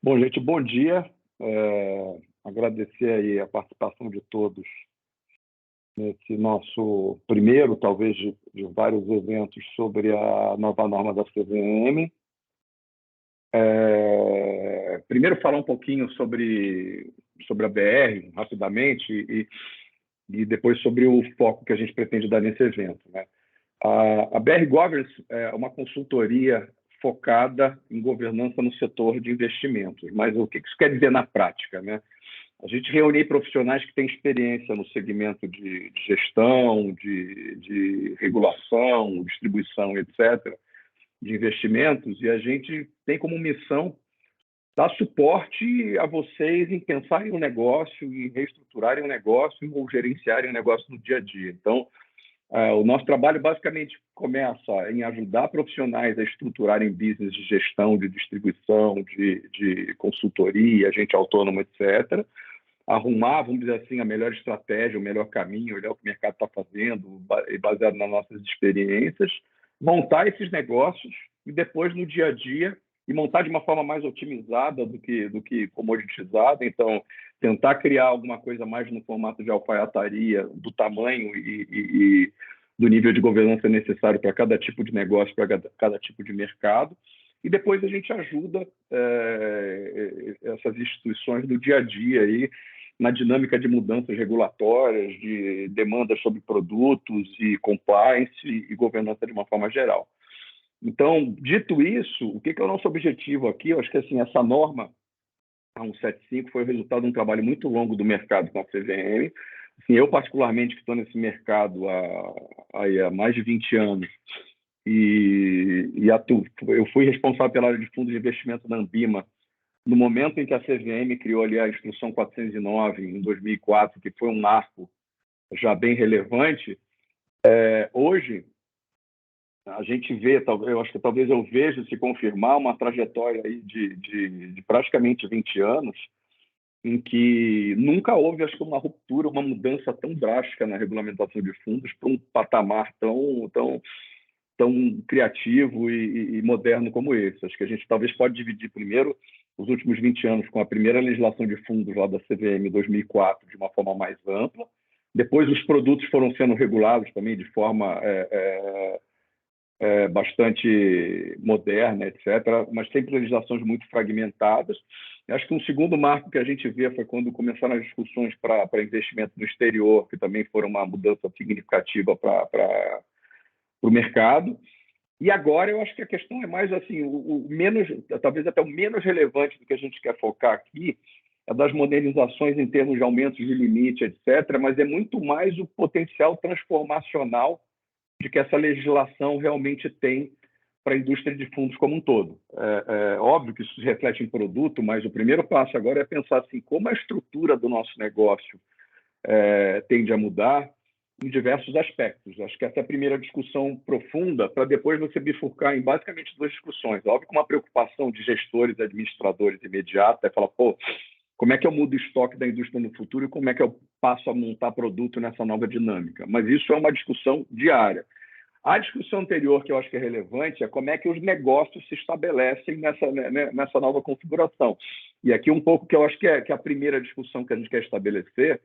Bom, gente, bom dia. Agradecer aí a participação de todos nesse nosso primeiro, talvez, de vários eventos sobre a nova norma da CVM. Primeiro, falar um pouquinho sobre a BR, rapidamente, e depois sobre o foco que a gente pretende dar nesse evento, né? A BR Governance é uma consultoria focada em governança no setor de investimentos. Mas o que isso quer dizer na prática, né? A gente reúne profissionais que têm experiência no segmento de gestão, de regulação, distribuição, etc., de investimentos, e a gente tem como missão dar suporte a vocês em pensarem o negócio, em reestruturarem o negócio ou gerenciarem o negócio no dia a dia. Então, o nosso trabalho basicamente começa em ajudar profissionais a estruturarem business de gestão, de distribuição, de consultoria, agente autônomo, etc. Arrumar, vamos dizer assim, a melhor estratégia, o melhor caminho, olhar o que o mercado está fazendo, baseado nas nossas experiências, montar esses negócios e depois, no dia a dia, e montar de uma forma mais otimizada do que comoditizada. Então, tentar criar alguma coisa mais no formato de alfaiataria, do tamanho e do nível de governança necessário para cada tipo de negócio, para cada tipo de mercado. E depois a gente ajuda essas instituições no dia a dia aí, na dinâmica de mudanças regulatórias, de demandas sobre produtos e compliance e governança de uma forma geral. Então, dito isso, o que é o nosso objetivo aqui? Eu acho que assim, essa norma, a 175, foi o resultado de um trabalho muito longo do mercado com a CVM. Assim, eu, particularmente, que estou nesse mercado há mais de 20 anos, eu fui responsável pela área de fundos de investimento da Ambima, no momento em que a CVM criou ali a Instrução 409, em 2004, que foi um marco já bem relevante. Hoje, a gente vê, eu acho que talvez eu veja se confirmar uma trajetória aí de praticamente 20 anos, em que nunca houve, acho que, uma ruptura, uma mudança tão drástica na regulamentação de fundos para um patamar tão criativo e moderno como esse. Acho que a gente talvez pode dividir primeiro os últimos 20 anos com a primeira legislação de fundos lá da CVM em 2004 de uma forma mais ampla. Depois os produtos foram sendo regulados também de forma bastante moderna, etc., mas sempre legislações muito fragmentadas. Acho que um segundo marco que a gente vê foi quando começaram as discussões para investimento no exterior, que também foram uma mudança significativa para o mercado. E agora eu acho que a questão é mais assim, talvez até o menos relevante do que a gente quer focar aqui, é das modernizações em termos de aumentos de limite, etc., mas é muito mais o potencial transformacional de que essa legislação realmente tem para a indústria de fundos como um todo. Óbvio que isso se reflete em produto, mas o primeiro passo agora é pensar assim, como a estrutura do nosso negócio tende a mudar em diversos aspectos. Acho que essa é a primeira discussão profunda, para depois você bifurcar em basicamente duas discussões. Óbvio que uma preocupação de gestores e administradores imediata é falar, como é que eu mudo o estoque da indústria no futuro e como é que eu passo a montar produto nessa nova dinâmica? Mas isso é uma discussão diária. A discussão anterior, que eu acho que é relevante, é como é que os negócios se estabelecem nessa nova configuração. E aqui um pouco que eu acho que é a primeira discussão que a gente quer estabelecer,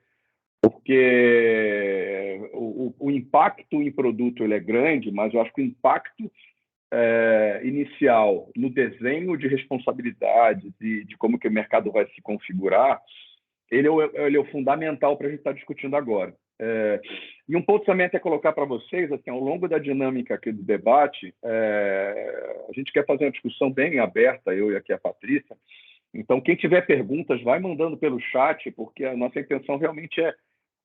porque o impacto em produto ele é grande, mas eu acho que o impacto inicial no desenho de responsabilidades e de como que o mercado vai se configurar, ele é o fundamental para a gente estar discutindo agora. E um ponto também até colocar para vocês, assim, ao longo da dinâmica aqui do debate, a gente quer fazer uma discussão bem aberta, eu e aqui a Patrícia. Então, quem tiver perguntas, vai mandando pelo chat, porque a nossa intenção realmente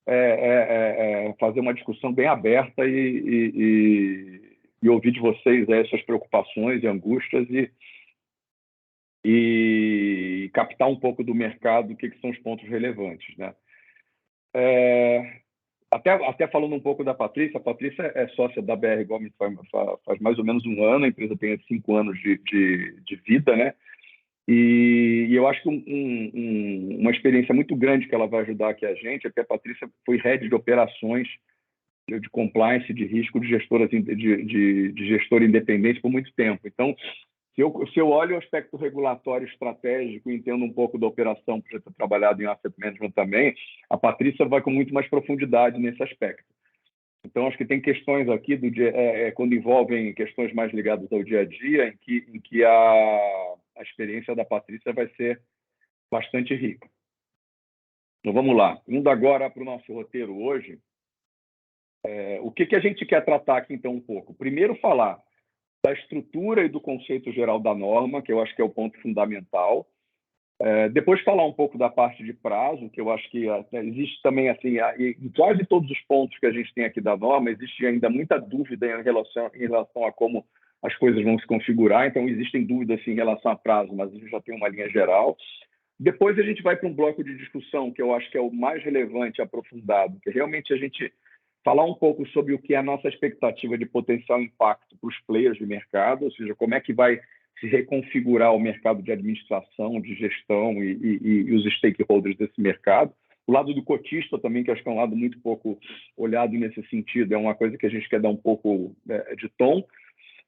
é fazer uma discussão bem aberta e ouvir de vocês essas preocupações e angústias e captar um pouco do mercado o que são os pontos relevantes, né? Até falando um pouco da Patrícia, a Patrícia é sócia da BR Gomes faz mais ou menos um ano, a empresa tem 5 anos de vida, né? E eu acho que uma experiência muito grande que ela vai ajudar aqui a gente é que a Patrícia foi head de operações de compliance, de risco de gestor independente por muito tempo. Então, Se eu olho o aspecto regulatório estratégico e entendo um pouco da operação, por já ter trabalhado em asset management também, a Patrícia vai com muito mais profundidade nesse aspecto. Então, acho que tem questões aqui quando envolvem questões mais ligadas ao dia a dia, em que a experiência da Patrícia vai ser bastante rica. Então, vamos lá. Indo agora para o nosso roteiro hoje, o que a gente quer tratar aqui, então, um pouco? Primeiro, falar da estrutura e do conceito geral da norma, que eu acho que é o ponto fundamental. Depois falar um pouco da parte de prazo, que eu acho que existe também, assim, em quase todos os pontos que a gente tem aqui da norma, existe ainda muita dúvida em relação a como as coisas vão se configurar, então existem dúvidas assim, em relação a prazo, mas a gente já tem uma linha geral. Depois a gente vai para um bloco de discussão, que eu acho que é o mais relevante e aprofundado, que é realmente a gente falar um pouco sobre o que é a nossa expectativa de potencial impacto para os players de mercado, ou seja, como é que vai se reconfigurar o mercado de administração, de gestão e os stakeholders desse mercado. O lado do cotista também, que acho que é um lado muito pouco olhado nesse sentido, é uma coisa que a gente quer dar um pouco de tom.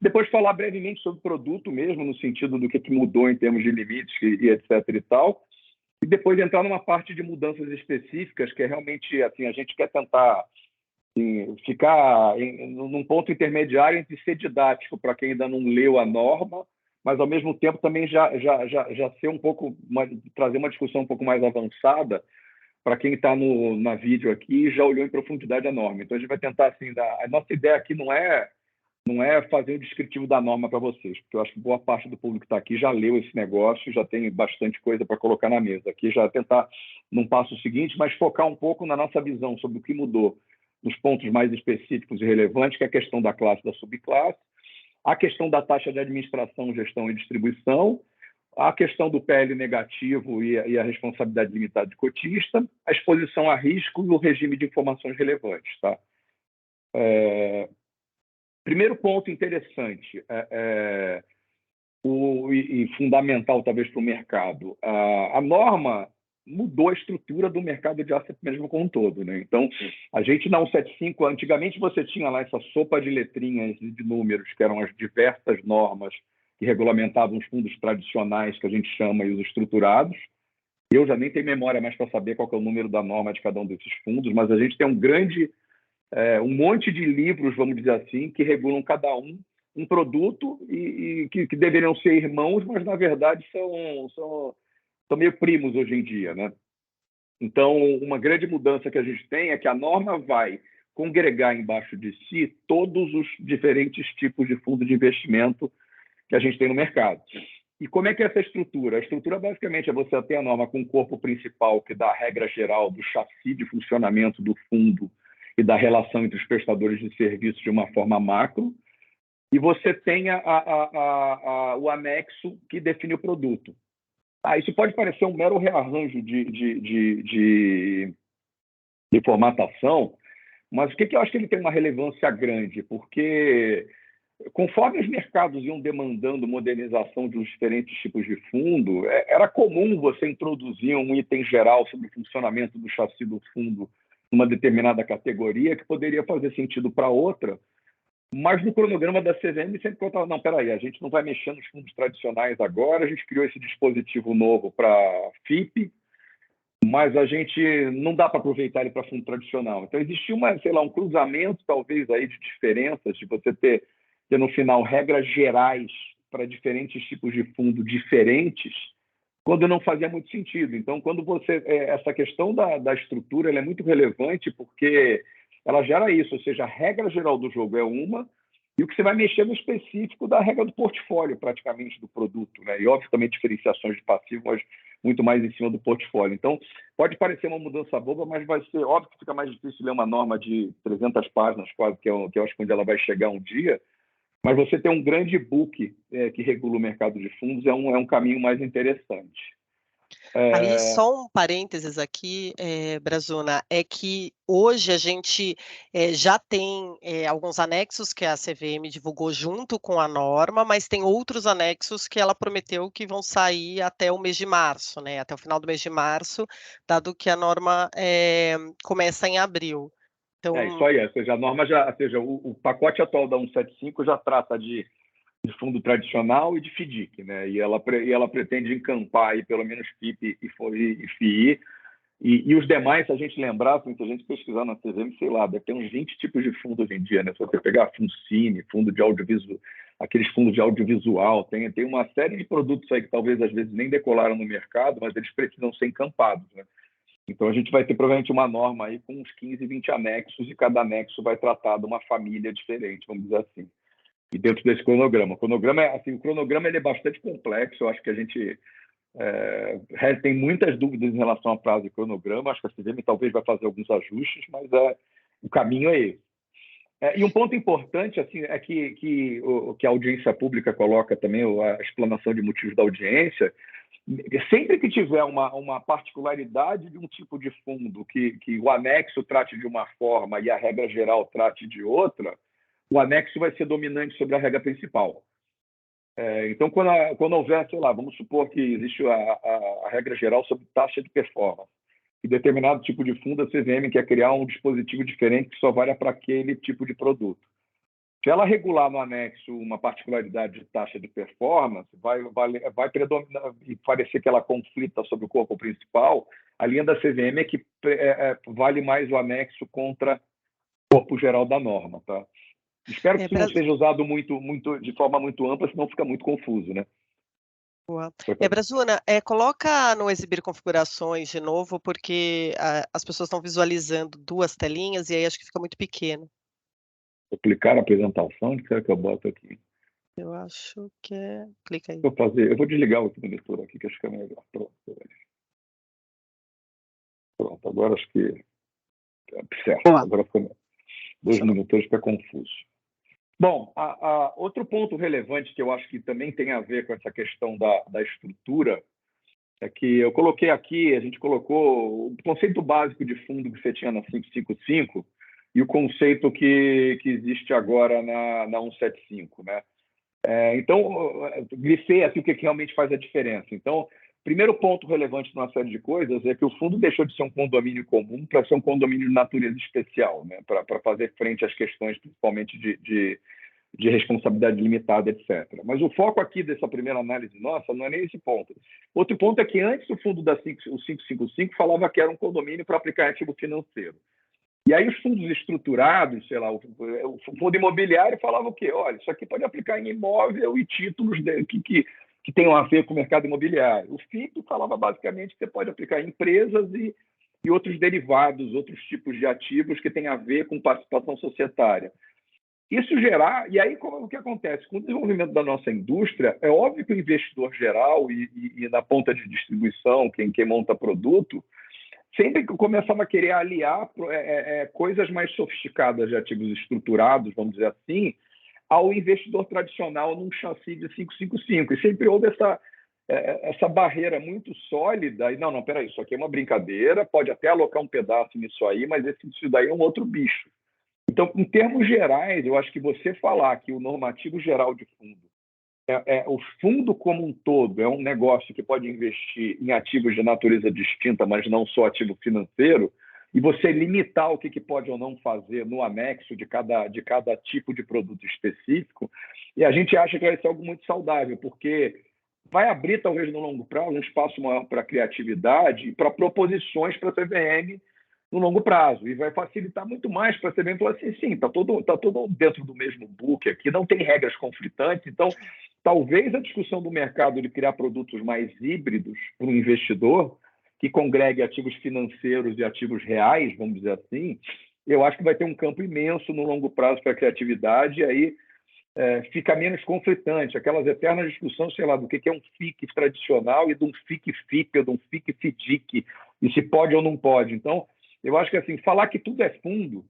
Depois falar brevemente sobre o produto mesmo, no sentido do que mudou em termos de limites e etc. e tal. E depois entrar numa parte de mudanças específicas, que é realmente, assim, a gente quer tentar ficar num ponto intermediário entre ser didático para quem ainda não leu a norma, mas ao mesmo tempo também já ser um pouco, trazer uma discussão um pouco mais avançada para quem está na vídeo aqui e já olhou em profundidade a norma. Então a gente vai tentar, assim, a nossa ideia aqui não é fazer um descritivo da norma para vocês, porque eu acho que boa parte do público que está aqui já leu esse negócio, já tem bastante coisa para colocar na mesa. Aqui já tentar, num passo seguinte, mas focar um pouco na nossa visão sobre o que mudou nos pontos mais específicos e relevantes, que é a questão da classe e da subclasse, a questão da taxa de administração, gestão e distribuição, a questão do PL negativo e a responsabilidade limitada de cotista, a exposição a risco e o regime de informações relevantes. Tá? Primeiro ponto interessante e fundamental, talvez, para o mercado. A norma mudou a estrutura do mercado de asset management como um todo. Né? Então, a gente na 175, antigamente você tinha lá essa sopa de letrinhas e de números, que eram as diversas normas que regulamentavam os fundos tradicionais, que a gente chama, e os estruturados. Eu já nem tenho memória mais para saber qual que é o número da norma de cada um desses fundos, mas a gente tem um monte de livros, vamos dizer assim, que regulam cada um produto e que deveriam ser irmãos, mas, na verdade, são meio primos hoje em dia. Né? Então, uma grande mudança que a gente tem é que a norma vai congregar embaixo de si todos os diferentes tipos de fundo de investimento que a gente tem no mercado. E como é que é essa estrutura? A estrutura, basicamente, é você ter a norma com o corpo principal, que dá a regra geral do chassi de funcionamento do fundo e da relação entre os prestadores de serviços de uma forma macro, e você tem o anexo que define o produto. Isso pode parecer um mero rearranjo de formatação, mas o que eu acho que ele tem uma relevância grande? Porque, conforme os mercados iam demandando modernização de uns diferentes tipos de fundo, era comum você introduzir um item geral sobre o funcionamento do chassi do fundo numa determinada categoria que poderia fazer sentido para outra, mas no cronograma da CVM sempre contava, não, peraí, a gente não vai mexer nos fundos tradicionais agora, a gente criou esse dispositivo novo para FIP, mas a gente não dá para aproveitar ele para fundo tradicional. Então, existia um cruzamento, talvez, aí de diferenças, de você ter no final regras gerais para diferentes tipos de fundo diferentes, quando não fazia muito sentido. Então, quando essa questão da estrutura ela é muito relevante porque ela gera isso, ou seja, a regra geral do jogo é uma, e o que você vai mexer no específico da regra do portfólio, praticamente, do produto. Né? E, óbvio, também diferenciações de passivo, mas muito mais em cima do portfólio. Então, pode parecer uma mudança boba, mas vai ser óbvio que fica mais difícil ler uma norma de 300 páginas, quase, que eu acho que onde ela vai chegar um dia, mas você ter um grande book que regula o mercado de fundos é um caminho mais interessante. Aí, só um parênteses aqui, Brazuna, é que hoje a gente já tem alguns anexos que a CVM divulgou junto com a norma, mas tem outros anexos que ela prometeu que vão sair até o mês de março, né? Até o final do mês de março, dado que a norma começa em abril. Então, isso aí, ou seja, a norma o pacote atual da 175 já trata de de fundo tradicional e de FDIC, né? E ela pretende encampar aí pelo menos FIP e FII. E os demais, se a gente lembrar, se a gente pesquisar na CVM, sei lá, deve ter uns 20 tipos de fundo hoje em dia, né? Se você pegar Fundcine, fundo de audiovisual, aqueles fundos de audiovisual, tem uma série de produtos aí que talvez às vezes nem decolaram no mercado, mas eles precisam ser encampados, né? Então a gente vai ter provavelmente uma norma aí com uns 15, 20 anexos, e cada anexo vai tratar de uma família diferente, vamos dizer assim. E dentro desse cronograma. O cronograma ele é bastante complexo, eu acho que a gente tem muitas dúvidas em relação a prazo e cronograma. Acho que a CVM talvez vai fazer alguns ajustes, mas o caminho é esse. E um ponto importante assim, é que a audiência pública coloca também, a explanação de motivos da audiência, sempre que tiver uma particularidade de um tipo de fundo, que o anexo trate de uma forma e a regra geral trate de outra, o anexo vai ser dominante sobre a regra principal. Então, quando houver, sei lá, vamos supor que existe a regra geral sobre taxa de performance, e determinado tipo de fundo, a CVM quer criar um dispositivo diferente que só valha para aquele tipo de produto. Se ela regular no anexo uma particularidade de taxa de performance, vai predominar e parecer que ela conflita sobre o corpo principal. A linha da CVM é que vale mais o anexo contra o corpo geral da norma, tá? Espero que isso não seja usado de forma muito ampla, senão fica muito confuso, né? Boa. Brazuna, coloca no exibir configurações de novo, porque as pessoas estão visualizando duas telinhas e aí acho que fica muito pequeno. Vou clicar na apresentação, onde quer que eu boto aqui? Eu acho que clica aí. Eu vou desligar o monitor aqui, que acho que é melhor. Pronto, agora acho que certo. Boa. Agora ficou 2 monitores, fica confuso. Bom, outro ponto relevante que eu acho que também tem a ver com essa questão da estrutura é que eu coloquei aqui, a gente colocou o conceito básico de fundo que você tinha na 555 e o conceito que existe agora na 175, né? Então, grifei aqui o que realmente faz a diferença. Então, primeiro ponto relevante numa série de coisas é que o fundo deixou de ser um condomínio comum para ser um condomínio de natureza especial, né? Para fazer frente às questões, principalmente de responsabilidade limitada, etc. Mas o foco aqui dessa primeira análise nossa não é nem esse ponto. Outro ponto é que antes o fundo da 555 falava que era um condomínio para aplicar ativo financeiro. E aí os fundos estruturados, sei lá, o fundo imobiliário falava o quê? Olha, isso aqui pode aplicar em imóvel e títulos que tenham a ver com o mercado imobiliário. O FIP falava basicamente que você pode aplicar em empresas e outros derivados, outros tipos de ativos que têm a ver com participação societária. Isso gerar... E aí, o que acontece? Com o desenvolvimento da nossa indústria, é óbvio que o investidor geral e na ponta de distribuição, quem monta produto, sempre que começava a querer aliar coisas mais sofisticadas de ativos estruturados, vamos dizer assim, ao investidor tradicional num chassi de 555. E sempre houve essa barreira muito sólida. E não, peraí, isso aqui é uma brincadeira, pode até alocar um pedaço nisso aí, mas isso daí é um outro bicho. Então, em termos gerais, eu acho que você falar que o normativo geral de fundo, o fundo como um todo é um negócio que pode investir em ativos de natureza distinta, mas não só ativo financeiro, e você limitar o que pode ou não fazer no anexo de cada tipo de produto específico, e a gente acha que vai ser algo muito saudável, porque vai abrir, talvez, no longo prazo, um espaço maior para criatividade e para proposições para a CVM no longo prazo, e vai facilitar muito mais para a CVM falar assim, sim, está todo dentro do mesmo book aqui, não tem regras conflitantes, então talvez a discussão do mercado de criar produtos mais híbridos para um investidor, que congregue ativos financeiros e ativos reais, vamos dizer assim, eu acho que vai ter um campo imenso no longo prazo para a criatividade, e aí fica menos conflitante, aquelas eternas discussões, sei lá, do que é um FIC tradicional e de um FIC-FIP, ou de um FIC-FDIC, e se pode ou não pode. Então, eu acho que assim, falar que tudo é fundo,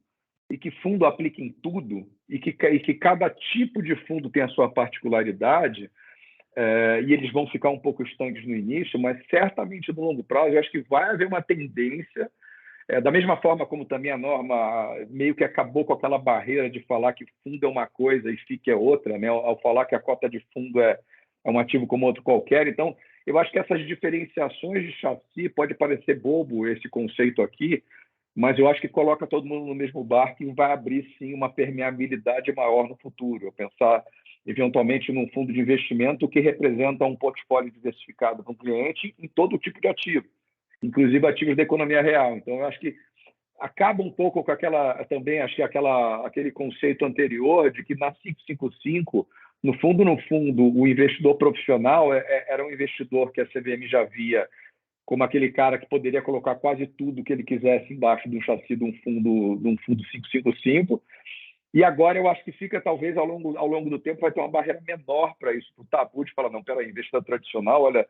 e que fundo aplica em tudo, e que cada tipo de fundo tem a sua particularidade, e eles vão ficar um pouco estanques no início, mas certamente no longo prazo eu acho que vai haver uma tendência, da mesma forma como também a norma meio que acabou com aquela barreira de falar que fundo é uma coisa e FIC é outra, né? Ao falar que a cota de fundo é um ativo como outro qualquer. Então, eu acho que essas diferenciações de chassi, pode parecer bobo esse conceito aqui, mas eu acho que coloca todo mundo no mesmo barco e vai abrir, sim, uma permeabilidade maior no futuro. Eu pensar eventualmente num fundo de investimento que representa um portfólio diversificado para um cliente em todo tipo de ativo, inclusive ativos da economia real. Então, eu acho que acaba um pouco com também acho que aquele conceito anterior de que na 555, no fundo, o investidor profissional era um investidor que a CVM já via como aquele cara que poderia colocar quase tudo que ele quisesse embaixo do chassi de um fundo 555. E agora eu acho que fica, talvez, ao longo do tempo, vai ter uma barreira menor para isso, para o tabu de falar, não, peraí, investidor tradicional, olha,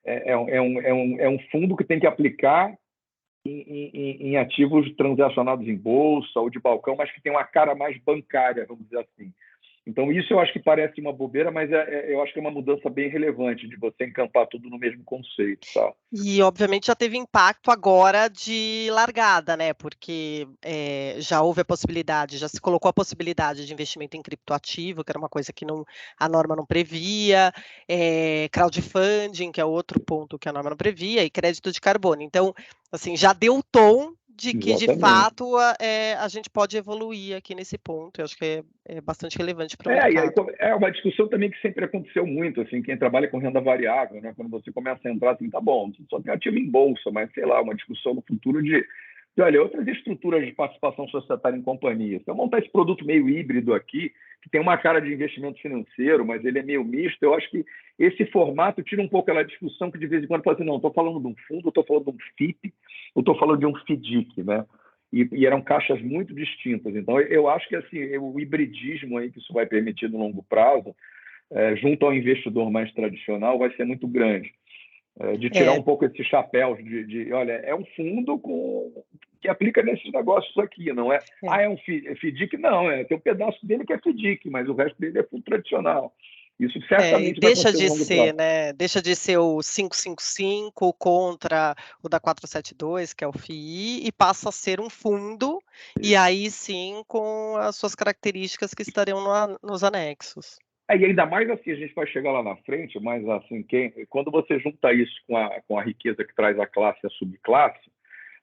é um fundo que tem que aplicar em ativos transacionados em bolsa ou de balcão, mas que tem uma cara mais bancária, vamos dizer assim. Então, isso eu acho que parece uma bobeira, mas eu acho que é uma mudança bem relevante de você encampar tudo no mesmo conceito. Tá? E, obviamente, já teve impacto agora de largada, né? Porque já houve a possibilidade, já se colocou a possibilidade de investimento em criptoativo, que era uma coisa que a norma não previa, crowdfunding, que é outro ponto que a norma não previa, e crédito de carbono. Então, assim, já deu o tom de que, Exatamente. de fato, a gente pode evoluir aqui nesse ponto. Eu acho que é bastante relevante para o mercado. É uma discussão também que sempre aconteceu muito, assim, quem trabalha com renda variável, né? Quando você começa a entrar, assim, tá bom, só tem ativo em bolsa, mas, sei lá, uma discussão no futuro de olha, outras estruturas de participação societária em companhias. Então, montar esse produto meio híbrido aqui, que tem uma cara de investimento financeiro, mas ele é meio misto, eu acho que esse formato tira um pouco aquela discussão que de vez em quando fala assim, não, estou falando de um fundo, estou falando de um FIP, ou estou falando de um FDIC, né? E eram caixas muito distintas. Então, eu acho que assim, o hibridismo aí que isso vai permitir no longo prazo, junto ao investidor mais tradicional, vai ser muito grande. De tirar um pouco esses chapéus olha, é um fundo que aplica nesses negócios aqui, não é? É um FDIC? Não, tem um pedaço dele que é FDIC, mas o resto dele é fundo tradicional. Isso certamente vai acontecer no longo prazo. Né? Deixa de ser o 555 contra o da 472, que é o FII, e passa a ser um fundo, e aí sim com as suas características que estariam nos anexos. E ainda mais assim, a gente vai chegar lá na frente, mas assim, quando você junta isso com a riqueza que traz a classe e a subclasse,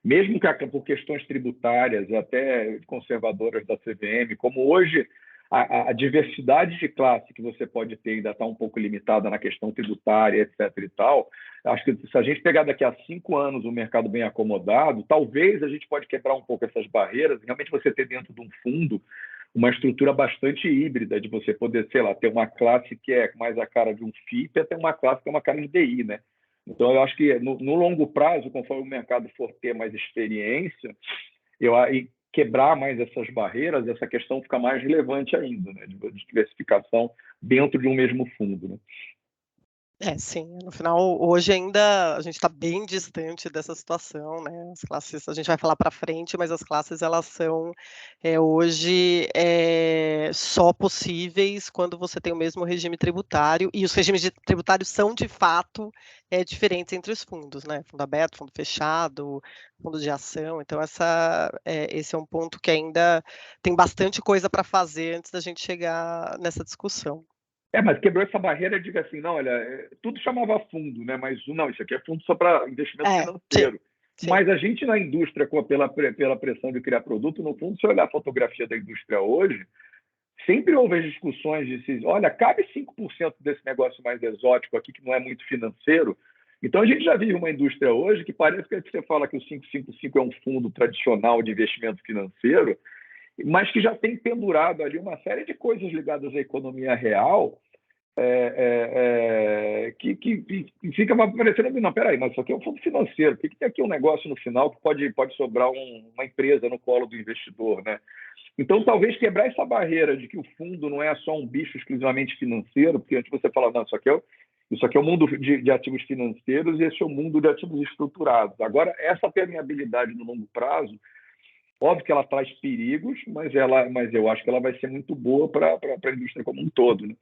mesmo que por questões tributárias e até conservadoras da CVM, como hoje a diversidade de classe que você pode ter ainda está um pouco limitada na questão tributária, etc. e tal, acho que se a gente pegar daqui a 5 anos um mercado bem acomodado, talvez a gente pode quebrar um pouco essas barreiras, realmente você ter dentro de um fundo uma estrutura bastante híbrida de você poder, sei lá, ter uma classe que é mais a cara de um FIP até uma classe que é uma cara de DI, né? Então, eu acho que no longo prazo, conforme o mercado for ter mais experiência, e quebrar mais essas barreiras, essa questão fica mais relevante ainda, né? De diversificação dentro de um mesmo fundo, né? Sim, no final, hoje ainda a gente está bem distante dessa situação, né? As classes, a gente vai falar para frente, mas as classes elas são hoje só possíveis quando você tem o mesmo regime tributário, e os regimes tributários são de fato diferentes entre os fundos, né? Fundo aberto, fundo fechado, fundo de ação. Então, esse é um ponto que ainda tem bastante coisa para fazer antes da gente chegar nessa discussão. Mas quebrou essa barreira, diga assim, não, olha, tudo chamava fundo, né? Mas não, isso aqui é fundo só para investimento financeiro. Sim. Mas a gente na indústria, pela pressão de criar produto, no fundo, se olhar a fotografia da indústria hoje, sempre houve as discussões de se, olha, cabe 5% desse negócio mais exótico aqui, que não é muito financeiro. Então, a gente já vive uma indústria hoje que parece que você fala que o 555 é um fundo tradicional de investimento financeiro, mas que já tem pendurado ali uma série de coisas ligadas à economia real, que fica parecendo, não, peraí, mas isso aqui é um fundo financeiro, por que tem aqui um negócio no final que pode sobrar uma empresa no colo do investidor, né? Então, talvez quebrar essa barreira de que o fundo não é só um bicho exclusivamente financeiro, porque antes você fala, não, isso aqui é o mundo de ativos financeiros e esse é o mundo de ativos estruturados. Agora, essa permeabilidade no longo prazo, óbvio que ela traz perigos, mas eu acho que ela vai ser muito boa para a indústria como um todo, né?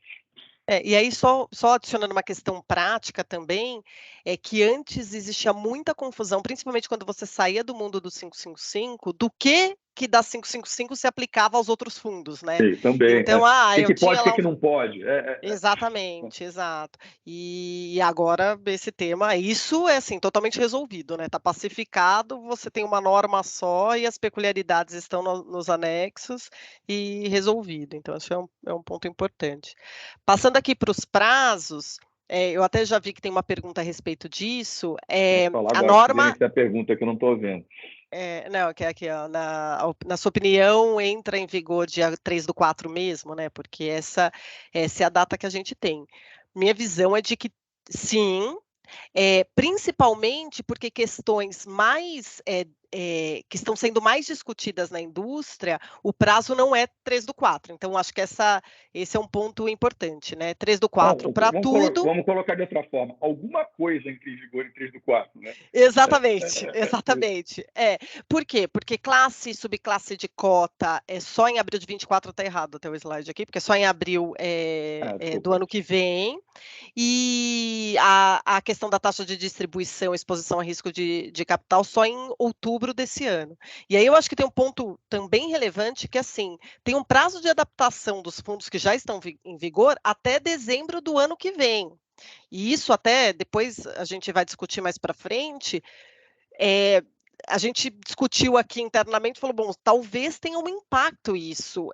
E aí, só adicionando uma questão prática também, é que antes existia muita confusão, principalmente quando você saía do mundo do 555, do que que da 555 se aplicava aos outros fundos, né? Sim, também. Então, que eu tinha pode, lá o que não pode. Exatamente, exato. E agora esse tema, isso é assim, totalmente resolvido, né? Está pacificado, você tem uma norma só e as peculiaridades estão nos anexos e resolvido. Então, isso é um ponto importante. Passando aqui para os prazos, eu até já vi que tem uma pergunta a respeito disso. Falar A agora, norma. que a pergunta que eu não estou vendo. Não, que é aqui, ó, na sua opinião, entra em vigor dia 3/4 mesmo, né? Porque essa é a data que a gente tem. Minha visão é de que sim, principalmente porque questões mais que estão sendo mais discutidas na indústria, o prazo não é 3/4. Então, acho que esse é um ponto importante, né? 3/4 para tudo. Vamos colocar de outra forma. Alguma coisa entra em vigor em 3/4, né? Exatamente, exatamente. Por quê? Porque classe e subclasse de cota é só em abril de 24, está errado até o slide aqui, porque é só em abril do ano que vem. E a questão da taxa de distribuição, exposição a risco de capital, só em outubro desse ano. E aí eu acho que tem um ponto também relevante que, assim, tem um prazo de adaptação dos fundos que já estão em vigor até dezembro do ano que vem. E isso até depois a gente vai discutir mais para frente. A gente discutiu aqui internamente, falou, bom, talvez tenha um impacto isso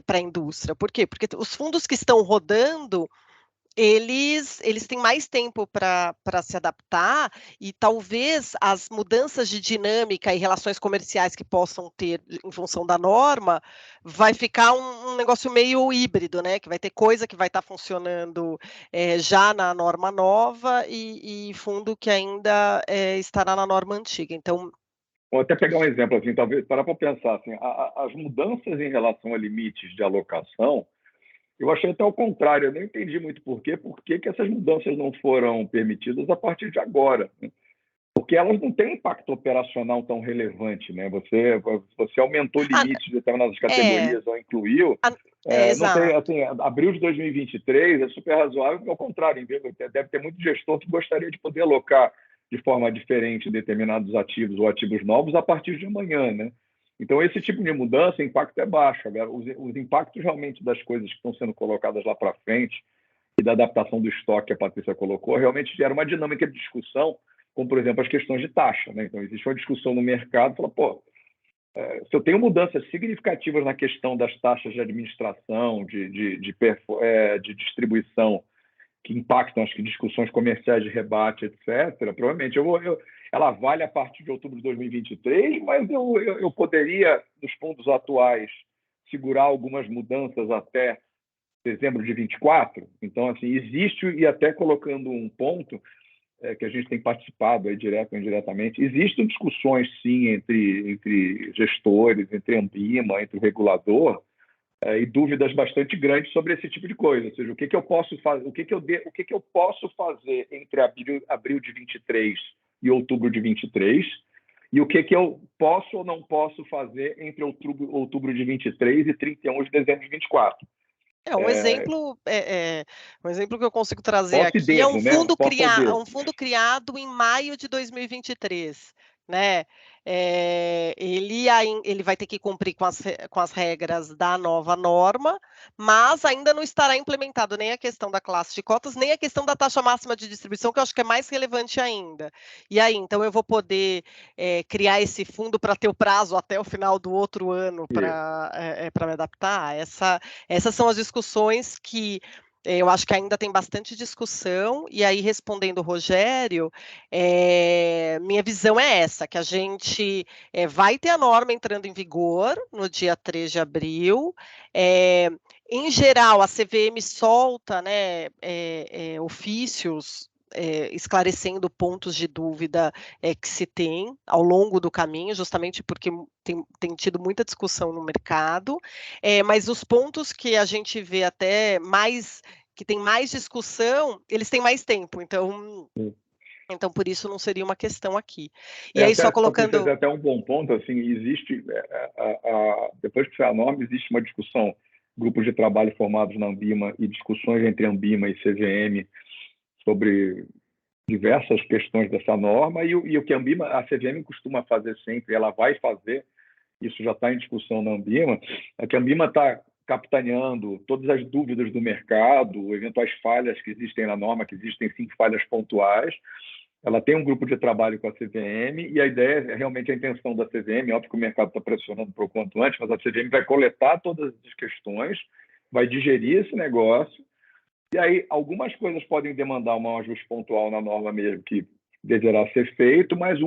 para a indústria. Por quê? Porque os fundos que estão rodando, eles têm mais tempo para se adaptar e talvez as mudanças de dinâmica e relações comerciais que possam ter em função da norma, vai ficar um negócio meio híbrido, né? Que vai ter coisa que vai estar funcionando já na norma nova e fundo que ainda estará na norma antiga. Então, vou até pegar um exemplo, assim, talvez parar para pensar, assim, as mudanças em relação a limites de alocação, eu achei até o contrário, eu não entendi muito por que essas mudanças não foram permitidas a partir de agora, né? Porque elas não têm impacto operacional tão relevante, né? Você aumentou limites de determinadas categorias ou incluiu, não tem, exato. assim, abril de 2023 é super razoável, porque ao contrário, deve ter muito gestor que gostaria de poder alocar de forma diferente determinados ativos ou ativos novos a partir de amanhã, né? Então, esse tipo de mudança, o impacto é baixo. Agora, os impactos realmente das coisas que estão sendo colocadas lá para frente e da adaptação do estoque que a Patrícia colocou, realmente gera uma dinâmica de discussão, como, por exemplo, as questões de taxa, né? Então, existe uma discussão no mercado, fala, se eu tenho mudanças significativas na questão das taxas de administração, de distribuição, que impactam as discussões comerciais de rebate, etc., provavelmente ela vale a partir de outubro de 2023, mas eu poderia, nos fundos atuais, segurar algumas mudanças até dezembro de 24. Então, assim, existe, e até colocando um ponto que a gente tem participado aí, direto ou indiretamente, existem discussões, sim, entre gestores, entre a Ambima, entre o regulador, e dúvidas bastante grandes sobre esse tipo de coisa. Ou seja, o que eu posso fazer, o que eu posso fazer entre abril de 23 e outubro de 23, e o que eu posso ou não posso fazer entre outubro de 23 e 31 de dezembro de 24. Um exemplo que eu consigo trazer Posso e aqui é devo, né? um fundo criado em maio de 2023, né? Ele vai ter que cumprir com as regras da nova norma, mas ainda não estará implementado nem a questão da classe de cotas, nem a questão da taxa máxima de distribuição, que eu acho que é mais relevante ainda. E aí, então, eu vou poder criar esse fundo para ter o prazo até o final do outro ano para me adaptar? Essas são as discussões que eu acho que ainda tem bastante discussão, e aí, respondendo o Rogério, minha visão é essa, que a gente vai ter a norma entrando em vigor no dia 3 de abril. Em geral, a CVM solta, né, ofícios esclarecendo pontos de dúvida que se tem ao longo do caminho, justamente porque tem tido muita discussão no mercado, mas os pontos que a gente vê até que tem mais discussão, eles têm mais tempo, então por isso não seria uma questão aqui. E aí, só colocando... Até um bom ponto, assim, existe, depois que sai a norma, existe uma discussão, grupos de trabalho formados na Ambima e discussões entre Ambima e CVM sobre diversas questões dessa norma, e o que a CVM costuma fazer sempre, ela vai fazer, isso já está em discussão na Ambima, é que a Ambima está capitaneando todas as dúvidas do mercado, eventuais falhas que existem na norma, que existem sim falhas pontuais. Ela tem um grupo de trabalho com a CVM e a ideia é realmente a intenção da CVM, óbvio que o mercado está pressionando por quanto antes, mas a CVM vai coletar todas as questões, vai digerir esse negócio, e aí algumas coisas podem demandar um ajuste pontual na norma mesmo, que deverá ser feito, mas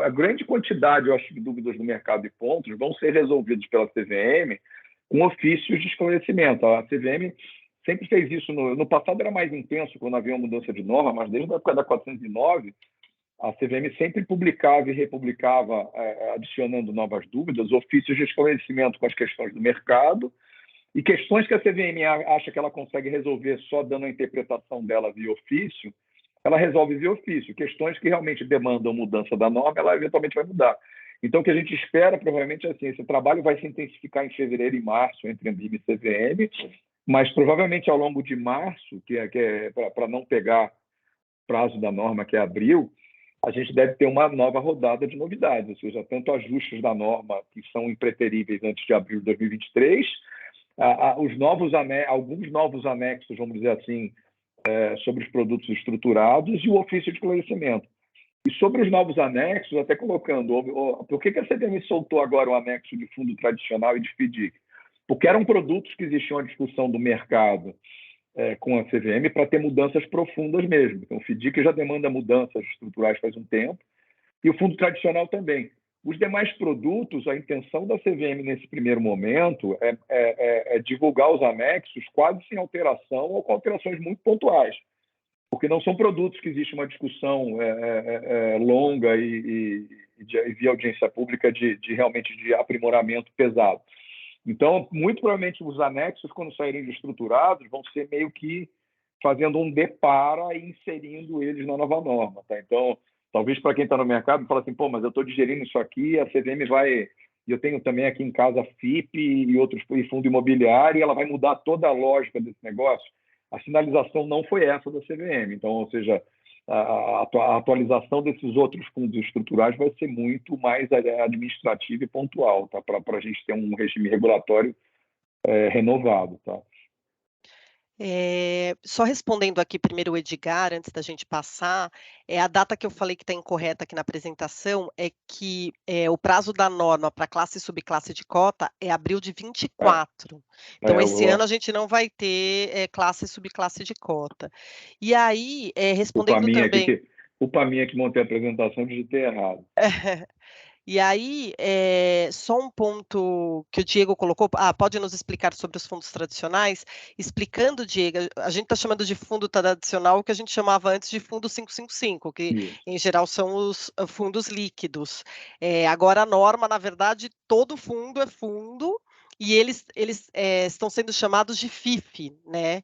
a grande quantidade, eu acho, de dúvidas do mercado e pontos vão ser resolvidos pela CVM com ofícios de esclarecimento. A CVM sempre fez isso. No passado era mais intenso, quando havia uma mudança de norma, mas desde a época da 409, a CVM sempre publicava e republicava, adicionando novas dúvidas, ofícios de esclarecimento com as questões do mercado e questões que a CVM acha que ela consegue resolver só dando a interpretação dela via ofício, ela resolve via ofício. Questões que realmente demandam mudança da norma, ela eventualmente vai mudar. Então, o que a gente espera, provavelmente, é assim, esse trabalho vai se intensificar em fevereiro e março entre Ambima e CVM, mas provavelmente ao longo de março, que é para não pegar prazo da norma, que é abril, a gente deve ter uma nova rodada de novidades, ou seja, tanto ajustes da norma que são impreteríveis antes de abril de 2023, alguns novos anexos, vamos dizer assim, sobre os produtos estruturados e o ofício de esclarecimento. E sobre os novos anexos, até colocando, por que a CVM soltou agora o anexo de fundo tradicional e de FDIC? Porque eram produtos que existiam a discussão do mercado com a CVM para ter mudanças profundas mesmo. Então, o FDIC já demanda mudanças estruturais faz um tempo, e o fundo tradicional também. Os demais produtos, a intenção da CVM nesse primeiro momento é divulgar os anexos quase sem alteração ou com alterações muito pontuais, porque não são produtos que existe uma discussão longa e via audiência pública realmente de aprimoramento pesado. Então, muito provavelmente, os anexos, quando saírem de estruturados, vão ser meio que fazendo um depara e inserindo eles na nova norma. Tá? Então, talvez para quem está no mercado, fala assim, pô, mas eu estou digerindo isso aqui, a CVM vai... Eu tenho também aqui em casa FIP e fundo imobiliário, e ela vai mudar toda a lógica desse negócio. A sinalização não foi essa da CVM. Então, ou seja, a atualização desses outros fundos estruturais vai ser muito mais administrativa e pontual, tá? Para a gente ter um regime regulatório renovado. Tá? Só respondendo aqui primeiro o Edgar, antes da gente passar, a data que eu falei que está incorreta aqui na apresentação é que o prazo da norma para classe e subclasse de cota é abril de 24. Então, esse ano a gente não vai ter classe e subclasse de cota. E aí, respondendo também... Culpa minha que montei a apresentação de ter errado. E aí, só um ponto que o Diego colocou, pode nos explicar sobre os fundos tradicionais? Explicando, Diego, a gente está chamando de fundo tradicional o que a gente chamava antes de fundo 555, que em geral são os fundos líquidos. Agora a norma, na verdade, todo fundo é fundo, e eles estão sendo chamados de FIF, né?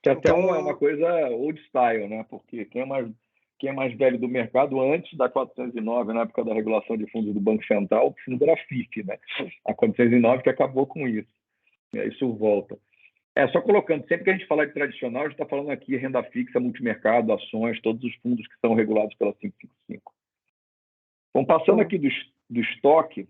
Que até então, é uma coisa old style, né? Porque quem é mais velho do mercado, antes da 409, na época da regulação de fundos do Banco Central, o fundo era FIF, né? A 409 que acabou com isso. E aí isso volta. Só colocando, sempre que a gente falar de tradicional, a gente está falando aqui renda fixa, multimercado, ações, todos os fundos que são regulados pela 555. Então, passando aqui do estoque,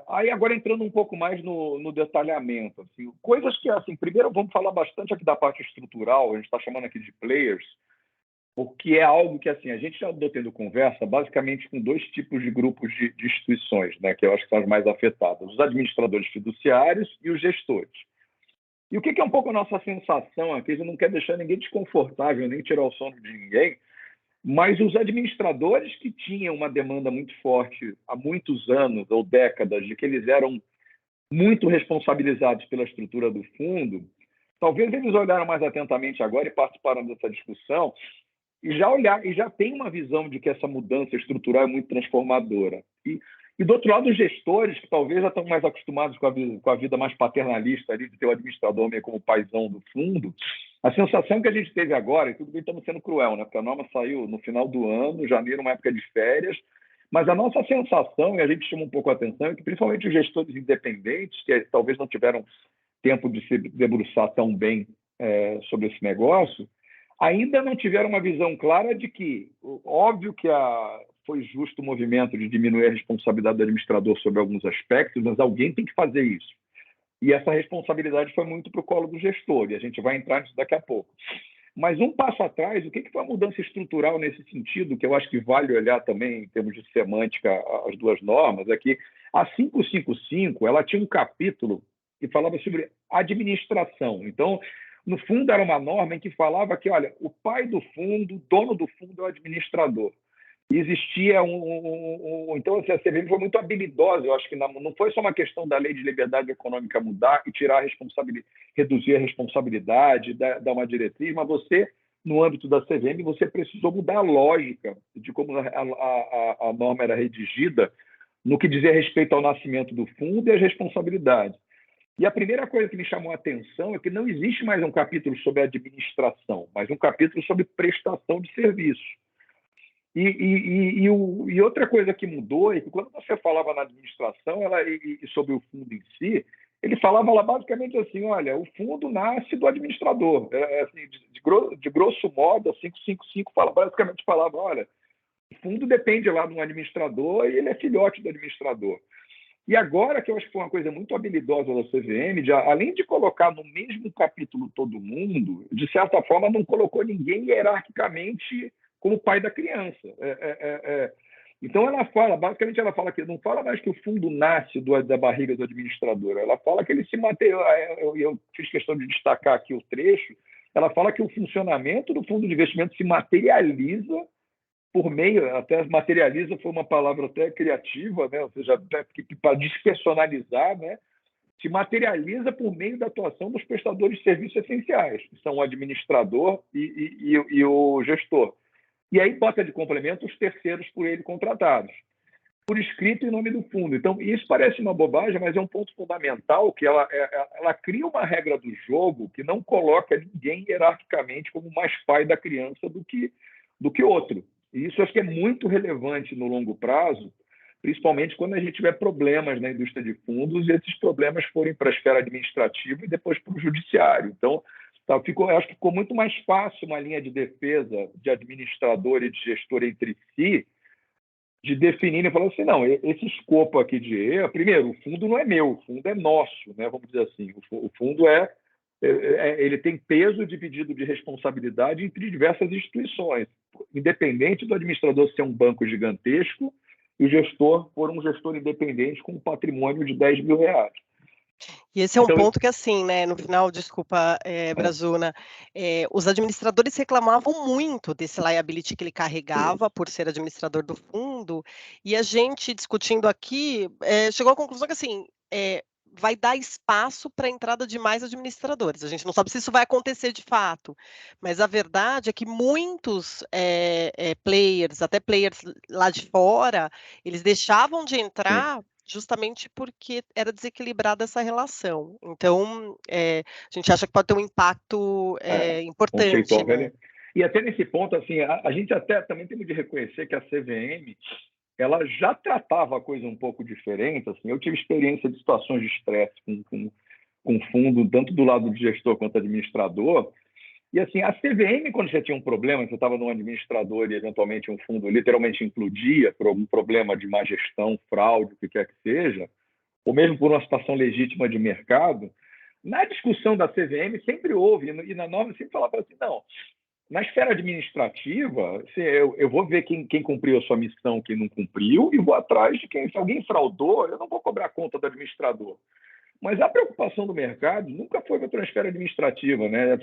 aí agora entrando um pouco mais no detalhamento, assim, coisas que, assim, primeiro vamos falar bastante aqui da parte estrutural, a gente está chamando aqui de players, porque é algo que, assim, a gente já andou tendo conversa basicamente com dois tipos de grupos de instituições, né, que eu acho que são as mais afetadas, os administradores fiduciários e os gestores. E o que é um pouco a nossa sensação aqui, a gente não quer deixar ninguém desconfortável, nem tirar o sono de ninguém, mas os administradores que tinham uma demanda muito forte há muitos anos ou décadas, de que eles eram muito responsabilizados pela estrutura do fundo, talvez eles olharam mais atentamente agora e participaram dessa discussão e já tem uma visão de que essa mudança estrutural é muito transformadora. E do outro lado, os gestores, que talvez já estão mais acostumados com a vida mais paternalista ali, de ter o administrador meio como paizão do fundo, a sensação que a gente teve agora, e tudo bem, estamos sendo cruel, né? Porque a norma saiu no final do ano, janeiro, uma época de férias, mas a nossa sensação, e a gente chama um pouco a atenção, é que principalmente os gestores independentes, que talvez não tiveram tempo de se debruçar tão bem sobre esse negócio, ainda não tiveram uma visão clara de que, óbvio que foi justo o movimento de diminuir a responsabilidade do administrador sobre alguns aspectos, mas alguém tem que fazer isso. E essa responsabilidade foi muito para o colo do gestor, e a gente vai entrar nisso daqui a pouco. Mas um passo atrás, o que foi a mudança estrutural nesse sentido, que eu acho que vale olhar também em termos de semântica as duas normas, é que a 555 ela tinha um capítulo que falava sobre administração. Então, no fundo, era uma norma em que falava que, olha, o pai do fundo, o dono do fundo é o administrador. E existia então, assim, a CVM foi muito habilidosa. Eu acho que não foi só uma questão da lei de liberdade econômica mudar e tirar a responsabilidade, reduzir a responsabilidade, dar uma diretriz, mas você, no âmbito da CVM, você precisou mudar a lógica de como a norma era redigida no que dizia respeito ao nascimento do fundo e às responsabilidades. E a primeira coisa que me chamou a atenção é que não existe mais um capítulo sobre administração, mas um capítulo sobre prestação de serviço. E outra coisa que mudou é que quando você falava na administração e sobre o fundo em si, ele falava lá basicamente assim, olha, o fundo nasce do administrador. Assim, de grosso modo, a 555 basicamente falava, olha, o fundo depende lá de um administrador e ele é filhote do administrador. E agora, que eu acho que foi uma coisa muito habilidosa da CVM, além de colocar no mesmo capítulo todo mundo, de certa forma não colocou ninguém hierarquicamente como pai da criança. Então, basicamente ela fala que não fala mais que o fundo nasce da barriga do administrador, ela fala que ele se materializa. Eu fiz questão de destacar aqui o trecho, ela fala que o funcionamento do fundo de investimento se materializa por meio, até materializa foi uma palavra até criativa, né? Ou seja, para despersonalizar, né? Se materializa por meio da atuação dos prestadores de serviços essenciais, que são o administrador e o gestor. E aí bota de complemento os terceiros por ele contratados, por escrito em nome do fundo. Então, isso parece uma bobagem, mas é um ponto fundamental, que ela cria uma regra do jogo que não coloca ninguém hierarquicamente como mais pai da criança do que outro. E isso acho que é muito relevante no longo prazo, principalmente quando a gente tiver problemas na indústria de fundos e esses problemas forem para a esfera administrativa e depois para o judiciário. Então, acho que ficou muito mais fácil uma linha de defesa de administrador e de gestor entre si, de definir e falar assim, não, esse escopo aqui primeiro, o fundo não é meu, o fundo é nosso, né? Vamos dizer assim, o fundo ele tem peso dividido de responsabilidade entre diversas instituições, independente do administrador ser um banco gigantesco e o gestor for um gestor independente com um patrimônio de 10 mil reais. E esse é um ponto que, assim, né, no final, desculpa, Brazuna, os administradores reclamavam muito desse liability que ele carregava por ser administrador do fundo, e a gente, discutindo aqui, chegou à conclusão que, assim, vai dar espaço para a entrada de mais administradores. A gente não sabe se isso vai acontecer de fato, mas a verdade é que muitos players, até players lá de fora, eles deixavam de entrar justamente porque era desequilibrada essa relação. Então, a gente acha que pode ter um impacto importante, né? E até nesse ponto, assim, a gente até também tem de reconhecer que a CVM ela já tratava a coisa um pouco diferente. Assim, eu tive experiência de situações de estresse com fundo, tanto do lado do gestor quanto administrador. E assim, a CVM, quando você tinha um problema, você estava num administrador e eventualmente um fundo literalmente implodia por algum problema de má gestão, fraude, o que quer que seja, ou mesmo por uma situação legítima de mercado, na discussão da CVM sempre houve, e na norma sempre falava assim, não, na esfera administrativa, eu vou ver quem cumpriu a sua missão, quem não cumpriu, e vou atrás de quem. Se alguém fraudou, eu não vou cobrar conta do administrador. Mas a preocupação do mercado nunca foi para a esfera administrativa, né?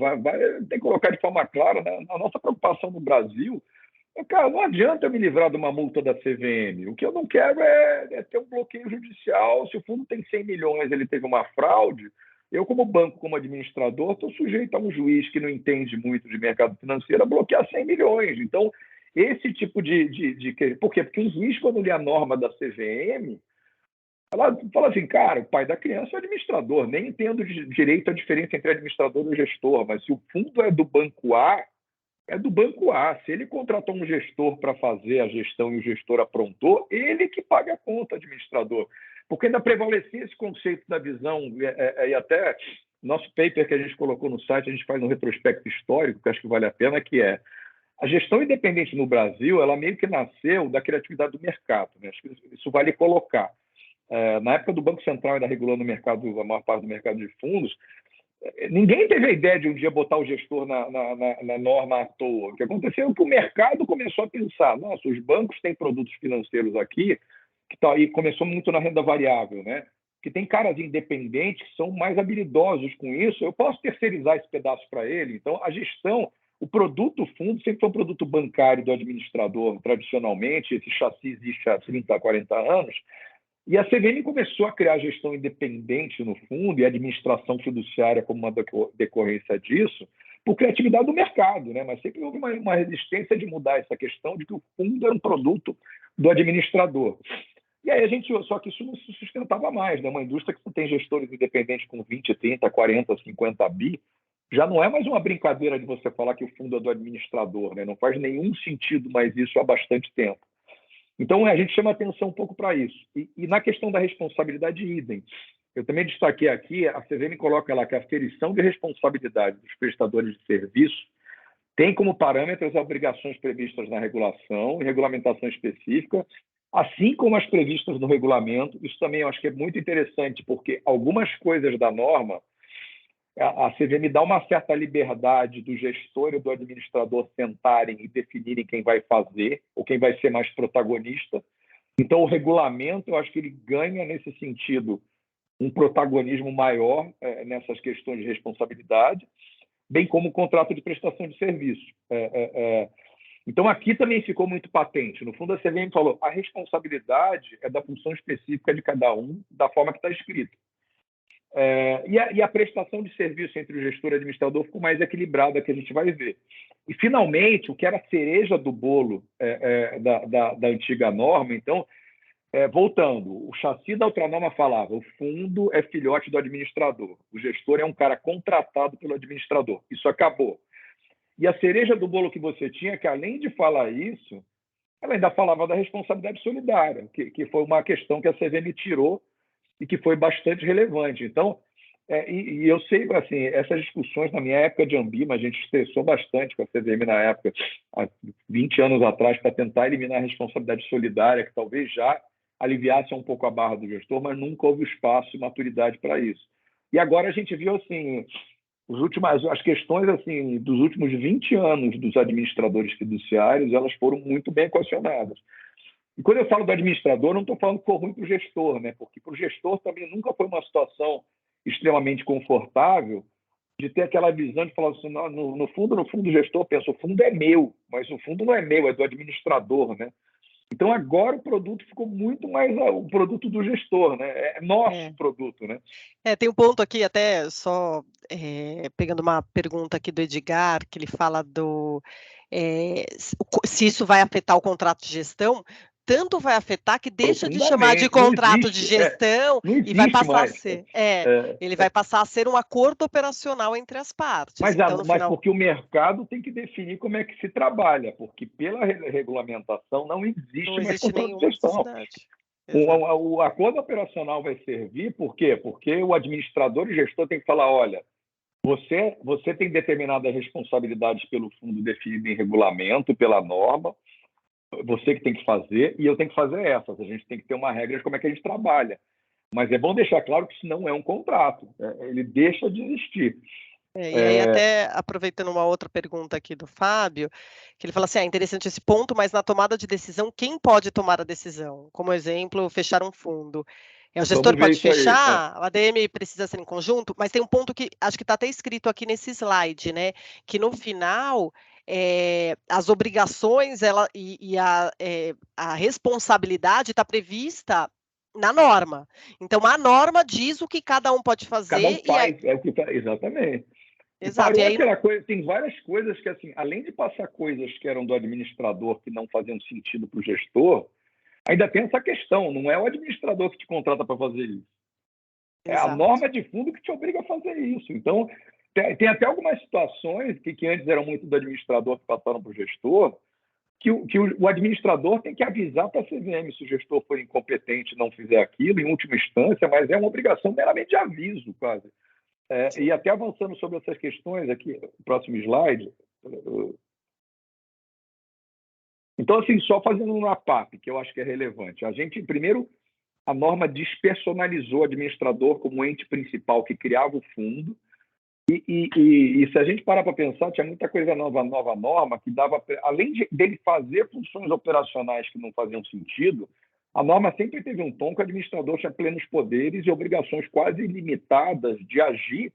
Tem que colocar de forma clara, né? A nossa preocupação no Brasil cara, não adianta eu me livrar de uma multa da CVM. O que eu não quero é ter um bloqueio judicial. Se o fundo tem 100 milhões, ele teve uma fraude, eu, como banco, como administrador, estou sujeito a um juiz que não entende muito de mercado financeiro a bloquear 100 milhões. Então, esse tipo Por quê? Porque o juiz, quando lê a norma da CVM, fala assim, cara, o pai da criança é o administrador. Nem entendo direito a diferença entre administrador e gestor, mas se o fundo é do banco A, é do banco A. Se ele contratou um gestor para fazer a gestão e o gestor aprontou, ele que paga a conta, administrador. Porque ainda prevalecia esse conceito da visão, e até nosso paper que a gente colocou no site, a gente faz um retrospecto histórico, que acho que vale a pena, que é a gestão independente no Brasil, ela meio que nasceu da criatividade do mercado, né? Acho que isso vale colocar. Na época do Banco Central ainda regulando o mercado, a maior parte do mercado de fundos, ninguém teve a ideia de um dia botar o gestor na norma à toa. O que aconteceu é que o mercado começou a pensar, nossa, os bancos têm produtos financeiros aqui, e começou muito na renda variável, né? Que tem caras independentes que são mais habilidosos com isso, eu posso terceirizar esse pedaço para ele. Então, a gestão, o produto fundo sempre foi um produto bancário do administrador, tradicionalmente, esse chassi existe há 30, 40 anos, e a CVM começou a criar gestão independente no fundo e a administração fiduciária como uma decorrência disso, por criatividade do mercado, né? Mas sempre houve uma resistência de mudar essa questão de que o fundo era um produto do administrador. E aí só que isso não se sustentava mais, né? Uma indústria que tem gestores independentes com 20, 30, 40, 50 bi, já não é mais uma brincadeira de você falar que o fundo é do administrador, né? Não faz nenhum sentido mais isso há bastante tempo. Então, a gente chama atenção um pouco para isso. E na questão da responsabilidade, idem. Eu também destaquei aqui, a CVM coloca lá que a aferição de responsabilidade dos prestadores de serviço tem como parâmetro as obrigações previstas na regulação e regulamentação específica, assim como as previstas no regulamento. Isso também eu acho que é muito interessante, porque algumas coisas da norma, a CVM dá uma certa liberdade do gestor e do administrador sentarem e definirem quem vai fazer ou quem vai ser mais protagonista. Então, o regulamento, eu acho que ele ganha, nesse sentido, um protagonismo maior nessas questões de responsabilidade, bem como o contrato de prestação de serviço. Então, aqui também ficou muito patente. No fundo, a CVM falou a responsabilidade é da função específica de cada um, da forma que está escrito. E a prestação de serviço entre o gestor e o administrador ficou mais equilibrada, que a gente vai ver. E, finalmente, o que era a cereja do bolo da antiga norma, então, voltando, o chassi da outra norma falava o fundo é filhote do administrador, o gestor é um cara contratado pelo administrador. Isso acabou. E a cereja do bolo que você tinha, que além de falar isso, ela ainda falava da responsabilidade solidária, que foi uma questão que a CVM tirou e que foi bastante relevante. Então, e eu sei, assim, essas discussões na minha época de Ambima, a gente estressou bastante com a CVM na época, há 20 anos atrás, para tentar eliminar a responsabilidade solidária, que talvez já aliviasse um pouco a barra do gestor, mas nunca houve espaço e maturidade para isso. E agora a gente viu, assim, as questões assim, dos últimos 20 anos dos administradores fiduciários, elas foram muito bem equacionadas. E quando eu falo do administrador, não estou falando que for ruim para o gestor, né? Porque para o gestor também nunca foi uma situação extremamente confortável de ter aquela visão de falar assim, no fundo, o gestor pensa, o fundo é meu, mas o fundo não é meu, é do administrador, né? Então, agora o produto ficou muito mais o produto do gestor, né? É nosso produto, né? Tem um ponto aqui, até só pegando uma pergunta aqui do Edgar, que ele fala se isso vai afetar o contrato de gestão. Tanto vai afetar que deixa de chamar de contrato de gestão e vai passar a ser. Ele vai passar a ser um acordo operacional entre as partes. Mas, então, mas final... porque o mercado tem que definir como é que se trabalha, porque pela regulamentação não existe mais contrato de gestão. O acordo operacional vai servir por quê? Porque o administrador e o gestor tem que falar, olha, você tem determinadas responsabilidades pelo fundo definido em regulamento, pela norma, você que tem que fazer, e eu tenho que fazer essas. A gente tem que ter uma regra de como é que a gente trabalha. Mas é bom deixar claro que isso não é um contrato. Ele deixa de existir. E aí, até aproveitando uma outra pergunta aqui do Fábio, que ele fala assim, é interessante esse ponto, mas na tomada de decisão, quem pode tomar a decisão? Como exemplo, fechar um fundo. O gestor pode fechar, o ADM precisa ser em conjunto, mas tem um ponto que acho que está até escrito aqui nesse slide, né? Que no final... as obrigações a responsabilidade está prevista na norma. Então, a norma diz o que cada um pode fazer. Cada um faz, exatamente. Exato. E aí... aquela coisa, tem várias coisas que, assim, além de passar coisas que eram do administrador que não faziam sentido para o gestor, ainda tem essa questão, não é o administrador que te contrata para fazer isso. Exato. É a norma de fundo que te obriga a fazer isso. Então, tem até algumas situações que antes eram muito do administrador que passaram para o gestor, que o administrador tem que avisar para a CVM se o gestor for incompetente e não fizer aquilo, em última instância, mas é uma obrigação meramente de aviso, quase. E até avançando sobre essas questões aqui, próximo slide. Então, assim, só fazendo um wrap-up, que eu acho que é relevante. A gente, primeiro, a norma despersonalizou o administrador como ente principal que criava o fundo. E se a gente parar para pensar, tinha muita coisa nova norma que dava, além dele fazer funções operacionais que não faziam sentido, a norma sempre teve um tom que o administrador tinha plenos poderes e obrigações quase ilimitadas de agir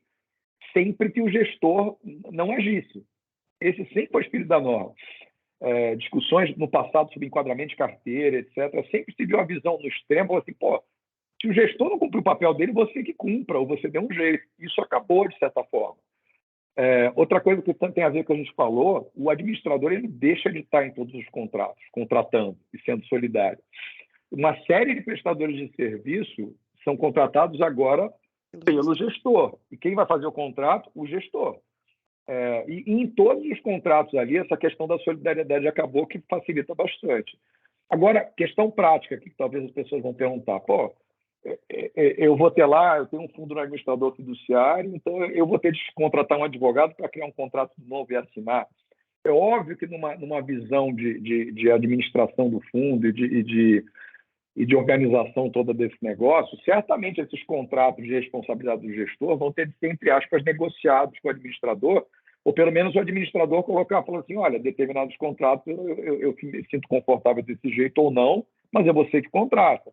sempre que o gestor não agisse. Esse sempre foi o espírito da norma. Discussões no passado sobre enquadramento de carteira, etc., sempre se viu a visão no extremo, assim, pô, se o gestor não cumprir o papel dele, você que cumpra, ou você dê um jeito. Isso acabou, de certa forma. Outra coisa que tem a ver com o que a gente falou, o administrador ele deixa de estar em todos os contratos, contratando e sendo solidário. Uma série de prestadores de serviço são contratados agora pelo gestor. E quem vai fazer o contrato? O gestor. E em todos os contratos ali, essa questão da solidariedade acabou, que facilita bastante. Agora, questão prática, que talvez as pessoas vão perguntar, pô, eu vou ter lá, eu tenho um fundo no administrador fiduciário, então eu vou ter de contratar um advogado para criar um contrato novo e assinar. É óbvio que numa visão de administração do fundo e de organização toda desse negócio, certamente esses contratos de responsabilidade do gestor vão ter de ser, entre aspas, negociados com o administrador, ou pelo menos o administrador falar assim, olha, determinados contratos eu me sinto confortável desse jeito ou não, mas é você que contrata.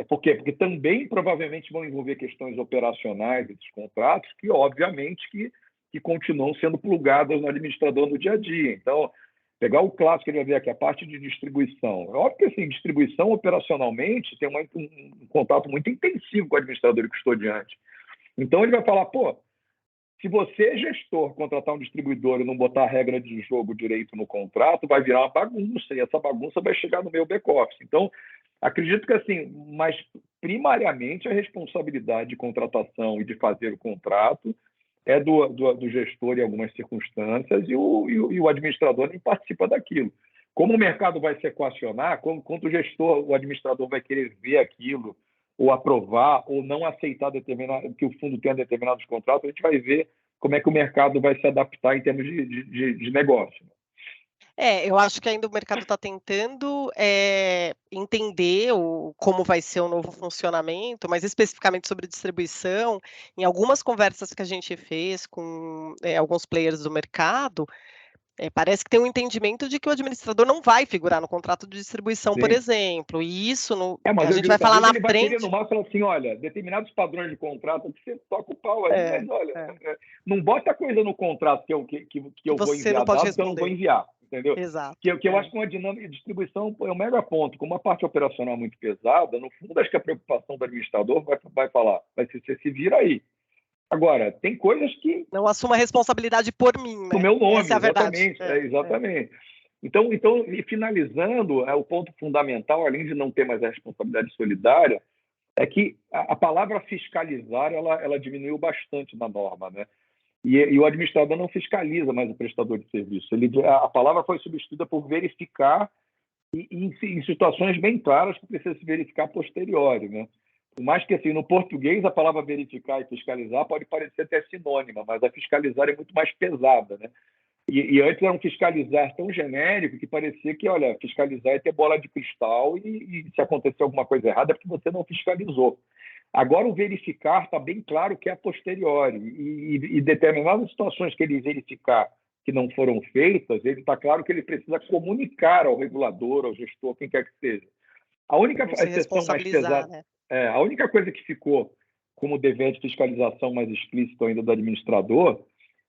Por quê? Porque também provavelmente vão envolver questões operacionais desses contratos que, obviamente, que continuam sendo plugadas no administrador no dia a dia. Então, pegar o clássico que ele vai ver aqui, a parte de distribuição. É óbvio que, assim, distribuição operacionalmente tem um contato muito intensivo com o administrador e custodiante. Então, ele vai falar, pô, se você, gestor, contratar um distribuidor e não botar a regra de jogo direito no contrato, vai virar uma bagunça, e essa bagunça vai chegar no meu back-office. Então, acredito que, assim, mas primariamente a responsabilidade de contratação e de fazer o contrato é do gestor em algumas circunstâncias e o administrador nem participa daquilo. Como o mercado vai se equacionar, quanto o gestor, o administrador vai querer ver aquilo, ou aprovar, ou não aceitar que o fundo tenha determinados contratos, a gente vai ver como é que o mercado vai se adaptar em termos de negócio. Eu acho que ainda o mercado está tentando entender como vai ser o novo funcionamento, mas especificamente sobre distribuição, em algumas conversas que a gente fez com alguns players do mercado, parece que tem um entendimento de que o administrador não vai figurar no contrato de distribuição, Sim. por exemplo, e isso mas a gente vai falar na ele vai frente. querer no mal falar assim, olha, determinados padrões de contrato que você toca o pau aí, mas olha, não bota coisa no contrato que eu vou enviar dados que eu não vou enviar, entendeu? Exato. Que eu acho que uma dinâmica de distribuição é um mega ponto. Como uma parte operacional muito pesada, no fundo, acho que a preocupação do administrador vai falar, você se vira aí. Agora, tem coisas que... Não assuma a responsabilidade por mim, né? No meu nome, essa é a verdade. Exatamente. Então, e finalizando, o ponto fundamental, além de não ter mais a responsabilidade solidária, é que a palavra fiscalizar ela diminuiu bastante na norma, né? E o administrador não fiscaliza mais o prestador de serviço. A palavra foi substituída por verificar em situações bem claras que precisa se verificar a posteriori, né? Por mais que, assim, no português, a palavra verificar e fiscalizar pode parecer até sinônima, mas a fiscalizar é muito mais pesada, né? E antes era um fiscalizar tão genérico que parecia que, olha, fiscalizar é ter bola de cristal e se acontecer alguma coisa errada é porque você não fiscalizou. Agora, o verificar está bem claro que é a posteriori. E determinadas situações que ele verificar que não foram feitas, ele está claro que ele precisa comunicar ao regulador, ao gestor, quem quer que seja. A única exceção mais pesada, né? A única coisa que ficou como dever de fiscalização mais explícito ainda do administrador,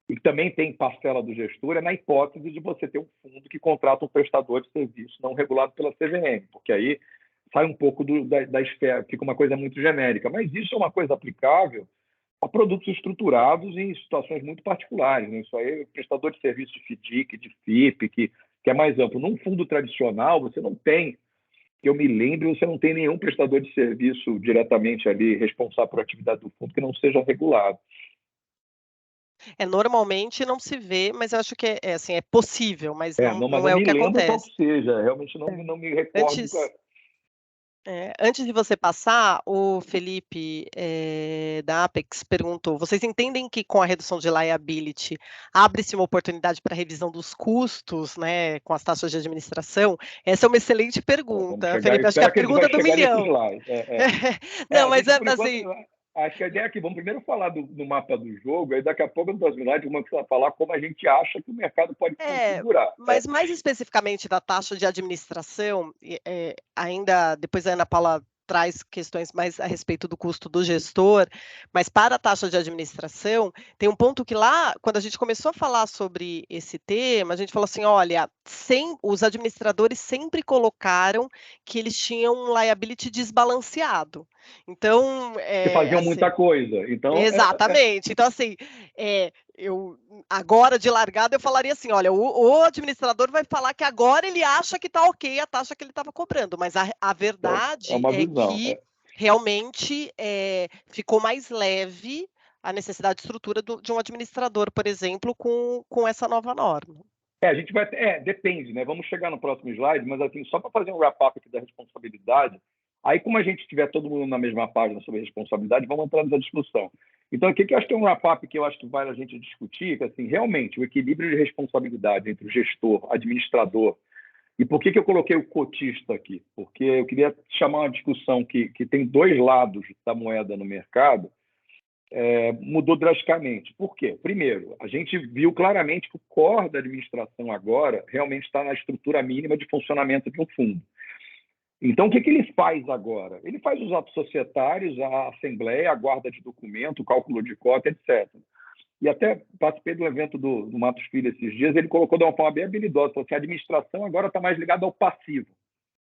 e que também tem parcela do gestor, é na hipótese de você ter um fundo que contrata um prestador de serviço não regulado pela CVM, porque aí sai um pouco da esfera, fica uma coisa muito genérica. Mas isso é uma coisa aplicável a produtos estruturados em situações muito particulares, né? Isso aí, prestador de serviço de FDIC, de FIP, que é mais amplo. Num fundo tradicional, você não tem, que eu me lembre, você não tem nenhum prestador de serviço diretamente ali responsável por atividade do fundo que não seja regulado. Normalmente não se vê, mas eu acho que assim, é possível, mas não é o que acontece. Qual que seja, realmente não me recordo. Antes de você passar, o Felipe, da Apex perguntou: "Vocês entendem que com a redução de liability, abre-se uma oportunidade para revisão dos custos, né, com as taxas de administração?" Essa é uma excelente Bom, vamos pergunta, chegar, Felipe, acho que é espera a que a gente vai pergunta do chegar nesse milhão. slide. Não, A mas gente, por enquanto, assim, acho que a ideia é que vamos primeiro falar do mapa do jogo, aí daqui a pouco, no próximo slide, vamos falar como a gente acha que o mercado pode configurar. mas mais especificamente da taxa de administração, ainda depois a Ana Paula traz questões mais a respeito do custo do gestor, mas para a taxa de administração, tem um ponto que lá, quando a gente começou a falar sobre esse tema, a gente falou assim: olha, os administradores sempre colocaram que eles tinham um liability desbalanceado. Então, Que faziam assim, muita coisa. Então, exatamente. Então, assim, eu agora de largada eu falaria assim: olha, o administrador vai falar que agora ele acha que está ok a taxa que ele estava cobrando, mas a é verdade uma é visão. que realmente ficou mais leve a necessidade de estrutura de um administrador, por exemplo, com essa nova norma. A gente vai. Depende, né? Vamos chegar no próximo slide, mas assim, só para fazer um wrap-up aqui da responsabilidade, aí, como a gente tiver todo mundo na mesma página sobre responsabilidade, vamos entrar nessa discussão. Então, aqui que eu acho que é um wrap-up que eu acho que vale a gente discutir, que assim, realmente, o equilíbrio de responsabilidade entre o gestor, administrador, e por que eu coloquei o cotista aqui? Porque eu queria chamar uma discussão que tem dois lados da moeda no mercado, mudou drasticamente. Por quê? Primeiro, a gente viu claramente que o core da administração agora realmente está na estrutura mínima de funcionamento de um fundo. Então, o que ele faz agora? Ele faz os atos societários, a assembleia, a guarda de documento, o cálculo de cota, etc. E até participei do evento do Matos Filho esses dias, ele colocou de uma forma bem habilidosa, falou assim, a administração agora está mais ligada ao passivo.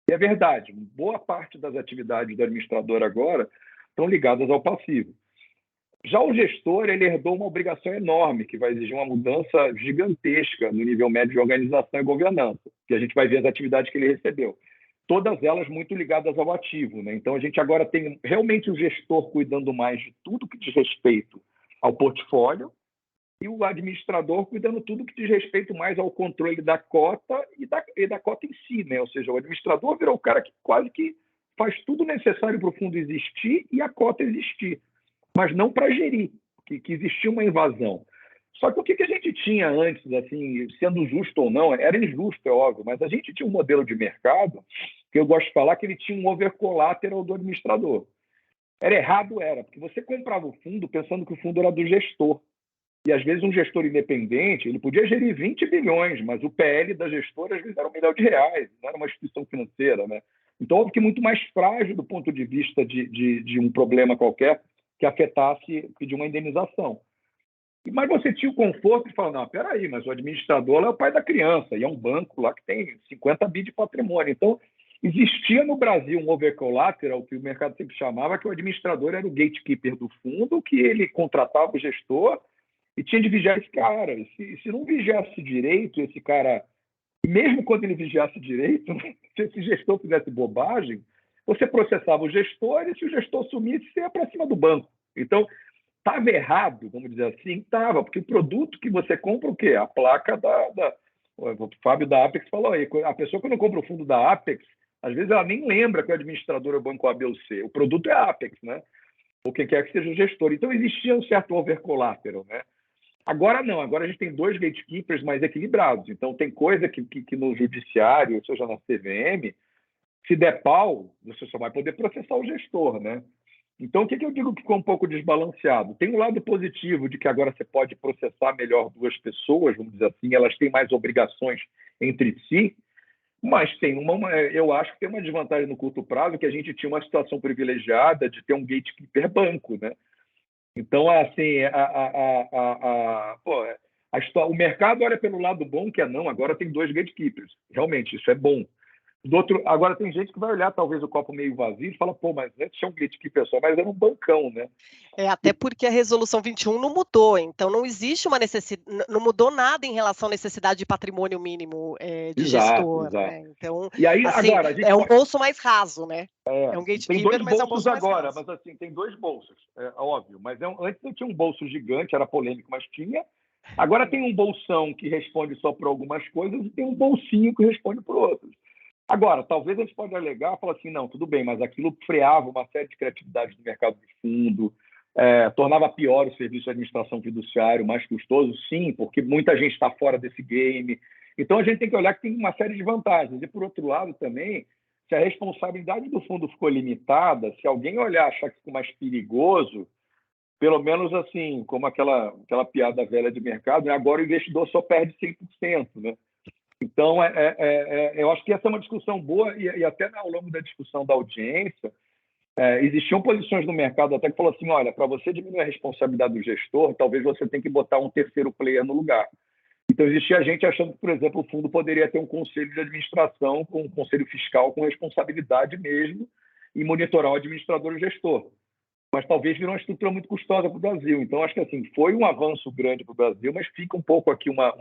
E é verdade, boa parte das atividades do administrador agora estão ligadas ao passivo. Já o gestor, ele herdou uma obrigação enorme, que vai exigir uma mudança gigantesca no nível médio de organização e governança, que a gente vai ver as atividades que ele recebeu. Todas elas muito ligadas ao ativo, né? Então, a gente agora tem realmente o gestor cuidando mais de tudo que diz respeito ao portfólio e o administrador cuidando tudo que diz respeito mais ao controle da cota e da cota em si, né? Ou seja, o administrador virou o cara que quase que faz tudo necessário para o fundo existir e a cota existir, mas não para gerir, que existia uma invasão. Só que o que a gente tinha antes, assim, sendo justo ou não, era injusto, é óbvio, mas a gente tinha um modelo de mercado que eu gosto de falar que ele tinha um over collateral do administrador. Era errado, porque você comprava o fundo pensando que o fundo era do gestor. E, às vezes, um gestor independente, ele podia gerir 20 bilhões, mas o PL da gestora, às vezes, era R$1 milhão, não era uma instituição financeira, né? Então, óbvio que muito mais frágil do ponto de vista de um problema qualquer que afetasse, pedir uma indenização. Mas você tinha o conforto de falar, não, peraí, mas o administrador é o pai da criança, e é um banco lá que tem 50 bi de patrimônio. Então, existia no Brasil um over collateral, que o mercado sempre chamava, que o administrador era o gatekeeper do fundo, que ele contratava o gestor e tinha de vigiar esse cara. E se não vigiasse direito, esse cara, mesmo quando ele vigiasse direito, se esse gestor fizesse bobagem, você processava o gestor e se o gestor sumisse, você ia para cima do banco. Então, estava errado, vamos dizer assim, estava, porque o produto que você compra, o quê? A placa o Fábio da Apex falou aí, a pessoa que não compra o fundo da Apex, às vezes ela nem lembra que o administrador é o banco A, B ou C. O produto é a Apex, né? Ou quem quer que seja o gestor. Então, existia um certo over collateral, né? Agora não, agora a gente tem dois gatekeepers mais equilibrados. Então, tem coisa que no judiciário, ou seja, na CVM, se der pau, você só vai poder processar o gestor, né? Então, o que eu digo que ficou um pouco desbalanceado? Tem um lado positivo de que agora você pode processar melhor duas pessoas, vamos dizer assim, elas têm mais obrigações entre si, mas eu acho que tem uma desvantagem no curto prazo, que a gente tinha uma situação privilegiada de ter um gatekeeper banco, né? Então, assim, o mercado olha pelo lado bom, que não, agora tem dois gatekeepers. Realmente, isso é bom. Agora, tem gente que vai olhar talvez o copo meio vazio e fala, mas antes tinha um gatekeeper só, mas era um bancão, né? Até porque a resolução 21 não mudou, então não existe uma necessidade, não mudou nada em relação à necessidade de patrimônio mínimo de gestor, Exato. Né? Então, e aí, assim, agora, um bolso mais raso, né? É um tem gatekeeper, dois mas é um bolsos bolso mais agora, raso. mas assim, tem dois bolsos, óbvio. Mas antes eu tinha um bolso gigante, era polêmico, mas tinha. Agora tem um bolsão que responde só por algumas coisas e tem um bolsinho que responde por outras. Agora, talvez a gente pode alegar e falar assim, não, tudo bem, mas aquilo freava uma série de criatividades do mercado de fundo, tornava pior o serviço de administração fiduciário, mais custoso, sim, porque muita gente está fora desse game. Então, a gente tem que olhar que tem uma série de vantagens. E, por outro lado, também, se a responsabilidade do fundo ficou limitada, se alguém olhar e achar que ficou mais perigoso, pelo menos assim, como aquela piada velha de mercado, né? Agora o investidor só perde 100%, né? Então, eu acho que essa é uma discussão boa e até ao longo da discussão da audiência, existiam posições no mercado até que falou assim, olha, para você diminuir a responsabilidade do gestor, talvez você tenha que botar um terceiro player no lugar. Então, existia gente achando que, por exemplo, o fundo poderia ter um conselho de administração, com um conselho fiscal com responsabilidade mesmo, e monitorar o administrador e o gestor. Mas talvez virou uma estrutura muito custosa para o Brasil. Então, acho que assim, foi um avanço grande para o Brasil, mas fica um pouco aqui uma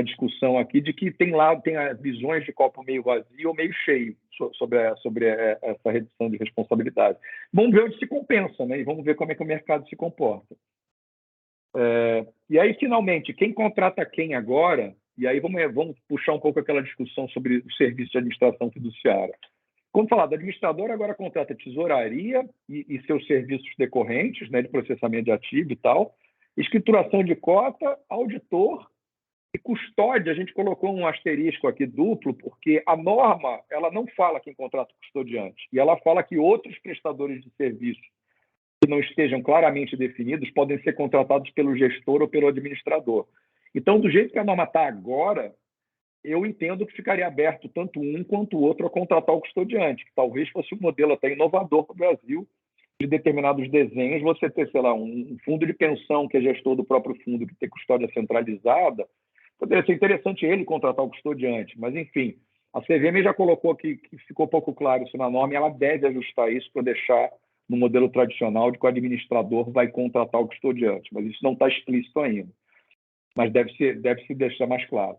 discussão aqui de que tem as visões de copo meio vazio ou meio cheio sobre essa redução de responsabilidade. Vamos ver onde se compensa, né? E vamos ver como é que o mercado se comporta. E aí, finalmente, quem contrata quem agora? E aí vamos puxar um pouco aquela discussão sobre o serviço de administração fiduciária. Como falar, o administrador agora contrata tesouraria e seus serviços decorrentes, né, de processamento de ativo e tal, escrituração de cota, auditor e custódia. A gente colocou um asterisco aqui duplo, porque a norma ela não fala quem contrata o custodiante, e ela fala que outros prestadores de serviço que não estejam claramente definidos podem ser contratados pelo gestor ou pelo administrador. Então, do jeito que a norma está agora, eu entendo que ficaria aberto tanto um quanto o outro a contratar o custodiante, que talvez fosse um modelo até inovador para o Brasil, de determinados desenhos, você ter, sei lá, um fundo de pensão que é gestor do próprio fundo, que tem custódia centralizada, poderia ser interessante ele contratar o custodiante, mas, enfim, a CVM já colocou que ficou pouco claro isso na norma e ela deve ajustar isso para deixar no modelo tradicional de que o administrador vai contratar o custodiante, mas isso não está explícito ainda, mas deve se deixar mais claro.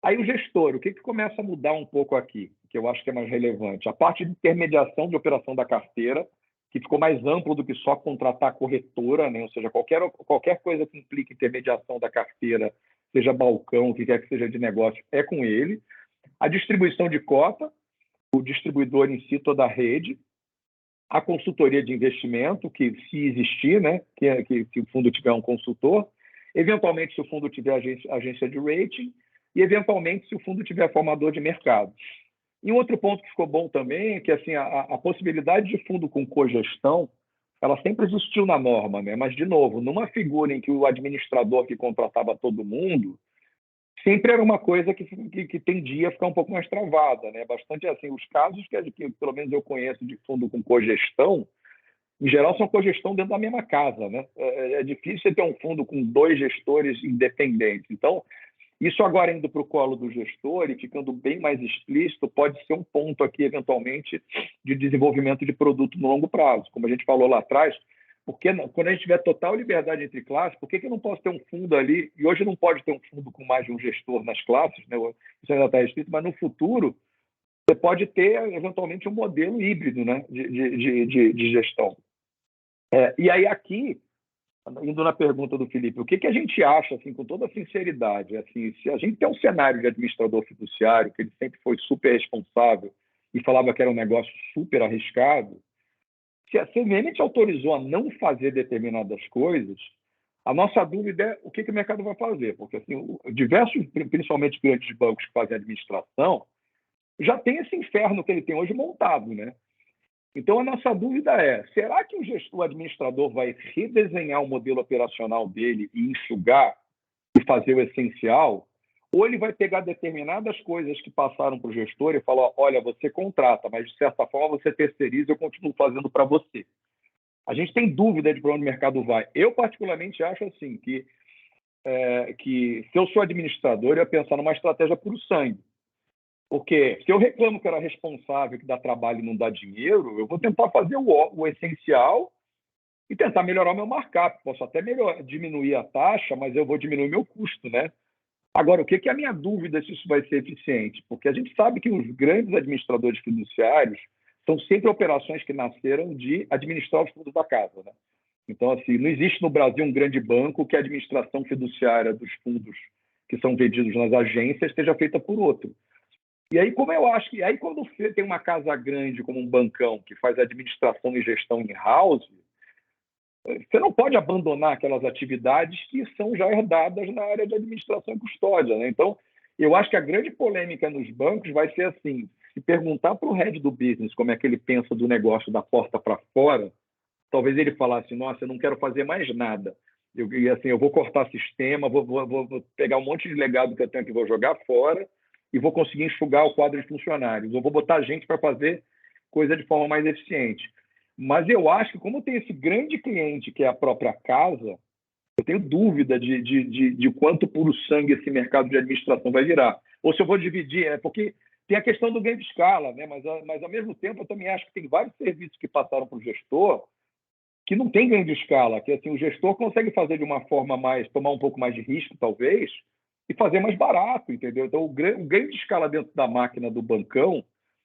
Aí o gestor, o que começa a mudar um pouco aqui, que eu acho que é mais relevante? A parte de intermediação de operação da carteira, que ficou mais amplo do que só contratar a corretora, né? Ou seja, qualquer coisa que implique intermediação da carteira, seja balcão, o que quer que seja de negócio, é com ele. A distribuição de cota, o distribuidor em si, toda a rede. A consultoria de investimento, que se existir, né? Que o fundo tiver um consultor. Eventualmente, se o fundo tiver agência de rating. E, eventualmente, se o fundo tiver formador de mercado. E um outro ponto que ficou bom também é que assim, a possibilidade de fundo com cogestão, ela sempre existiu na norma, né? Mas, de novo, numa figura em que o administrador que contratava todo mundo, sempre era uma coisa que tendia a ficar um pouco mais travada, né? Bastante assim, os casos que pelo menos eu conheço de fundo com cogestão, em geral são cogestão dentro da mesma casa, né? É difícil você ter um fundo com 2 gestores independentes. Então, isso agora indo para o colo do gestor e ficando bem mais explícito, pode ser um ponto aqui, eventualmente, de desenvolvimento de produto no longo prazo. Como a gente falou lá atrás, porque quando a gente tiver total liberdade entre classes, por que eu não posso ter um fundo ali? E hoje não pode ter um fundo com mais de um gestor nas classes, né? Isso ainda está escrito, mas no futuro você pode ter, eventualmente, um modelo híbrido, né? de gestão. E aí aqui, indo na pergunta do Felipe, o que a gente acha, assim, com toda sinceridade, assim, se a gente tem um cenário de administrador fiduciário, que ele sempre foi super responsável e falava que era um negócio super arriscado, se a CVM te autorizou a não fazer determinadas coisas, a nossa dúvida é o que o mercado vai fazer, porque assim, diversos, principalmente grandes bancos que fazem administração, já tem esse inferno que ele tem hoje montado, né? Então, a nossa dúvida é, será que o administrador vai redesenhar o modelo operacional dele e enxugar e fazer o essencial? Ou ele vai pegar determinadas coisas que passaram para o gestor e falar, olha, você contrata, mas, de certa forma, você terceiriza e eu continuo fazendo para você. A gente tem dúvida de para onde o mercado vai. Eu, particularmente, acho assim que se eu sou administrador, eu ia pensar numa estratégia puro sangue. Porque se eu reclamo que era responsável, que dá trabalho e não dá dinheiro, eu vou tentar fazer o essencial e tentar melhorar o meu markup. Posso até diminuir a taxa, mas eu vou diminuir o meu custo, né? Agora, o que é a minha dúvida se isso vai ser eficiente? Porque a gente sabe que os grandes administradores fiduciários são sempre operações que nasceram de administrar os fundos da casa, né? Então, assim, não existe no Brasil um grande banco que a administração fiduciária dos fundos que são vendidos nas agências seja feita por outro. E aí, como eu acho que aí quando você tem uma casa grande como um bancão que faz administração e gestão in-house, você não pode abandonar aquelas atividades que são já herdadas na área de administração e custódia, né? Então, eu acho que a grande polêmica nos bancos vai ser assim, se perguntar para o head do business como é que ele pensa do negócio da porta para fora, talvez ele falasse, nossa, eu não quero fazer mais nada. Eu vou cortar sistema, vou pegar um monte de legado que eu tenho aqui, vou jogar fora e vou conseguir enxugar o quadro de funcionários. Eu vou botar gente para fazer coisa de forma mais eficiente. Mas eu acho que, como tem esse grande cliente, que é a própria casa, eu tenho dúvida de quanto puro sangue esse mercado de administração vai virar. Ou se eu vou dividir, porque tem a questão do ganho de escala, né? Mas, ao mesmo tempo, eu também acho que tem vários serviços que passaram para o gestor que não tem ganho de escala, que assim, o gestor consegue fazer de uma forma mais, tomar um pouco mais de risco, talvez, e fazer mais barato, entendeu? Então, o ganho de escala dentro da máquina do bancão,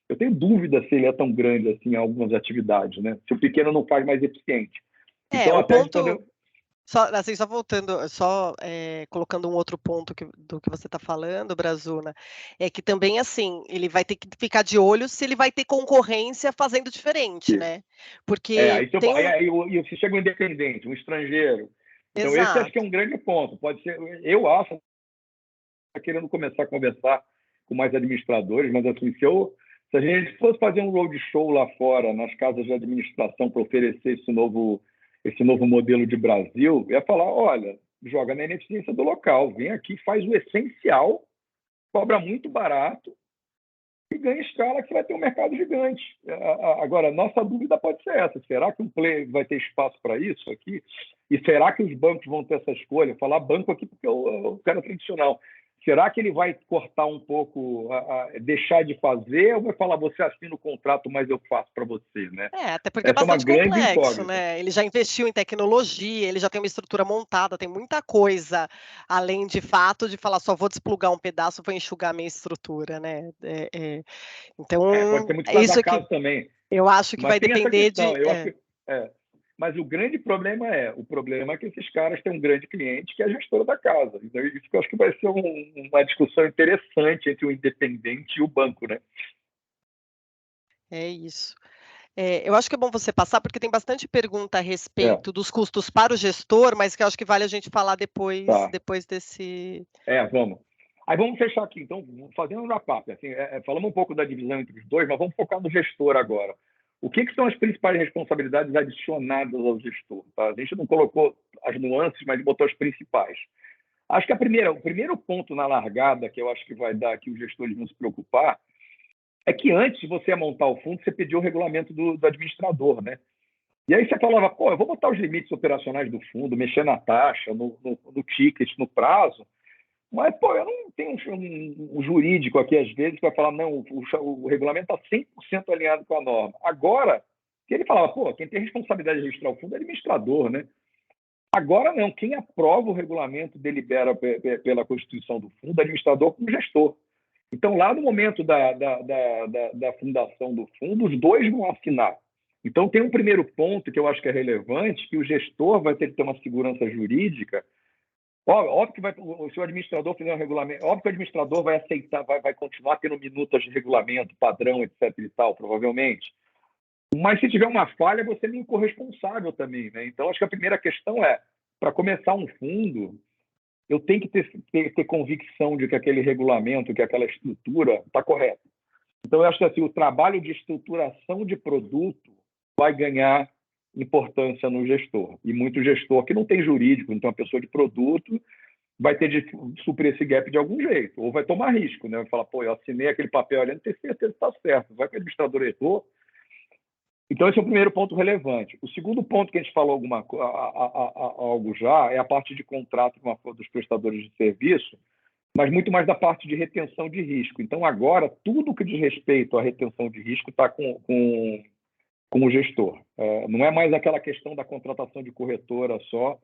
eu tenho dúvida se ele é tão grande assim em algumas atividades, né? Se o pequeno não faz mais eficiente. Então, o ponto... Só, assim, só voltando, colocando um outro ponto do que você está falando, Brazuna, é que também, assim, ele vai ter que ficar de olho se ele vai ter concorrência fazendo diferente, né? Porque aí você chega um independente, um estrangeiro. Então, esse acho que é um grande ponto. Pode ser, eu acho, está querendo começar a conversar com mais administradores, mas assim, se a gente fosse fazer um roadshow lá fora, nas casas de administração, para oferecer esse novo modelo de Brasil, ia falar, olha, joga na ineficiência do local, vem aqui, faz o essencial, cobra muito barato e ganha escala, que você vai ter um mercado gigante. Agora, nossa dúvida pode ser essa, será que um player vai ter espaço para isso aqui? E será que os bancos vão ter essa escolha? Falar banco aqui porque eu quero tradicional. Será que ele vai cortar um pouco, deixar de fazer, ou vai falar, você assina o contrato, mas eu faço para você, né? Até porque é bastante complexo, né? Ele já investiu em tecnologia, ele já tem uma estrutura montada, tem muita coisa, além de fato de falar, só vou desplugar um pedaço, vou enxugar minha estrutura, né? Então, pode ser muito isso que também. Eu acho que vai depender de... Mas o grande problema é que esses caras têm um grande cliente que é a gestora da casa. Então, isso que eu acho que vai ser uma discussão interessante entre o independente e o banco, né? É isso. Eu acho que é bom você passar, porque tem bastante pergunta a respeito dos custos para o gestor, mas que eu acho que vale a gente falar depois desse... Vamos. Aí vamos fechar aqui, então, fazendo um wrap-up. Assim, falamos um pouco da divisão entre os dois, mas vamos focar no gestor agora. O que são as principais responsabilidades adicionadas ao gestor? Tá? A gente não colocou as nuances, mas botou as principais. Acho que o primeiro ponto na largada que eu acho que vai dar que os gestores vão se preocupar é que antes de você montar o fundo, você pediu o regulamento do administrador, né? E aí você falava, eu vou botar os limites operacionais do fundo, mexer na taxa, no ticket, no prazo, mas, eu não tenho um jurídico aqui, às vezes, que vai falar, não, o regulamento está 100% alinhado com a norma. Agora, que ele falava, quem tem responsabilidade de registrar o fundo é o administrador, né? Agora não, quem aprova o regulamento delibera pela constituição do fundo, o administrador como gestor. Então, lá no momento da fundação do fundo, os dois vão assinar. Então, tem um primeiro ponto que eu acho que é relevante, que o gestor vai ter que ter uma segurança jurídica. Óbvio que se o administrador fizer um regulamento, óbvio que o administrador vai aceitar, vai continuar tendo minutas de regulamento, padrão, etc. e tal, provavelmente. Mas se tiver uma falha, você é meio corresponsável também, né? Então, acho que a primeira questão é, para começar um fundo, eu tenho que ter convicção de que aquele regulamento, que aquela estrutura está correta. Então, eu acho que assim, o trabalho de estruturação de produto vai ganhar importância no gestor. E muito gestor que não tem jurídico, não tem uma pessoa de produto, vai ter de suprir esse gap de algum jeito. Ou vai tomar risco, né? Vai falar, eu assinei aquele papel ali, não tenho certeza que está certo. Vai que o administrador errou. Então, esse é o primeiro ponto relevante. O segundo ponto que a gente falou algo já é a parte de contrato dos prestadores de serviço, mas muito mais da parte de retenção de risco. Então, agora, tudo que diz respeito à retenção de risco está com o gestor. Não é mais aquela questão da contratação de corretora só,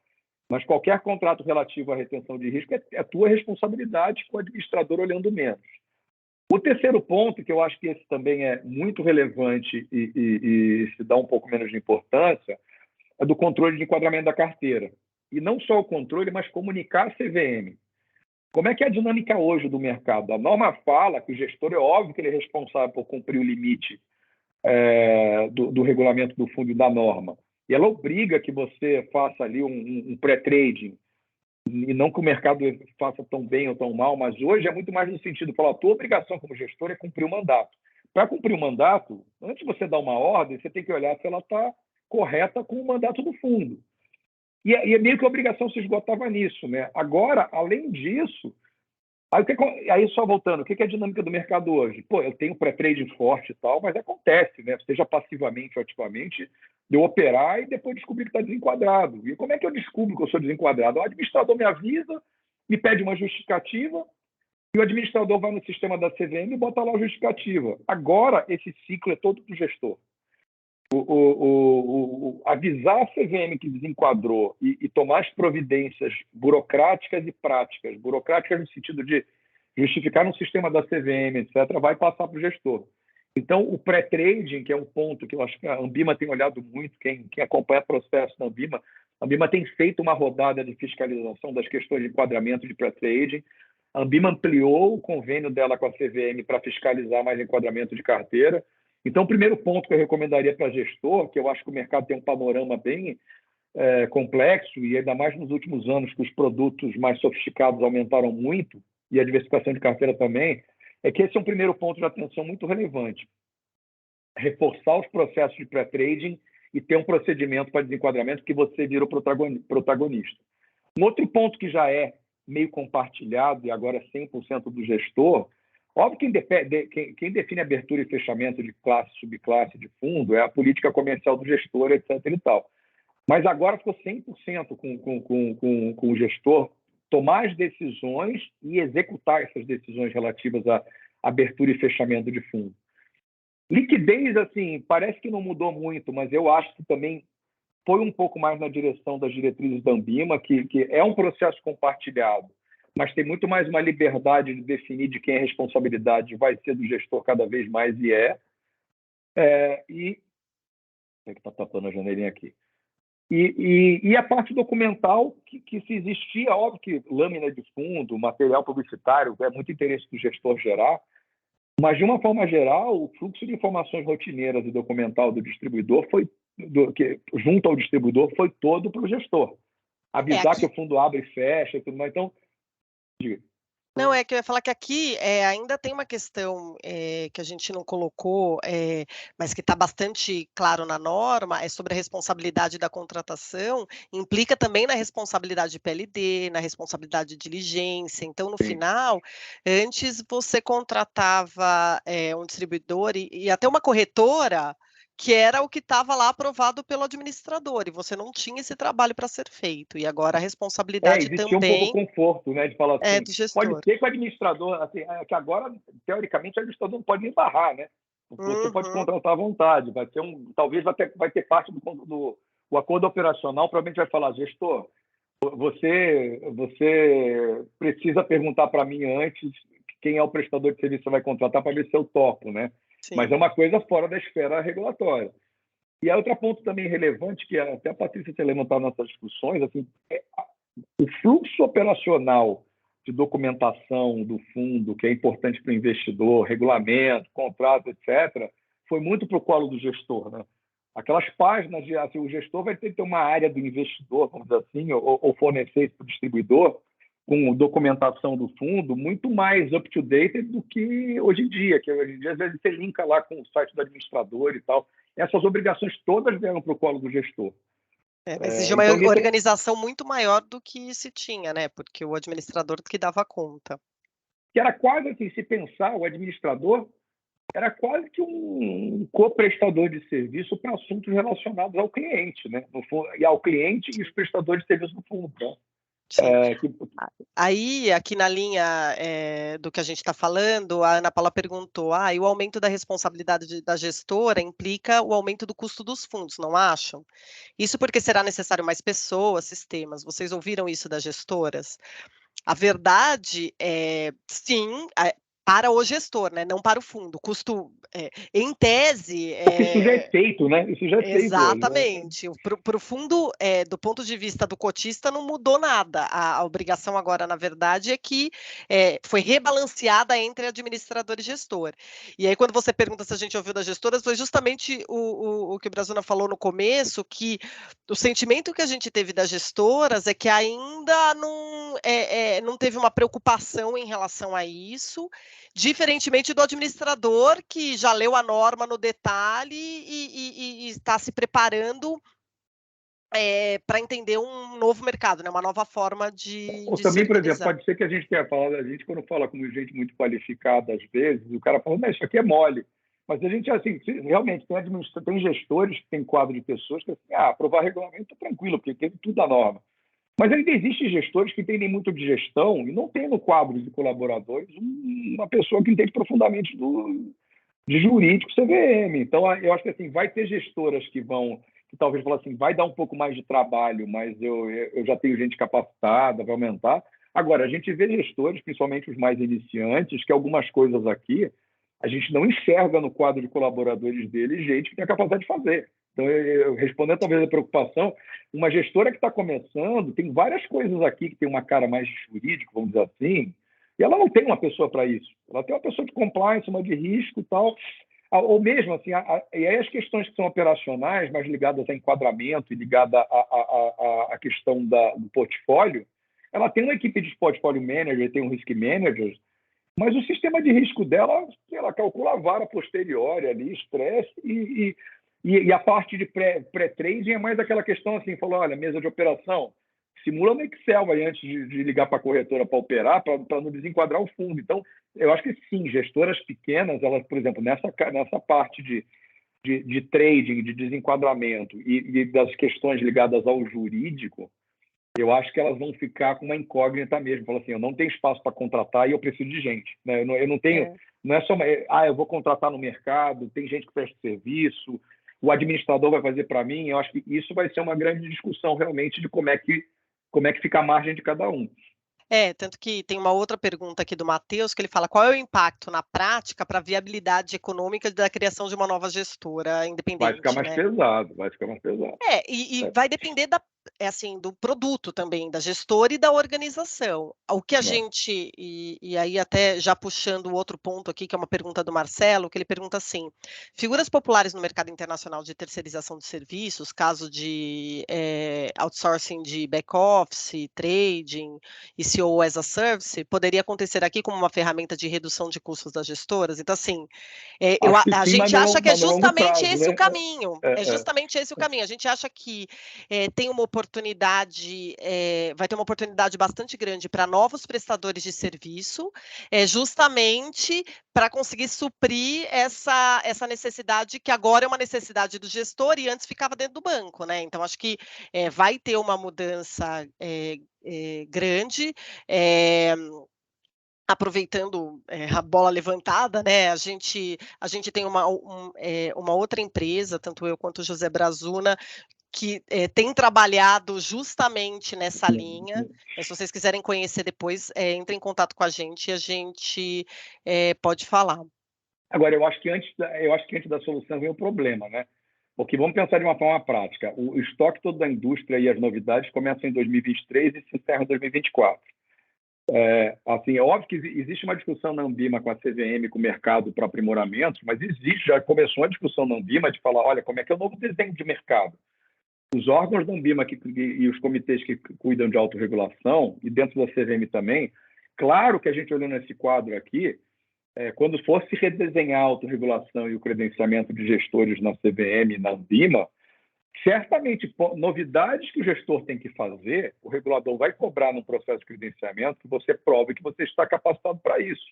mas qualquer contrato relativo à retenção de risco é tua responsabilidade com o administrador olhando menos. O terceiro ponto, que eu acho que esse também é muito relevante e se dá um pouco menos de importância, é do controle de enquadramento da carteira. E não só o controle, mas comunicar a CVM. Como é que é a dinâmica hoje do mercado? A norma fala que o gestor é óbvio que ele é responsável por cumprir o limite do regulamento do fundo e da norma. E ela obriga que você faça ali um pré-trading, e não que o mercado faça tão bem ou tão mal, mas hoje é muito mais no sentido de falar, a tua obrigação como gestor é cumprir o mandato. Para cumprir o mandato, antes de você dar uma ordem, você tem que olhar se ela está correta com o mandato do fundo. E é meio que a obrigação se esgotava nisso, né? Agora, além disso, aí só voltando, o que é a dinâmica do mercado hoje? Pô, eu tenho pré-trading forte e tal, mas acontece, né? Seja passivamente ou ativamente, de eu operar e depois descobrir que está desenquadrado. E como é que eu descubro que eu sou desenquadrado? O administrador me avisa, me pede uma justificativa, e o administrador vai no sistema da CVM e bota lá a justificativa. Agora, esse ciclo é todo do gestor. Avisar a CVM que desenquadrou e tomar as providências burocráticas e práticas, burocráticas no sentido de justificar no sistema da CVM, etc., vai passar para o gestor. Então, o pré-trading, que é um ponto que eu acho que a Anbima tem olhado muito, quem acompanha o processo da Anbima, a Anbima tem feito uma rodada de fiscalização das questões de enquadramento de pré-trading. A Anbima ampliou o convênio dela com a CVM para fiscalizar mais enquadramento de carteira. Então, o primeiro ponto que eu recomendaria para gestor, que eu acho que o mercado tem um panorama bem complexo, e ainda mais nos últimos anos que os produtos mais sofisticados aumentaram muito, e a diversificação de carteira também, é que esse é um primeiro ponto de atenção muito relevante. Reforçar os processos de pré-trading e ter um procedimento para desenquadramento que você vira o protagonista. Um outro ponto que já é meio compartilhado, e agora é 100% do gestor, óbvio que quem define abertura e fechamento de classe, subclasse de fundo é a política comercial do gestor, etc. e tal. Mas agora ficou 100% com o gestor tomar as decisões e executar essas decisões relativas à abertura e fechamento de fundo. Liquidez, assim, parece que não mudou muito, mas eu acho que também foi um pouco mais na direção das diretrizes da Anbima, que é um processo compartilhado, mas tem muito mais uma liberdade de definir de quem é a responsabilidade vai ser do gestor cada vez mais, e e é que está tapando a janelinha aqui. E a parte documental, que se existia, óbvio que lâmina de fundo, material publicitário, é muito interesse do gestor gerar, mas, de uma forma geral, o fluxo de informações rotineiras e documental do distribuidor junto ao distribuidor foi todo para o gestor. Avisar que o fundo abre e fecha e tudo mais. Então, diga. Não, é que eu ia falar que aqui ainda tem uma questão que a gente não colocou, mas que está bastante claro na norma, é sobre a responsabilidade da contratação, implica também na responsabilidade de PLD, na responsabilidade de diligência. Então, no final, antes você contratava um distribuidor e até uma corretora, que era o que estava lá aprovado pelo administrador, e você não tinha esse trabalho para ser feito. E agora a responsabilidade existia um pouco também de conforto, né, de falar assim, do gestor. pode ser que o administrador, assim, que agora, teoricamente, o administrador não pode nem barrar, né? Você pode contratar à vontade, talvez vai ter parte do acordo operacional, provavelmente vai falar, gestor, você precisa perguntar para mim antes quem é o prestador de serviço que você vai contratar para ver se eu topo, né? Sim. Mas é uma coisa fora da esfera regulatória. E há outro ponto também relevante, que até a Patrícia tem levantado nas nossas discussões, assim, o fluxo operacional de documentação do fundo, que é importante para o investidor, regulamento, contrato, etc., foi muito para o colo do gestor, né? Aquelas páginas de assim, o gestor vai ter que ter uma área do investidor, vamos dizer assim, ou fornecer isso para o distribuidor, com documentação do fundo, muito mais up-to-date do que hoje em dia, que hoje em dia, às vezes, você linka lá com o site do administrador e tal. Essas obrigações todas vieram para o colo do gestor. Exige uma organização muito maior do que se tinha, né? Porque o administrador que dava conta. Que era quase assim, se pensar, o administrador era quase que um co-prestador de serviço para assuntos relacionados ao cliente, né? No fundo, e ao cliente e os prestadores de serviço no fundo. Né? Aí, aqui na linha do que a gente está falando, a Ana Paula perguntou, e o aumento da responsabilidade da gestora implica o aumento do custo dos fundos, não acham? Isso porque será necessário mais pessoas, sistemas. Vocês ouviram isso das gestoras? A verdade é, sim, para o gestor, né? Não para o fundo. Custo, em tese... Porque isso já é feito, né? Isso já é feito hoje, né? Exatamente. Para o fundo, do ponto de vista do cotista, não mudou nada. A obrigação agora, na verdade, é que foi rebalanceada entre administrador e gestor. E aí, quando você pergunta se a gente ouviu das gestoras, foi justamente o que o Brazuna falou no começo, que o sentimento que a gente teve das gestoras é que ainda não teve uma preocupação em relação a isso, diferentemente do administrador, que já leu a norma no detalhe e está se preparando para entender um novo mercado, né? Uma nova forma Ou de se também, por exemplo, organizar. pode ser que a gente tenha falado, a gente quando fala com gente muito qualificada, às vezes, o cara fala, mas isso aqui é mole. Mas a gente, assim, realmente tem gestores que têm quadro de pessoas que, assim, aprovar regulamento é tranquilo, porque tem tudo da norma. Mas ainda existem gestores que entendem muito de gestão e não tem no quadro de colaboradores uma pessoa que entende profundamente de jurídico CVM. Então, eu acho que assim, vai ter gestoras que talvez falem assim, vai dar um pouco mais de trabalho, mas eu já tenho gente capacitada, vai aumentar. Agora, a gente vê gestores, principalmente os mais iniciantes, que algumas coisas aqui a gente não enxerga no quadro de colaboradores deles gente que tem a capacidade de fazer. Então, respondendo talvez a preocupação, uma gestora que está começando, tem várias coisas aqui que tem uma cara mais jurídica, vamos dizer assim, e ela não tem uma pessoa para isso. Ela tem uma pessoa de compliance, uma de risco e tal. Ou mesmo, assim, e aí as questões que são operacionais, mais ligadas a enquadramento e ligadas à questão do portfólio, ela tem uma equipe de portfólio manager, tem um risk manager, mas o sistema de risco dela, ela calcula a vara posterior ali, estresse, e a parte de pré-trading é mais aquela questão assim, falou, olha, mesa de operação, simula no Excel aí antes de ligar para a corretora para operar, para não desenquadrar o fundo. Então, eu acho que sim, gestoras pequenas, elas, por exemplo, nessa parte de trading, de desenquadramento e das questões ligadas ao jurídico, eu acho que elas vão ficar com uma incógnita mesmo. Falam assim, eu não tenho espaço para contratar e eu preciso de gente. Né? Eu não tenho... Não é só... eu vou contratar no mercado, tem gente que presta serviço, o administrador vai fazer para mim. Eu acho que isso vai ser uma grande discussão realmente de como é que fica a margem de cada um. Tanto que tem uma outra pergunta aqui do Matheus, que ele fala, qual é o impacto na prática para a viabilidade econômica da criação de uma nova gestora independente? Vai ficar mais pesado, vai ficar mais pesado. Vai depender assim, do produto também, da gestora e da organização. O que a gente, e aí até já puxando o outro ponto aqui, que é uma pergunta do Marcelo, que ele pergunta assim, figuras populares no mercado internacional de terceirização de serviços, caso de outsourcing de back-office, trading e CEO as a service, poderia acontecer aqui como uma ferramenta de redução de custos das gestoras? Então, assim, a gente acha que é justamente esse o caminho. É justamente esse o caminho. A gente acha que tem uma oportunidade, vai ter uma oportunidade bastante grande para novos prestadores de serviço, justamente para conseguir suprir essa necessidade que agora é uma necessidade do gestor e antes ficava dentro do banco, né? Então, acho que vai ter uma mudança grande. Aproveitando a bola levantada, né? A gente tem uma outra empresa, tanto eu quanto o José Brazuna, que tem trabalhado justamente nessa linha. Se vocês quiserem conhecer depois, entre em contato com a gente e a gente pode falar. Agora, eu acho que antes da solução vem o problema, né? Porque vamos pensar de uma forma prática. O estoque todo da indústria e as novidades começam em 2023 e se encerram em 2024. Assim, é óbvio que existe uma discussão na Anbima com a CVM, com o mercado para aprimoramento, mas já começou a discussão na Anbima de falar, olha, como é que é o novo desenho de mercado? Os órgãos da Anbima e os comitês que cuidam de autorregulação, e dentro da CVM também, claro que a gente olhando esse quadro aqui, quando fosse redesenhar a autorregulação e o credenciamento de gestores na CVM e na Anbima, certamente, novidades que o gestor tem que fazer, o regulador vai cobrar no processo de credenciamento que você prove que você está capacitado para isso.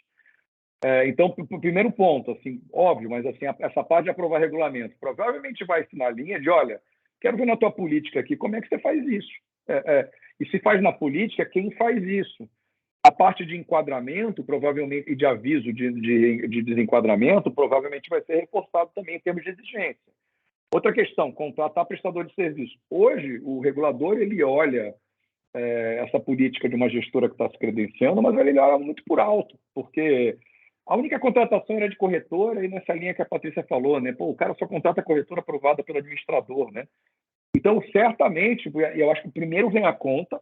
Então, o primeiro ponto, assim, óbvio, mas assim, essa parte de aprovar regulamento, provavelmente vai na linha de, olha, quero ver na tua política aqui como é que você faz isso. E se faz na política, quem faz isso? A parte de enquadramento, provavelmente, e de aviso de desenquadramento, provavelmente vai ser reforçado também em termos de exigência. Outra questão, contratar prestador de serviço. Hoje, o regulador ele olha essa política de uma gestora que está se credenciando, mas ele olha muito por alto, porque A única contratação era de corretora, e nessa linha que a Patrícia falou, né? Pô, o cara só contrata corretora aprovada pelo administrador, né? Então, certamente, eu acho que primeiro vem a conta,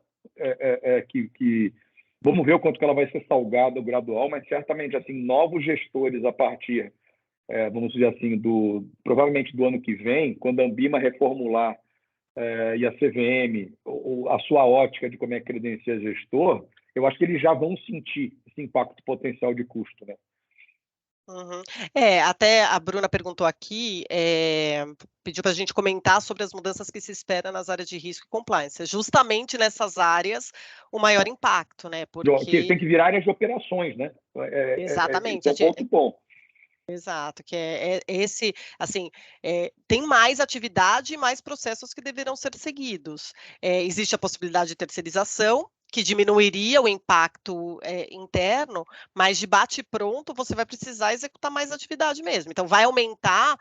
que vamos ver o quanto que ela vai ser salgada, o gradual, mas certamente, assim, novos gestores a partir, vamos dizer assim, provavelmente do ano que vem, quando a Ambima reformular e a CVM, a sua ótica de como é que credencia gestor, eu acho que eles já vão sentir esse impacto potencial de custo, né? Uhum. Até a Bruna perguntou aqui, pediu para a gente comentar sobre as mudanças que se espera nas áreas de risco e compliance. Justamente nessas áreas o maior impacto, né? Que tem que virar áreas de operações, né? Exatamente. Esse é um ponto bom. Exato, que esse, assim, tem mais atividade e mais processos que deverão ser seguidos. Existe a possibilidade de terceirização, que diminuiria o impacto interno, mas de bate-pronto você vai precisar executar mais atividade mesmo. Então, vai aumentar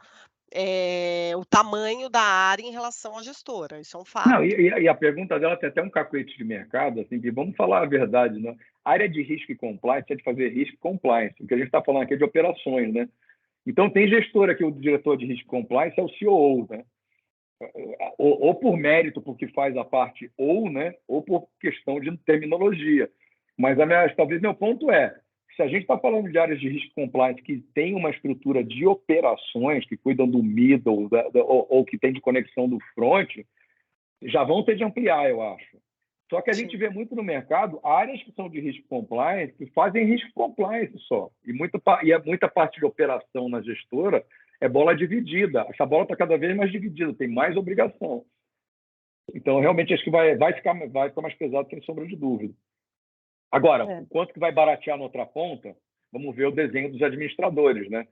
o tamanho da área em relação à gestora, isso é um fato. Não, e a pergunta dela tem até um cacuete de mercado, assim, que vamos falar a verdade, né? A área de risco e compliance é de fazer risco e compliance, o que a gente está falando aqui é de operações, né? Então, tem gestor aqui, o diretor de risco e compliance é o COO, né? Ou por mérito, porque faz a parte ou, né? Ou por questão de terminologia. Mas talvez meu ponto se a gente está falando de áreas de risco e compliance que tem uma estrutura de operações, que cuidam do middle, ou que tem de conexão do front, já vão ter de ampliar, eu acho. Só que a gente vê muito no mercado áreas que são de risco compliance que fazem risco compliance só. E muita parte de operação na gestora é bola dividida. Essa bola está cada vez mais dividida, tem mais obrigação. Então, realmente, acho que vai ficar mais pesado, sem sombra de dúvida. Agora, o quanto que vai baratear na outra ponta, vamos ver o desenho dos administradores, né?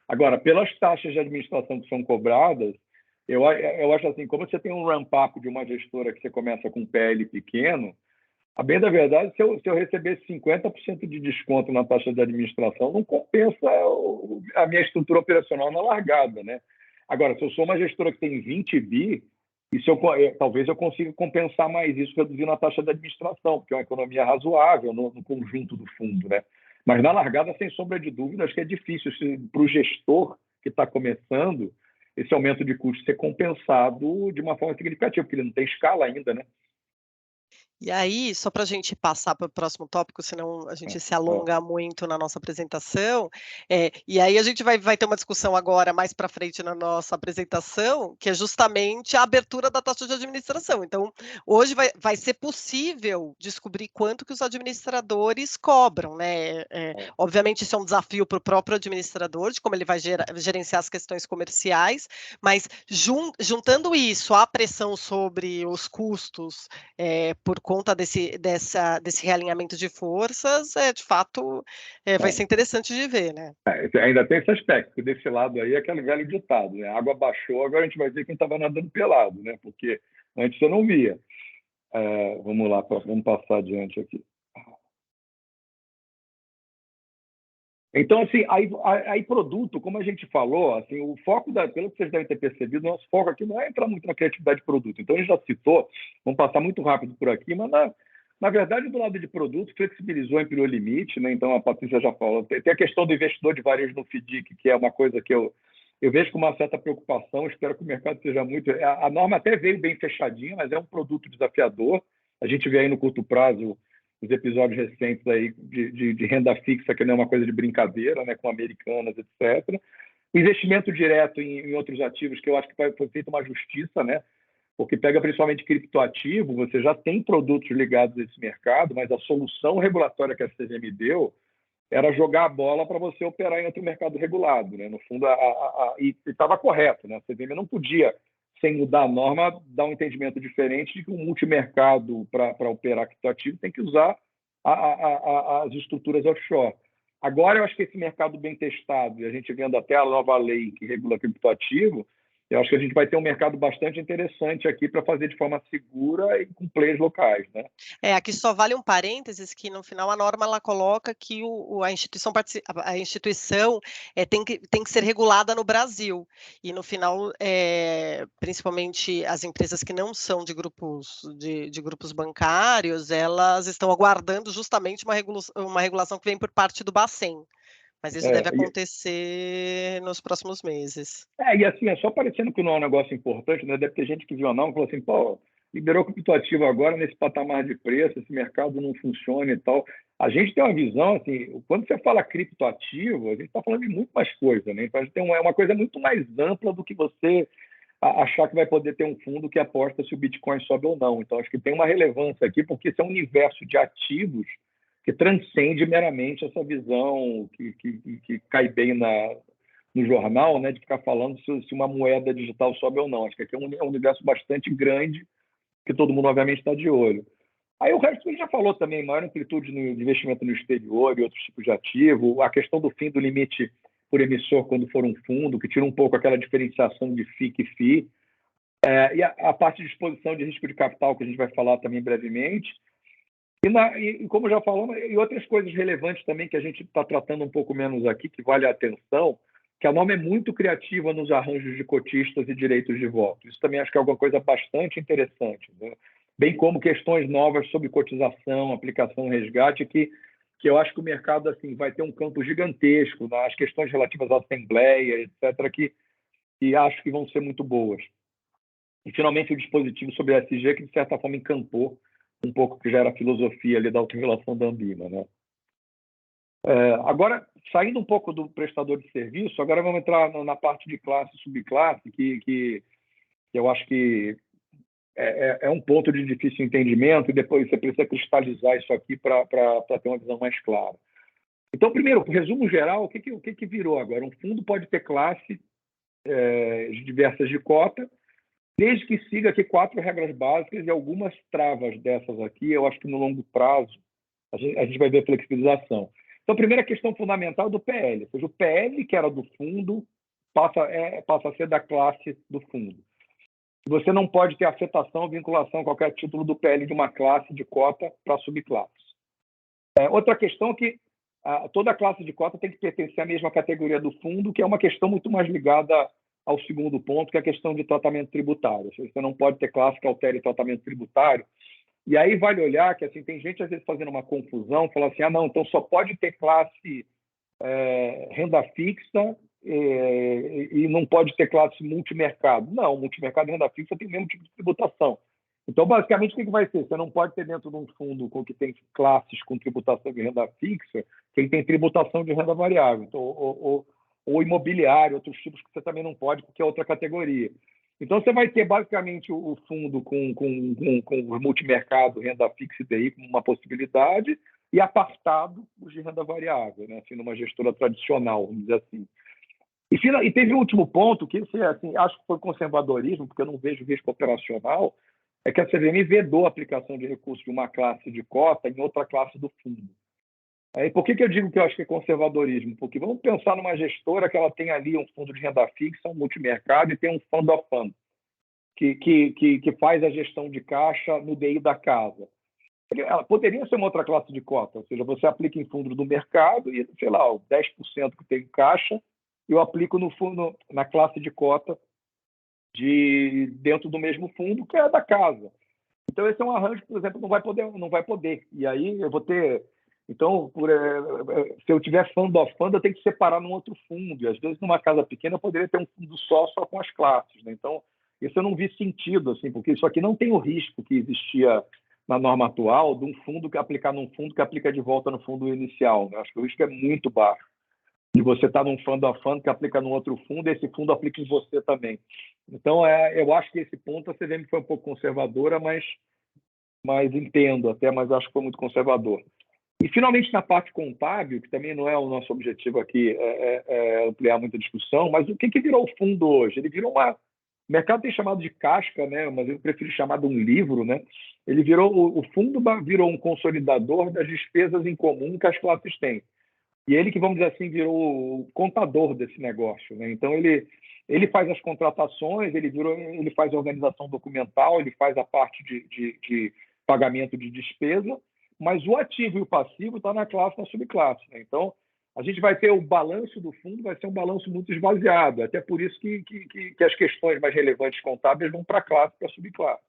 Agora, pelas taxas de administração que são cobradas, eu acho assim, como você tem um ramp-up de uma gestora que você começa com PL pequeno, a bem da verdade, se eu recebesse 50% de desconto na taxa de administração, não compensa a minha estrutura operacional na largada, né? Agora, se eu sou uma gestora que tem 20 bi, talvez eu consiga compensar mais isso reduzindo a taxa de administração, porque é uma economia razoável no conjunto do fundo, né? Mas na largada, sem sombra de dúvida, acho que é difícil para o gestor que está começando esse aumento de custo ser compensado de uma forma significativa, porque ele não tem escala ainda, né? E aí, só para a gente passar para o próximo tópico, senão a gente se alonga muito na nossa apresentação, e aí a gente vai ter uma discussão agora mais para frente na nossa apresentação, que é justamente a abertura da taxa de administração. Então, hoje vai ser possível descobrir quanto que os administradores cobram, né? Obviamente, isso é um desafio para o próprio administrador, de como ele vai gerenciar as questões comerciais, mas juntando isso à pressão sobre os custos por conta desse realinhamento de forças, de fato, vai ser interessante de ver, né? Ainda tem esse aspecto, desse lado aí é aquele velho ditado, né? A água baixou, agora a gente vai ver quem estava nadando pelado, né? Porque antes você não via. Vamos lá, vamos passar adiante aqui. Então, assim, aí produto, como a gente falou, assim, o foco, pelo que vocês devem ter percebido, nosso foco aqui não é entrar muito na criatividade de produto. Então, a gente já citou, vamos passar muito rápido por aqui, mas na verdade, do lado de produto, flexibilizou, ampliou o limite, né? Então, a Patrícia já falou. Tem a questão do investidor de varejo no FDIC, que é uma coisa que eu vejo com uma certa preocupação, espero que o mercado seja muito... A norma até veio bem fechadinha, mas é um produto desafiador. A gente vê aí no curto prazo os episódios recentes aí de renda fixa, que não é uma coisa de brincadeira, né, com Americanas, etc. O investimento direto em outros ativos, que eu acho que foi feita uma justiça, né, porque pega principalmente criptoativo, você já tem produtos ligados a esse mercado, mas a solução regulatória que a CVM deu era jogar a bola para você operar em outro mercado regulado, né? No fundo, e estava correto, né? A CVM não podia, sem mudar a norma, dar um entendimento diferente de que um multimercado para operar criptoativo tem que usar as estruturas offshore. Agora, eu acho que esse mercado bem testado, e a gente vendo até a nova lei que regula criptoativo, eu acho que a gente vai ter um mercado bastante interessante aqui para fazer de forma segura e com players locais, né? Aqui só vale um parênteses que no final a norma ela coloca que a instituição tem que ser regulada no Brasil e no final, principalmente as empresas que não são de grupos bancários, elas estão aguardando justamente uma regulação que vem por parte do Bacen. Mas isso deve acontecer nos próximos meses. E assim, é só parecendo que não é um negócio importante, né? Deve ter gente que viu não e falou assim, pô, liberou criptoativo agora nesse patamar de preço, esse mercado não funciona e tal. A gente tem uma visão, assim, quando você fala criptoativo, a gente está falando de muito mais coisa, né? Então, a gente tem uma coisa muito mais ampla do que você achar que vai poder ter um fundo que aposta se o Bitcoin sobe ou não. Então, acho que tem uma relevância aqui, porque isso é um universo de ativos que transcende meramente essa visão que cai bem no jornal, né, de ficar falando se uma moeda digital sobe ou não. Acho que aqui é um universo bastante grande que todo mundo, obviamente, está de olho. Aí o resto a gente já falou também, maior amplitude no investimento no exterior e outros tipos de ativo, a questão do fim do limite por emissor quando for um fundo, que tira um pouco aquela diferenciação de FII e FI, e a parte de exposição de risco de capital, que a gente vai falar também brevemente, e como já falamos, e outras coisas relevantes também que a gente está tratando um pouco menos aqui, que vale a atenção, que a norma é muito criativa nos arranjos de cotistas e direitos de voto. Isso também acho que é alguma coisa bastante interessante, né? Bem como questões novas sobre cotização, aplicação, resgate, que eu acho que o mercado assim vai ter um campo gigantesco nas questões relativas à assembleia, etc., que acho que vão ser muito boas. E, finalmente, o dispositivo sobre a SG, que, de certa forma, encampou um pouco que já era a filosofia ali da autorregulação da Anbima, né? Agora, saindo um pouco do prestador de serviço, agora vamos entrar na parte de classe e subclasse, que eu acho que é um ponto de difícil entendimento e depois você precisa cristalizar isso aqui para ter uma visão mais clara. Então, primeiro, resumo geral, o que virou agora? Um fundo pode ter classe diversas de cota, desde que siga aqui 4 regras básicas e algumas travas dessas aqui, eu acho que no longo prazo a gente vai ver flexibilização. Então, a primeira questão fundamental é do PL, ou seja, o PL, que era do fundo, passa a ser da classe do fundo. Você não pode ter afetação ou vinculação a qualquer título do PL de uma classe de cota para subclasses. Outra questão é que toda classe de cota tem que pertencer à mesma categoria do fundo, que é uma questão muito mais ligada ao segundo ponto, que é a questão de tratamento tributário. Você não pode ter classe que altere tratamento tributário. E aí vale olhar que assim, tem gente, às vezes, fazendo uma confusão, falando assim, não, então só pode ter classe renda fixa e não pode ter classe multimercado. Não, multimercado e renda fixa tem o mesmo tipo de tributação. Então, basicamente, o que vai ser? Você não pode ter dentro de um fundo que tem classes com tributação de renda fixa, que ele tem tributação de renda variável. Então, ou imobiliário, outros tipos que você também não pode, porque é outra categoria. Então, você vai ter, basicamente, o fundo com multimercado, renda fixa e DI como uma possibilidade, e apartado os de renda variável, né? Assim, numa gestora tradicional, vamos dizer assim. E teve um último ponto, que assim, acho que foi conservadorismo, porque eu não vejo risco operacional, é que a CVM vedou a aplicação de recursos de uma classe de cota em outra classe do fundo. E por que eu digo que eu acho que é conservadorismo? Porque vamos pensar numa gestora que ela tem ali um fundo de renda fixa, um multimercado e tem um fund of fund, que faz a gestão de caixa no DI da casa. Ela poderia ser uma outra classe de cota, ou seja, você aplica em fundo do mercado e, sei lá, o 10% que tem caixa, eu aplico no fundo, na classe de cota dentro do mesmo fundo, que é da casa. Então, esse é um arranjo que, por exemplo, não vai poder. E aí eu vou ter... Então, se eu tiver fund of fund, eu tenho que separar num outro fundo. E, às vezes, numa casa pequena, eu poderia ter um fundo só com as classes, né? Então, isso eu não vi sentido, assim, porque isso aqui não tem o risco que existia na norma atual de um fundo que aplicar num fundo que aplica de volta no fundo inicial, né? Acho que o risco é muito baixo. E você está num fund of fund que aplica num outro fundo, esse fundo aplica em você também. Então, eu acho que esse ponto a CVM foi um pouco conservadora, mas entendo até, mas acho que foi muito conservador. E, finalmente, na parte contábil, que também não é o nosso objetivo aqui ampliar muita discussão, mas o que virou o fundo hoje? Ele virou uma... O mercado tem chamado de casca, né? Mas eu prefiro chamar de um livro, né? Ele virou... O fundo virou um consolidador das despesas em comum que as classes têm. E ele que, vamos dizer assim, virou o contador desse negócio, né? Então, ele faz as contratações, ele faz a organização documental, ele faz a parte de pagamento de despesa, mas o ativo e o passivo está na classe, na subclasse, né? Então, a gente vai ter o balanço do fundo, vai ser um balanço muito esvaziado, até por isso que as questões mais relevantes contábeis vão para a classe e para a subclasse.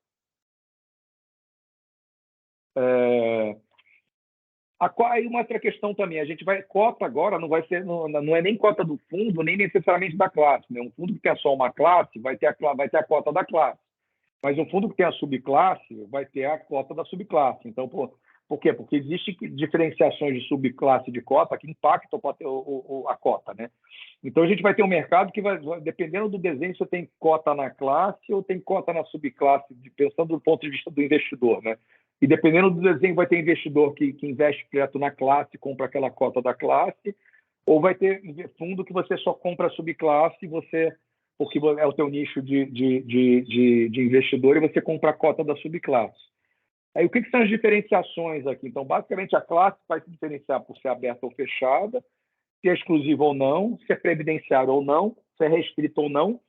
Aí uma outra questão também, a gente vai, cota agora não vai ser, não é nem cota do fundo, nem necessariamente da classe, né? Um fundo que tem só uma classe vai ter a cota da classe, mas um fundo que tem a subclasse vai ter a cota da subclasse. Então, por quê? Porque existem diferenciações de subclasse de cota que impactam a cota, né? Então, a gente vai ter um mercado que dependendo do desenho, você tem cota na classe ou tem cota na subclasse, pensando do ponto de vista do investidor, né? E dependendo do desenho, vai ter investidor que investe direto na classe, compra aquela cota da classe, ou vai ter fundo que você só compra a subclasse, porque é o teu nicho de investidor, e você compra a cota da subclasse. Aí, o que são as diferenciações aqui? Então, basicamente, a classe vai se diferenciar por ser aberta ou fechada, se é exclusiva ou não, se é previdenciária ou não, se é restrita ou não,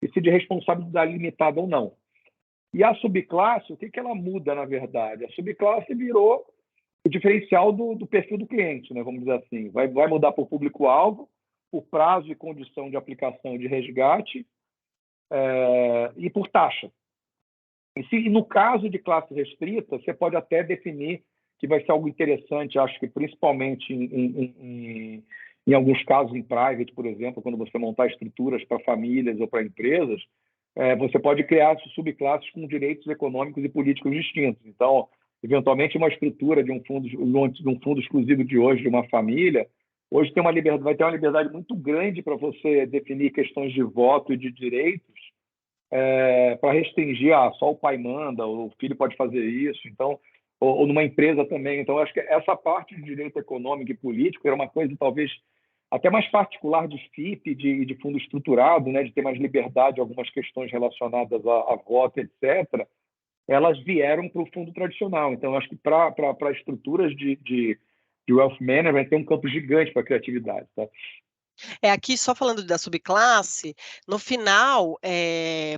e se de responsabilidade limitada ou não. E a subclasse, o que ela muda, na verdade? A subclasse virou o diferencial do perfil do cliente, né? Vamos dizer assim. Vai mudar por público-alvo, por prazo e condição de aplicação de resgate e por taxa. E no caso de classe restrita, você pode até definir que vai ser algo interessante, acho que principalmente em alguns casos em private, por exemplo, quando você montar estruturas para famílias ou para empresas, você pode criar subclasses com direitos econômicos e políticos distintos. Então, eventualmente, uma estrutura de um fundo exclusivo de hoje, de uma família, hoje vai ter uma liberdade muito grande para você definir questões de voto e de direitos para restringir, só o pai manda, o filho pode fazer isso, então, ou numa empresa também. Então, acho que essa parte de direito econômico e político era uma coisa, talvez, até mais particular de FIP, de fundo estruturado, né, de ter mais liberdade em algumas questões relacionadas a voto, etc., elas vieram para o fundo tradicional. Então, acho que para estruturas de wealth management tem um campo gigante para a criatividade. Tá? Aqui só falando da subclasse, no final,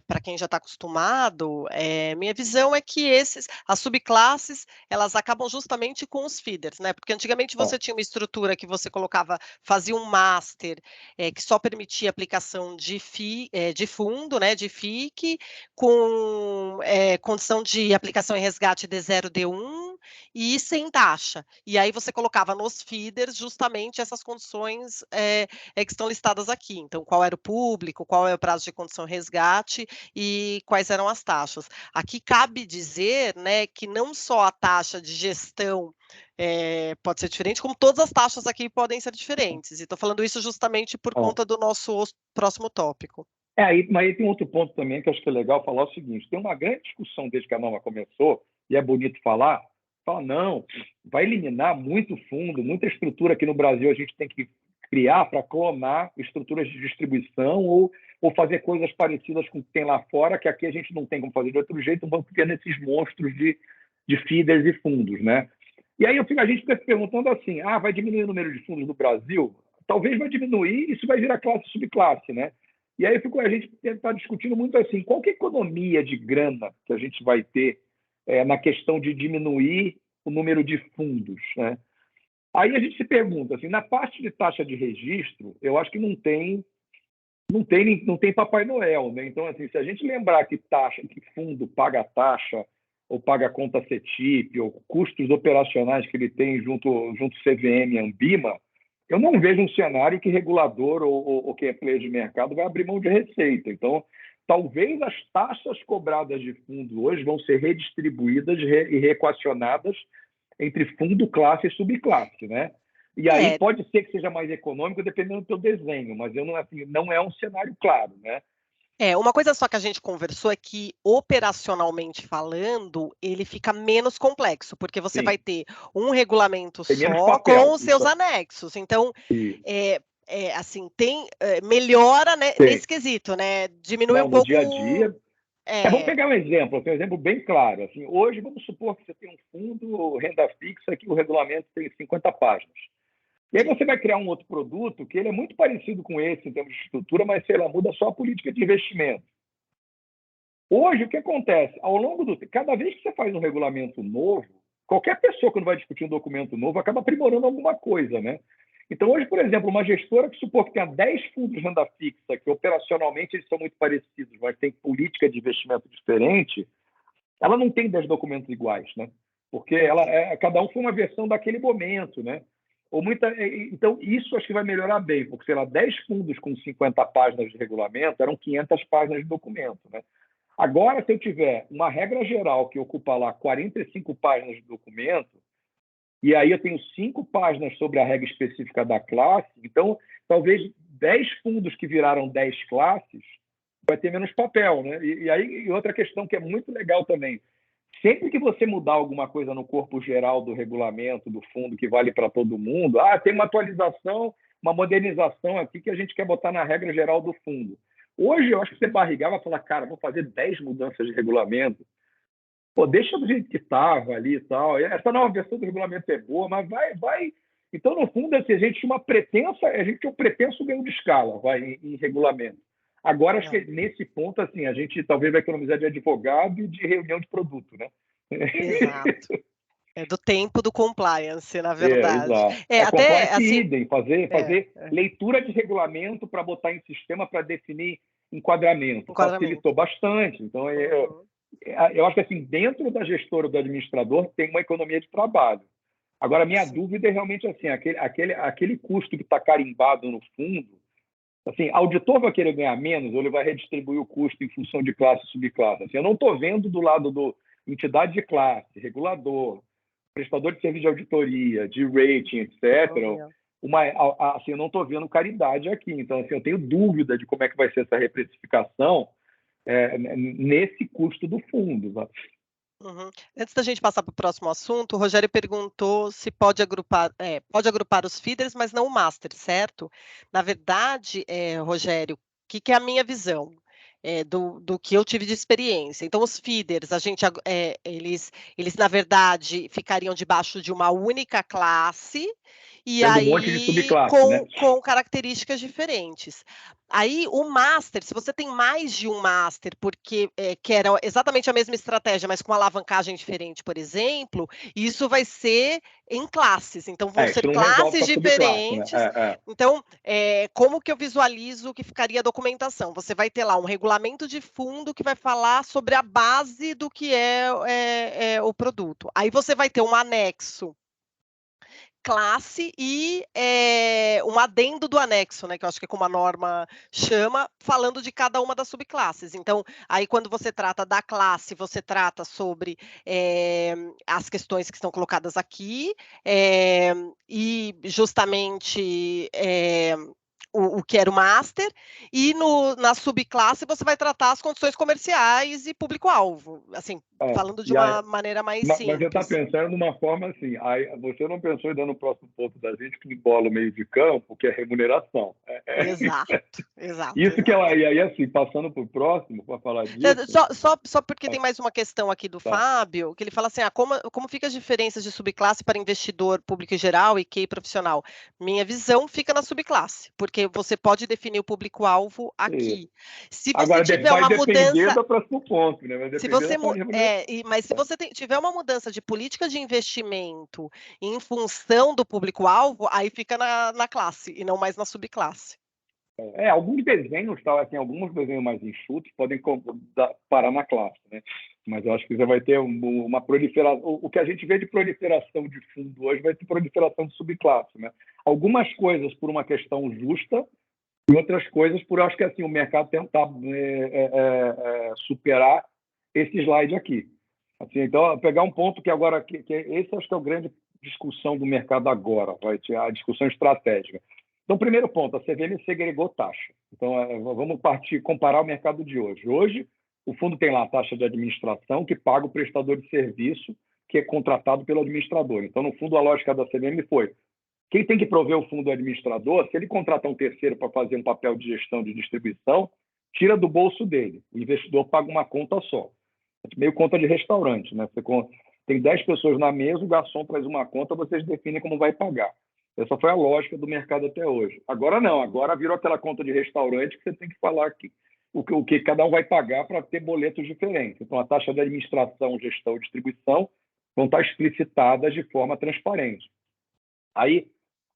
para quem já está acostumado, minha visão é que as subclasses, elas acabam justamente com os feeders, né? Porque antigamente você tinha uma estrutura que você fazia um master, que só permitia aplicação de fundo, né? De FIC, com condição de aplicação em resgate D0, D1 e sem taxa. E aí você colocava nos feeders justamente essas condições que estão listadas aqui. Então, qual era o público, qual é o prazo de condição resgate e quais eram as taxas. Aqui cabe dizer, né, que não só a taxa de gestão pode ser diferente, como todas as taxas aqui podem ser diferentes. E estou falando isso justamente por conta do nosso próximo tópico. Mas aí tem outro ponto também que eu acho que é legal falar o seguinte: tem uma grande discussão desde que a norma começou, e é bonito falar, não, vai eliminar muito fundo, muita estrutura aqui no Brasil a gente tem que criar para clonar estruturas de distribuição ou fazer coisas parecidas com o que tem lá fora, que aqui a gente não tem como fazer de outro jeito, vamos ter nesses monstros de feeders e fundos, né? E aí a gente fica se perguntando assim, vai diminuir o número de fundos no Brasil? Talvez vai diminuir, isso vai virar classe e subclasse, né? E aí a gente está discutindo muito assim, qual que é a economia de grana que a gente vai ter na questão de diminuir o número de fundos, né? Aí a gente se pergunta, assim, na parte de taxa de registro, eu acho que não tem Papai Noel, né? Então, assim, se a gente lembrar que fundo paga taxa ou paga conta CETIP ou custos operacionais que ele tem junto CVM e Ambima, eu não vejo um cenário que regulador ou quem é player de mercado vai abrir mão de receita. Então, talvez as taxas cobradas de fundo hoje vão ser redistribuídas e reequacionadas entre fundo, classe e subclasse, né? E aí pode ser que seja mais econômico dependendo do teu desenho, mas não é um cenário claro, né? Uma coisa só que a gente conversou é que, operacionalmente falando, ele fica menos complexo, porque você vai ter um regulamento só com os seus anexos. Então, assim, melhora, né, nesse quesito, né? Diminui um pouco... No dia a dia... vamos pegar um exemplo bem claro. Assim, hoje, vamos supor que você tem um fundo, renda fixa, que o regulamento tem 50 páginas. E aí você vai criar um outro produto que ele é muito parecido com esse em termos de estrutura, mas, sei lá, muda só a política de investimento. Hoje, o que acontece? Ao longo do tempo, cada vez que você faz um regulamento novo, qualquer pessoa, quando vai discutir um documento novo, acaba aprimorando alguma coisa, né? Então, hoje, por exemplo, uma gestora que supor que tenha 10 fundos de renda fixa, que operacionalmente eles são muito parecidos, mas tem política de investimento diferente, ela não tem 10 documentos iguais, né? porque cada um foi uma versão daquele momento, né? Então, isso acho que vai melhorar bem, porque, sei lá, 10 fundos com 50 páginas de regulamento eram 500 páginas de documento, né? Agora, se eu tiver uma regra geral que ocupa lá 45 páginas de documento, e aí eu tenho 5 páginas sobre a regra específica da classe, então talvez 10 fundos que viraram 10 classes vai ter menos papel, né? E outra questão que é muito legal também, sempre que você mudar alguma coisa no corpo geral do regulamento, do fundo, que vale para todo mundo, tem uma atualização, uma modernização aqui que a gente quer botar na regra geral do fundo. Hoje, eu acho que você barrigar vai falar, cara, vou fazer 10 mudanças de regulamento. Pô, deixa do jeito que estava ali e tal. Essa nova versão do regulamento é boa, mas vai. Então, no fundo, assim, a gente tinha um pretenso ganho de escala em regulamento. Agora, acho que nesse ponto, assim, a gente talvez vai economizar de advogado e de reunião de produto, né? Exato. É do tempo do compliance, na verdade. Exato. Até compliance assim, idem, fazer leitura de regulamento para botar em sistema para definir enquadramento. Facilitou bastante. Então, eu acho que assim, dentro da gestora ou do administrador tem uma economia de trabalho. Agora, a minha dúvida é realmente assim, aquele custo que está carimbado no fundo, assim, auditor vai querer ganhar menos ou ele vai redistribuir o custo em função de classe e subclasse? Assim, eu não estou vendo do lado do entidade de classe, regulador, prestador de serviço de auditoria, de rating, etc., assim, eu não estou vendo caridade aqui. Então, assim, eu tenho dúvida de como é que vai ser essa reprecificação nesse custo do fundo. Né? Uhum. Antes da gente passar para o próximo assunto, o Rogério perguntou se pode agrupar os feeders, mas não o master, certo? Na verdade, Rogério, o que é a minha visão? Do que eu tive de experiência. Então, os feeders, eles, na verdade, ficariam debaixo de uma única classe, e tendo um monte de subclasse, né? com características diferentes. Aí, o master, se você tem mais de um master, porque quer exatamente a mesma estratégia, mas com alavancagem diferente, por exemplo, isso vai ser em classes. Então, vão ser classes diferentes. Né? Então, como que eu visualizo que ficaria a documentação? Você vai ter lá um regulamento de fundo que vai falar sobre a base do que é o produto. Aí você vai ter um anexo classe e um adendo do anexo, né, que eu acho que é como a norma chama, falando de cada uma das subclasses. Então, aí quando você trata da classe, você trata sobre as questões que estão colocadas aqui, e justamente o que era o master, e na subclasse você vai tratar as condições comerciais e público-alvo, assim, falando de uma maneira mais simples. Mas você está pensando numa forma assim, você não pensou em dar no próximo ponto da gente que embola o meio de campo, que é remuneração. Exato. Isso que ela, e aí assim, passando para o próximo, para falar disso... Só porque tem mais uma questão aqui do Fábio, que ele fala assim, como fica as diferenças de subclasse para investidor público em geral e QI profissional? Minha visão fica na subclasse, porque você pode definir o público-alvo aqui. Se você agora, tiver uma mudança do próximo ponto, né? Mas se você tiver uma mudança de política de investimento em função do público-alvo, aí fica na classe e não mais na subclasse. Alguns desenhos, assim, alguns desenhos mais enxutos podem parar na classe, né? Mas eu acho que você vai ter uma proliferação. O que a gente vê de proliferação de fundo hoje vai ter proliferação de subclasse, né? Algumas coisas por uma questão justa e outras coisas por, acho que assim, o mercado tentar superar esse slide aqui. Assim, então, pegar um ponto que agora, que esse acho que é a grande discussão do mercado agora, vai ter a discussão estratégica. Então, primeiro ponto, a CVM segregou taxa. Então, vamos comparar o mercado de hoje. Hoje, o fundo tem lá a taxa de administração que paga o prestador de serviço que é contratado pelo administrador. Então, no fundo, a lógica da CVM foi quem tem que prover o fundo administrador, se ele contratar um terceiro para fazer um papel de gestão de distribuição, tira do bolso dele. O investidor paga uma conta só. Meio conta de restaurante, né? Você tem 10 pessoas na mesa, o garçom traz uma conta, vocês definem como vai pagar. Essa foi a lógica do mercado até hoje. Agora não, agora virou aquela conta de restaurante que você tem que falar o que cada um vai pagar para ter boletos diferentes. Então, a taxa de administração, gestão e distribuição vão estar explicitadas de forma transparente. Aí,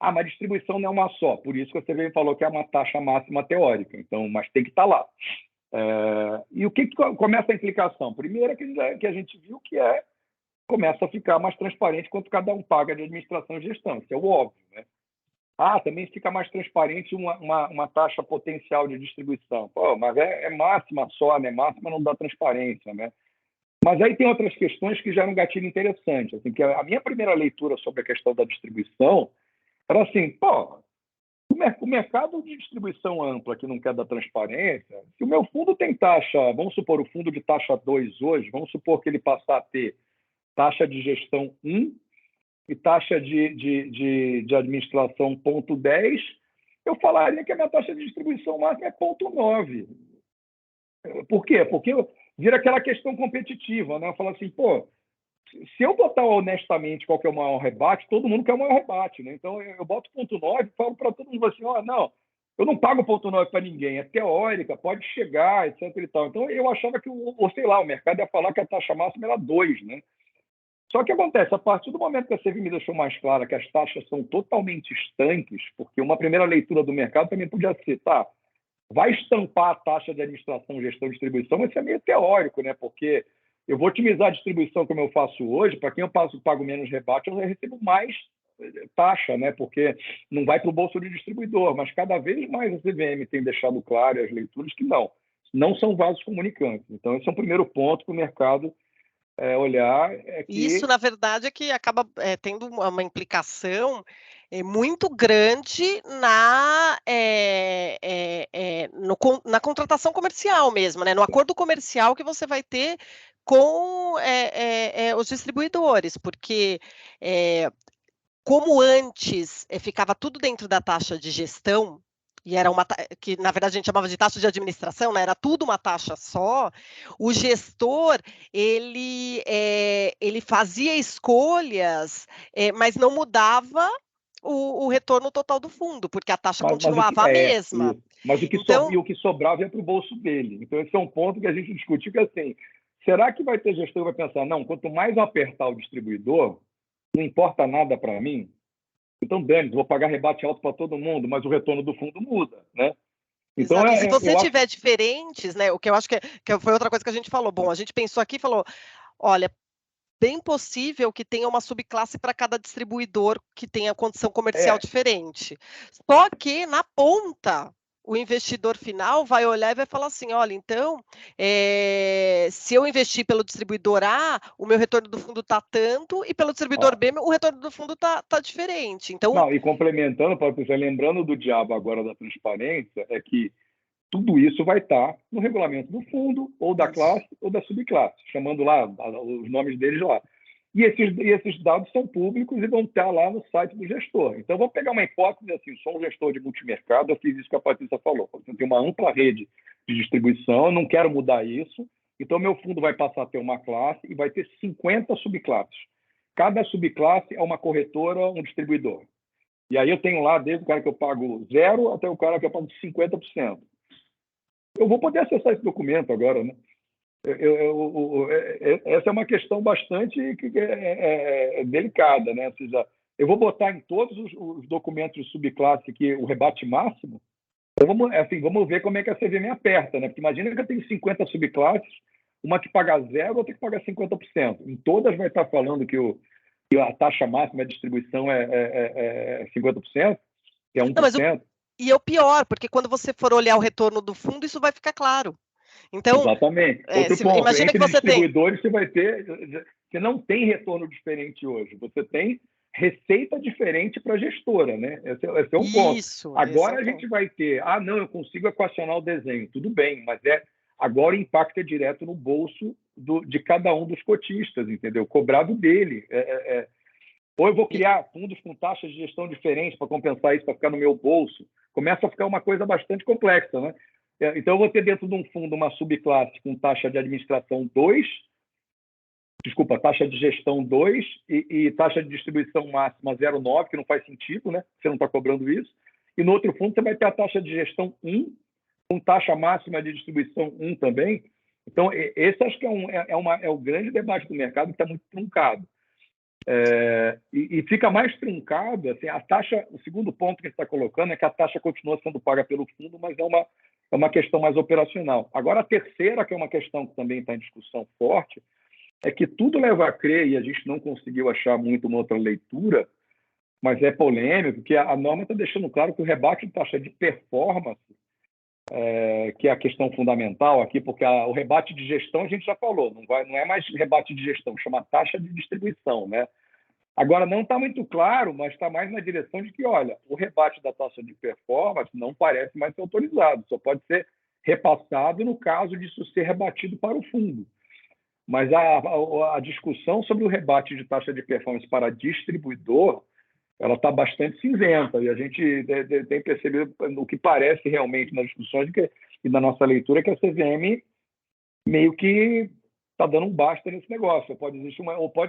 mas distribuição não é uma só, por isso que você falou que é uma taxa máxima teórica, então, mas tem que estar lá. E o que começa a implicação? Primeiro, que a gente viu que começa a ficar mais transparente quanto cada um paga de administração e gestão. Isso é o óbvio, né? Também fica mais transparente uma taxa potencial de distribuição. Pô, mas é máxima só, né? Máxima não dá transparência, né? Mas aí tem outras questões que geram um gatilho interessante. Assim, que a minha primeira leitura sobre a questão da distribuição era assim, pô, o mercado de distribuição ampla que não quer dar transparência, se o meu fundo tem taxa, vamos supor, o fundo de taxa 2 hoje, vamos supor que ele passar a ter taxa de gestão 1 e taxa de administração 0,10, eu falaria que a minha taxa de distribuição máxima é 0,9. Por quê? Porque vira aquela questão competitiva, né? Eu falo assim, pô, se eu botar honestamente qual que é o maior rebate, todo mundo quer o maior rebate, né? Então eu boto 0,9 e falo para todo mundo assim, não, eu não pago 0,9 para ninguém, é teórica, pode chegar, etc e tal. Então eu achava que, sei lá, o mercado ia falar que a taxa máxima era 2, né? Só que acontece, a partir do momento que a CVM me deixou mais clara que as taxas são totalmente estanques, porque uma primeira leitura do mercado também podia ser, vai estampar a taxa de administração, gestão e distribuição, mas isso é meio teórico, né? Porque eu vou otimizar a distribuição como eu faço hoje, para quem eu pago menos rebate, eu recebo mais taxa, né? Porque não vai para o bolso do distribuidor, mas cada vez mais a CVM tem deixado claro as leituras que não são vasos comunicantes. Então, esse é o primeiro ponto para o mercado olhar. Isso, na verdade, é que acaba tendo uma implicação muito grande na contratação comercial mesmo, né? No acordo comercial que você vai ter com os distribuidores, porque como antes ficava tudo dentro da taxa de gestão, e era que na verdade a gente chamava de taxa de administração, né? Era tudo uma taxa só. O gestor ele fazia escolhas, mas não mudava o retorno total do fundo, porque a taxa continuava a mesma. Mas o que sobrava ia para o bolso dele. Então, esse é um ponto que a gente discutiu, que assim, será que vai ter gestor que vai pensar, não, quanto mais eu apertar o distribuidor, não importa nada para mim, então, vou pagar rebate alto para todo mundo, mas o retorno do fundo muda, né? Então, exato. E se você tiver diferentes, né? O que eu acho que foi outra coisa que a gente falou. Bom, a gente pensou aqui e falou, olha, bem possível que tenha uma subclasse para cada distribuidor que tenha condição comercial diferente. Só que na ponta, o investidor final vai olhar e vai falar assim, olha, então, se eu investir pelo distribuidor A, o meu retorno do fundo está tanto, e pelo distribuidor B, o retorno do fundo está diferente. Então, não, e complementando, lembrando do diabo agora da transparência, é que tudo isso vai estar no regulamento do fundo, ou da classe, ou da subclasse, chamando lá os nomes deles lá. E esses dados são públicos e vão estar lá no site do gestor. Então, vou pegar uma hipótese assim, sou um gestor de multimercado, eu fiz isso que a Patrícia falou. Eu tenho uma ampla rede de distribuição, eu não quero mudar isso, então meu fundo vai passar a ter uma classe e vai ter 50 subclasses. Cada subclasse é uma corretora, um distribuidor. E aí eu tenho lá desde o cara que eu pago 0 até o cara que eu pago 50%. Eu vou poder acessar esse documento agora, né? Essa é uma questão bastante delicada, né? Ou seja, eu vou botar em todos os documentos de subclasse aqui o rebate máximo. Então, vamos ver como é que a CVM aperta, né? Porque imagina que eu tenho 50 subclasses, uma que paga 0, outra que paga 50%. Em todas vai estar falando que a taxa máxima de distribuição é 50%, que é 1%. E é o pior, porque quando você for olhar o retorno do fundo, isso vai ficar claro. Então, exatamente. Outro ponto, imagina entre que você distribuidores você vai ter, você não tem retorno diferente hoje, você tem receita diferente para a gestora, né? Esse é um ponto. Agora a gente vai ter, não, eu consigo equacionar o desenho, tudo bem, mas agora o impacto é direto no bolso de cada um dos cotistas, entendeu? Cobrado dele. Ou eu vou criar fundos com taxas de gestão diferentes para compensar isso, para ficar no meu bolso. Começa a ficar uma coisa bastante complexa, né? Então, eu vou ter dentro de um fundo uma subclasse com taxa de administração 2, taxa de gestão 2 e taxa de distribuição máxima 0,9, que não faz sentido, né? Você não está cobrando isso. E no outro fundo, você vai ter a taxa de gestão 1, com taxa máxima de distribuição 1 também. Então, esse acho que é o grande debate do mercado, que está muito truncado. E fica mais truncado, assim, a taxa, o segundo ponto que a gente está colocando é que a taxa continua sendo paga pelo fundo, mas é uma questão mais operacional. Agora, a terceira, que é uma questão que também está em discussão forte, é que tudo leva a crer, e a gente não conseguiu achar muito uma outra leitura, mas é polêmico, que a norma está deixando claro que o rebate de taxa de performance, que é a questão fundamental aqui, porque o rebate de gestão a gente já falou, não é mais rebate de gestão, chama taxa de distribuição, né? Agora, não está muito claro, mas está mais na direção de que, olha, o rebate da taxa de performance não parece mais ser autorizado, só pode ser repassado no caso disso ser rebatido para o fundo. Mas a discussão sobre o rebate de taxa de performance para distribuidor, ela está bastante cinzenta, e a gente tem percebido o que parece realmente nas discussões e na nossa leitura, que a CVM meio que está dando um basta nesse negócio. Pode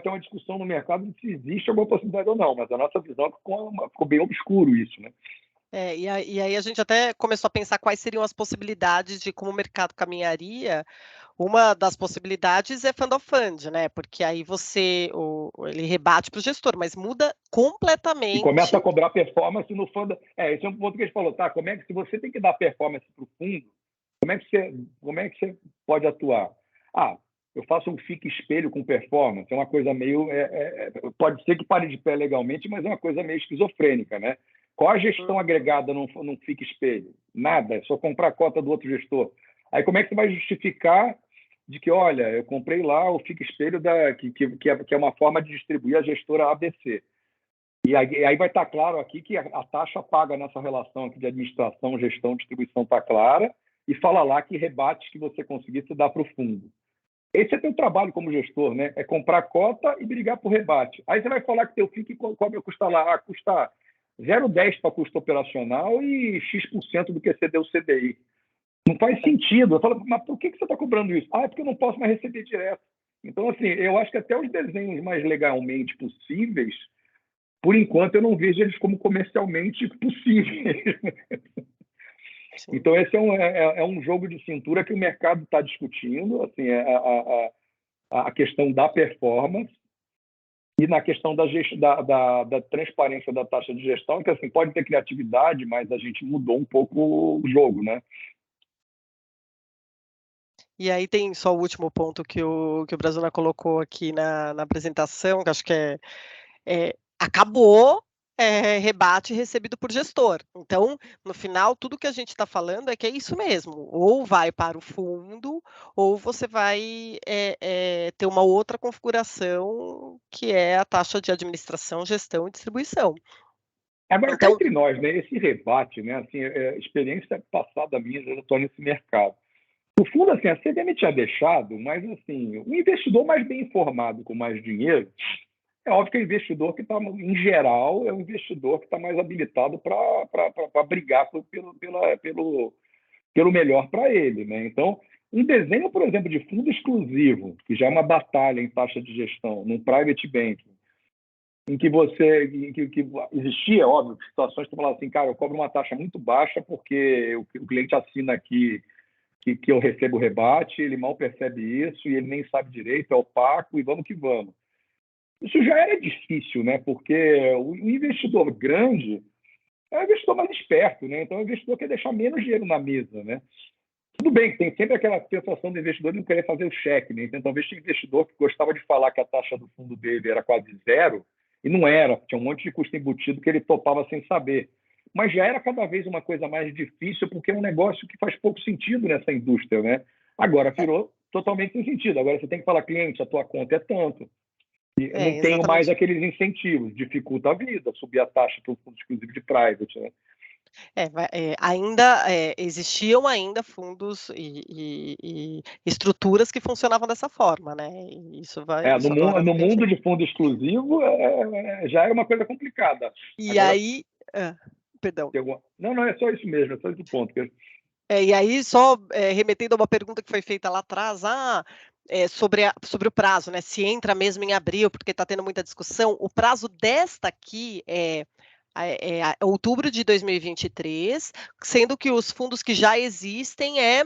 ter uma discussão no mercado de se existe alguma possibilidade ou não, mas a nossa visão ficou bem obscuro isso, né? E aí a gente até começou a pensar quais seriam as possibilidades de como o mercado caminharia. Uma das possibilidades é fund of fund, né? Porque aí ele rebate para o gestor, mas muda E começa completamente. a cobrar performance no fundo. Esse é um ponto que a gente falou, tá? Como é que, se você tem que dar performance para o fundo, como é que você pode atuar? Eu faço um FIC espelho com performance, é uma coisa meio. Pode ser que pare de pé legalmente, mas é uma coisa meio esquizofrênica, né? Qual a gestão agregada num FIC espelho? Nada, é só comprar a cota do outro gestor. Aí como é que você vai justificar de que, olha, eu comprei lá o FIC espelho que é uma forma de distribuir a gestora ABC. E aí vai estar claro aqui que a taxa paga nessa relação aqui de administração, gestão, distribuição está clara, e fala lá que rebates que você conseguir, você dá para o fundo. Esse é teu trabalho como gestor, né? É comprar cota e brigar por rebate. Aí você vai falar que teu FIC custa lá, custa 0,10 para custo operacional e X% do que você deu CDI. Não faz sentido. Eu falo, mas por que você está cobrando isso? É porque eu não posso mais receber direto. Então, assim, eu acho que até os desenhos mais legalmente possíveis, por enquanto, eu não vejo eles como comercialmente possíveis. Sim. Então, esse é um jogo de cintura que o mercado está discutindo, assim, a questão da performance e na questão da transparência da taxa de gestão, que assim, pode ter criatividade, mas a gente mudou um pouco o jogo, né? E aí tem só o último ponto que o Brazuna colocou aqui na apresentação, que acho que acabou rebate recebido por gestor. Então, no final, tudo que a gente está falando é que é isso mesmo, ou vai para o fundo, ou você vai ter uma outra configuração, que é a taxa de administração, gestão e distribuição. Agora, cá Então, entre nós, né, esse rebate, né, assim, experiência passada minha, eu estou nesse mercado. No fundo, assim, a CVM tinha deixado, mas assim, o investidor mais bem informado, com mais dinheiro, é óbvio que o investidor que está, em geral, é um investidor que está mais habilitado para brigar pelo melhor para ele, né? Então, um desenho, por exemplo, de fundo exclusivo, que já é uma batalha em taxa de gestão, num private banking, em que existia, óbvio, situações que falavam assim, cara, eu cobro uma taxa muito baixa porque o cliente assina aqui que eu recebo rebate, ele mal percebe isso e ele nem sabe direito, é opaco e vamos que vamos. Isso já era difícil, né? Porque o investidor grande é o investidor mais esperto, né? Então, o investidor quer deixar menos dinheiro na mesa, né? Tudo bem que tem sempre aquela sensação do investidor de não querer fazer o cheque, né? Então, talvez tinha investidor que gostava de falar que a taxa do fundo dele era quase zero, e não era. Tinha um monte de custo embutido que ele topava sem saber. Mas já era cada vez uma coisa mais difícil, porque é um negócio que faz pouco sentido nessa indústria, né? Agora virou totalmente sem sentido. Agora você tem que falar, cliente, a tua conta é tanto. E não tenho mais exatamente. aqueles incentivos, dificulta a vida, subir a taxa para o fundo exclusivo de private, né? Ainda existiam ainda fundos e estruturas que funcionavam dessa forma, né? E isso agora No não tem mundo jeito. de fundo exclusivo, já era uma coisa complicada. E Agora, aí, perdão. não, é só isso mesmo, é só esse ponto. E aí, só remetendo a uma pergunta que foi feita lá atrás, sobre o prazo, né? Se entra mesmo em abril, porque está tendo muita discussão. O prazo desta aqui é outubro de 2023, sendo que os fundos que já existem é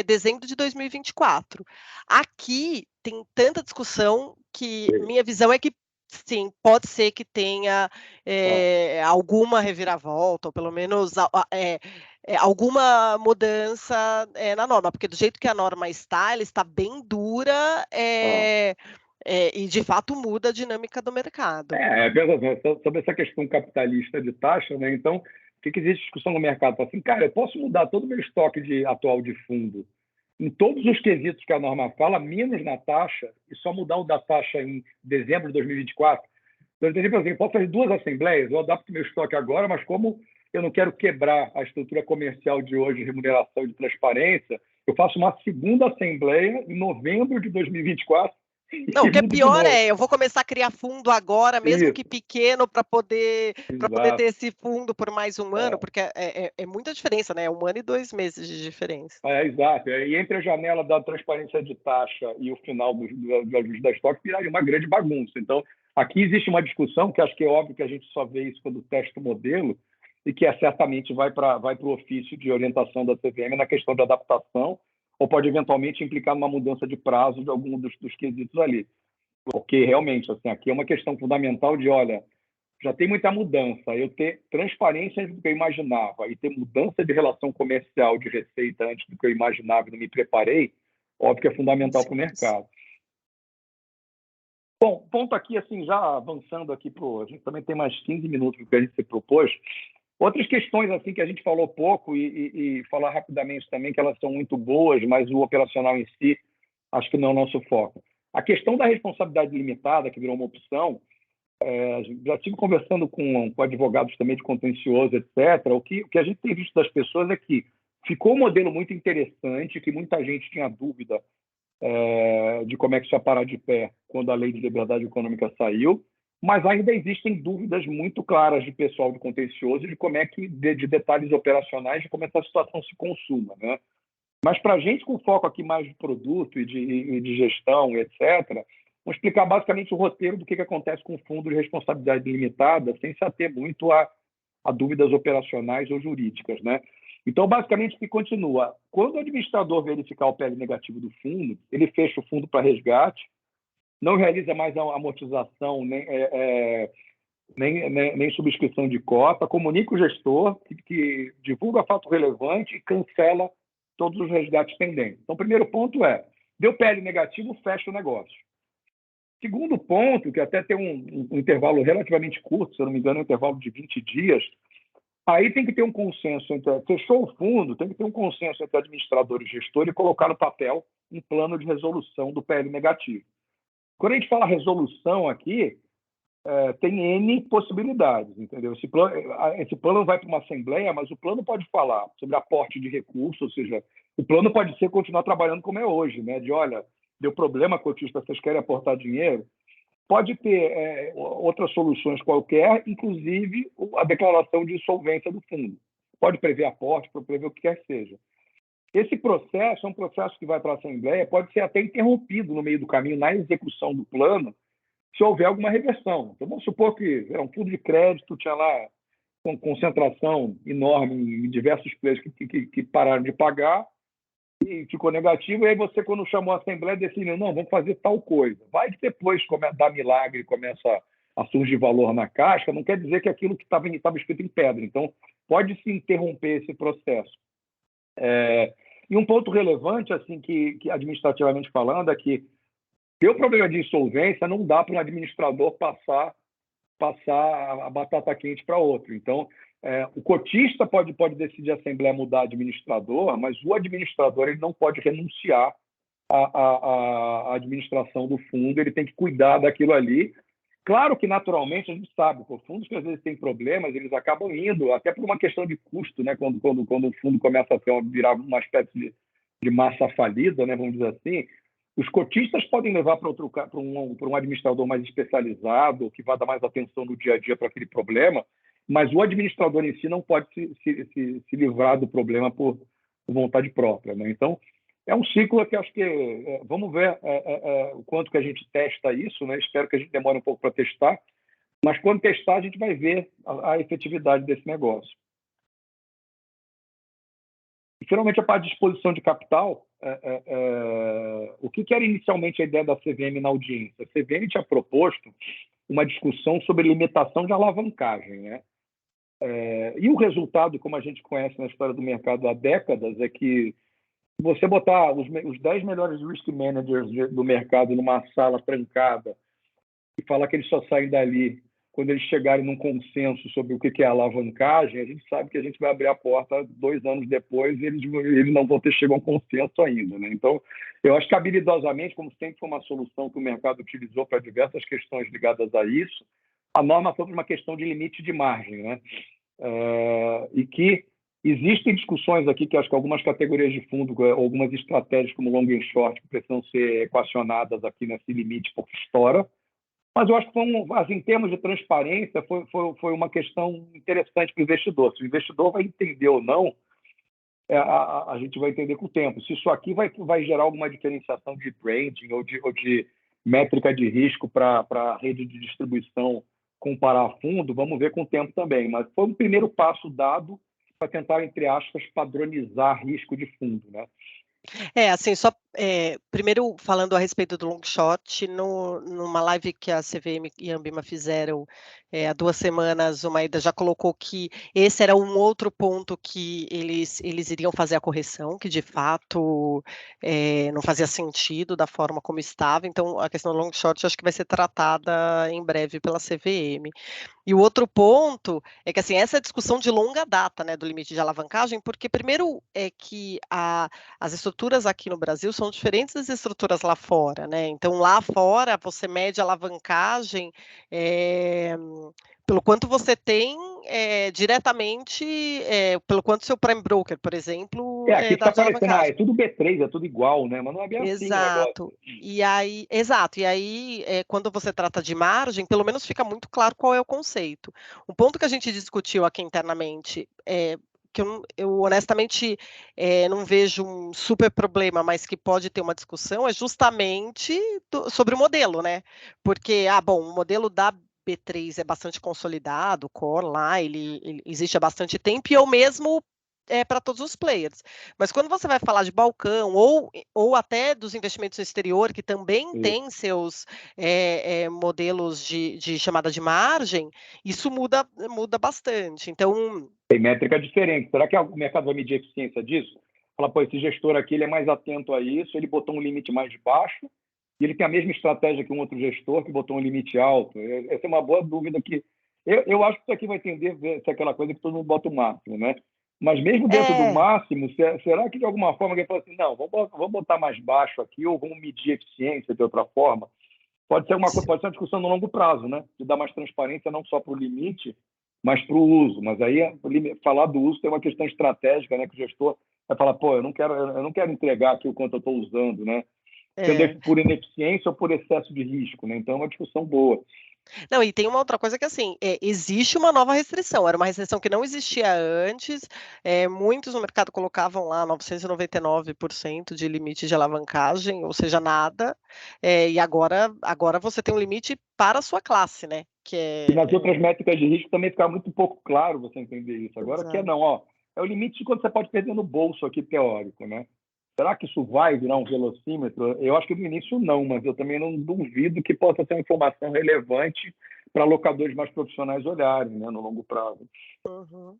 dezembro de 2024. Aqui tem tanta discussão que minha visão é que sim, pode ser que tenha alguma reviravolta, ou pelo menos alguma mudança na norma, porque do jeito que a norma está, ela está bem dura, E de fato muda a dinâmica do mercado. Sobre essa questão capitalista de taxa, né? Então, o que existe discussão no mercado? Fala assim, cara, eu posso mudar todo o meu estoque atual de fundo em todos os quesitos que a norma fala, menos na taxa, e só mudar o da taxa em dezembro de 2024. Então, eu assim, posso fazer 2 assembleias, eu adapto meu estoque agora, mas como eu não quero quebrar a estrutura comercial de hoje, de remuneração e de transparência, eu faço uma segunda assembleia em novembro de 2024. Não, o que é Mudo de pior novo. eu vou começar a criar fundo agora, mesmo Isso, que pequeno, para poder ter exato. esse fundo por mais um ano, porque é muita diferença, né? 1 ano e 2 meses de diferença. Exato. E entre a janela da transparência de taxa e o final do ajuste da estoque, viraria uma grande bagunça. Então, aqui existe uma discussão que acho que é óbvio que a gente só vê isso quando testa o modelo e que certamente vai para o ofício de orientação da CVM na questão de adaptação ou pode eventualmente implicar numa mudança de prazo de algum dos quesitos ali. Porque realmente, assim, aqui é uma questão fundamental de, olha, já tem muita mudança. Eu ter transparência do que eu imaginava e ter mudança de relação comercial de receita antes do que eu imaginava e não me preparei, óbvio que é fundamental para o mercado. Bom, ponto aqui, assim, já avançando aqui a gente também tem mais 15 minutos do que a gente se propôs. Outras questões assim que a gente falou pouco e falar rapidamente também que elas são muito boas, mas o operacional em si acho que não é o nosso foco. A questão da responsabilidade limitada, que virou uma opção, já estive conversando com advogados também de contencioso, etc. O que a gente tem visto das pessoas é que ficou um modelo muito interessante, que muita gente tinha dúvida de como é que isso ia parar de pé quando a Lei de Liberdade Econômica saiu, mas ainda existem dúvidas muito claras de pessoal de contencioso de como é que, de detalhes operacionais, de como essa situação se consuma, né? Mas para a gente, com foco aqui mais de produto e de gestão, etc., vamos explicar basicamente o roteiro do que acontece com o fundo de responsabilidade limitada, sem se ater muito a dúvidas operacionais ou jurídicas, né? Então, basicamente, o que continua? Quando o administrador verificar o PL negativo do fundo, ele fecha o fundo para resgate, não realiza mais a amortização, nem subscrição de cota, comunica o gestor que divulga fato relevante e cancela todos os resgates pendentes. Então, o primeiro ponto deu PL negativo, fecha o negócio. Segundo ponto, que até tem um intervalo relativamente curto, se eu não me engano, um intervalo de 20 dias, aí tem que ter um consenso fechou o fundo, tem que ter um consenso entre administrador e gestor e colocar no papel um plano de resolução do PL negativo. Quando a gente fala resolução aqui, tem N possibilidades, entendeu? Esse plano vai para uma assembleia, mas o plano pode falar sobre aporte de recursos, ou seja, o plano pode ser continuar trabalhando como é hoje, né? De, olha, deu problema, cotista, vocês querem aportar dinheiro? Pode ter outras soluções qualquer, inclusive a declaração de insolvência do fundo. Pode prever aporte, pode prever o que quer que seja. Esse processo é um processo que vai para a Assembleia, pode ser até interrompido no meio do caminho, na execução do plano, se houver alguma reversão. Então, vamos supor que era um fundo de crédito, tinha lá uma concentração enorme em diversos players que pararam de pagar, e ficou negativo, e aí você, quando chamou a Assembleia, definiu, não, vamos fazer tal coisa. Vai que depois dá milagre e começa a surgir valor na caixa, não quer dizer que aquilo que estava escrito em pedra. Então, pode se interromper esse processo. E um ponto relevante, assim, que administrativamente falando, é que ter problema de insolvência não dá para um administrador passar a batata quente para outro. Então, o cotista pode decidir a Assembleia mudar administrador, mas o administrador ele não pode renunciar à administração do fundo, ele tem que cuidar daquilo ali. Claro que, naturalmente, a gente sabe, fundos que às vezes têm problemas, eles acabam indo, até por uma questão de custo, né? Quando o fundo começa a virar uma espécie de massa falida, né? Vamos dizer assim, os cotistas podem levar para um administrador mais especializado, que vai dar mais atenção no dia a dia para aquele problema, mas o administrador em si não pode se livrar do problema por vontade própria, né? Então, é um ciclo que acho que vamos ver o quanto que a gente testa isso, né? Espero que a gente demore um pouco para testar, mas quando testar a gente vai ver a efetividade desse negócio. E, finalmente, a parte de exposição de capital, o que era inicialmente a ideia da CVM na audiência? A CVM tinha proposto uma discussão sobre limitação de alavancagem, né? E o resultado, como a gente conhece na história do mercado há décadas, é que você botar os 10 melhores risk managers do mercado numa sala trancada e falar que eles só saem dali quando eles chegarem num consenso sobre o que é alavancagem, a gente sabe que a gente vai abrir a porta 2 anos depois e eles não vão ter chegado a um consenso ainda, né? Então, eu acho que habilidosamente, como sempre foi uma solução que o mercado utilizou para diversas questões ligadas a isso, a norma foi uma questão de limite de margem, né? E que existem discussões aqui que acho que algumas categorias de fundo, algumas estratégias como long e short, precisam ser equacionadas aqui nesse limite porque estoura. Mas eu acho que em termos de transparência, foi uma questão interessante para o investidor. Se o investidor vai entender ou não, a gente vai entender com o tempo. Se isso aqui vai gerar alguma diferenciação de branding ou de métrica de risco para a rede de distribuição comparar a fundo, vamos ver com o tempo também. Mas foi um primeiro passo dado para tentar, entre aspas, padronizar risco de fundo, né? Assim, só primeiro falando a respeito do long short, numa live que a CVM e a Ambima fizeram há 2 semanas, o Maeda já colocou que esse era um outro ponto que eles iriam fazer a correção, que de fato não fazia sentido da forma como estava. Então, a questão do long short acho que vai ser tratada em breve pela CVM. E o outro ponto é que, assim, essa discussão de longa data, né, do limite de alavancagem, porque primeiro é que as estruturas aqui no Brasil são diferentes das estruturas lá fora, né? Então, lá fora, você mede a alavancagem pelo quanto você tem diretamente, pelo quanto seu prime broker, por exemplo, Aqui dá está de parecendo, é alavancagem. tudo B3, é tudo igual, né? Mas não é bem assim o negócio. Exato. Exato. E aí, quando você trata de margem, pelo menos fica muito claro qual é o conceito. Um ponto que a gente discutiu aqui internamente, que eu honestamente não vejo um super problema, mas que pode ter uma discussão, é justamente sobre o modelo, né? Porque, bom, o modelo da B3 é bastante consolidado, o core lá, ele existe há bastante tempo, e eu mesmo para todos os players. Mas quando você vai falar de balcão ou até dos investimentos no exterior, que também tem seus modelos de chamada de margem, isso muda bastante. Então, tem métrica diferente. Será que o mercado vai medir a eficiência disso? Fala, pô, esse gestor aqui ele é mais atento a isso, ele botou um limite mais baixo e ele tem a mesma estratégia que um outro gestor que botou um limite alto. Essa é uma boa dúvida que eu acho que isso aqui vai tender a ser aquela coisa que todo mundo bota o máximo, né? Mas mesmo dentro do máximo, será que de alguma forma alguém fala assim, não, vamos botar mais baixo aqui ou vamos medir a eficiência de outra forma? Pode ser uma discussão no longo prazo, né? De dar mais transparência não só para o limite, mas para o uso. Mas aí falar do uso tem uma questão estratégica, né? Que o gestor vai falar, pô, eu não quero entregar aqui o quanto eu estou usando, né? Sendo por ineficiência ou por excesso de risco, né? Então é uma discussão boa. Não, e tem uma outra coisa que, assim, existe uma nova restrição, era uma restrição que não existia antes, muitos no mercado colocavam lá 999% de limite de alavancagem, ou seja, nada, e agora você tem um limite para a sua classe, né, que E nas outras métricas de risco também fica muito pouco claro você entender isso. Agora aqui não, ó, é o limite de quanto você pode perder no bolso aqui, teórico, né? Será que isso vai virar um velocímetro? Eu acho que no início não, mas eu também não duvido que possa ser uma informação relevante para locadores mais profissionais olharem, né, no longo prazo. Uhum.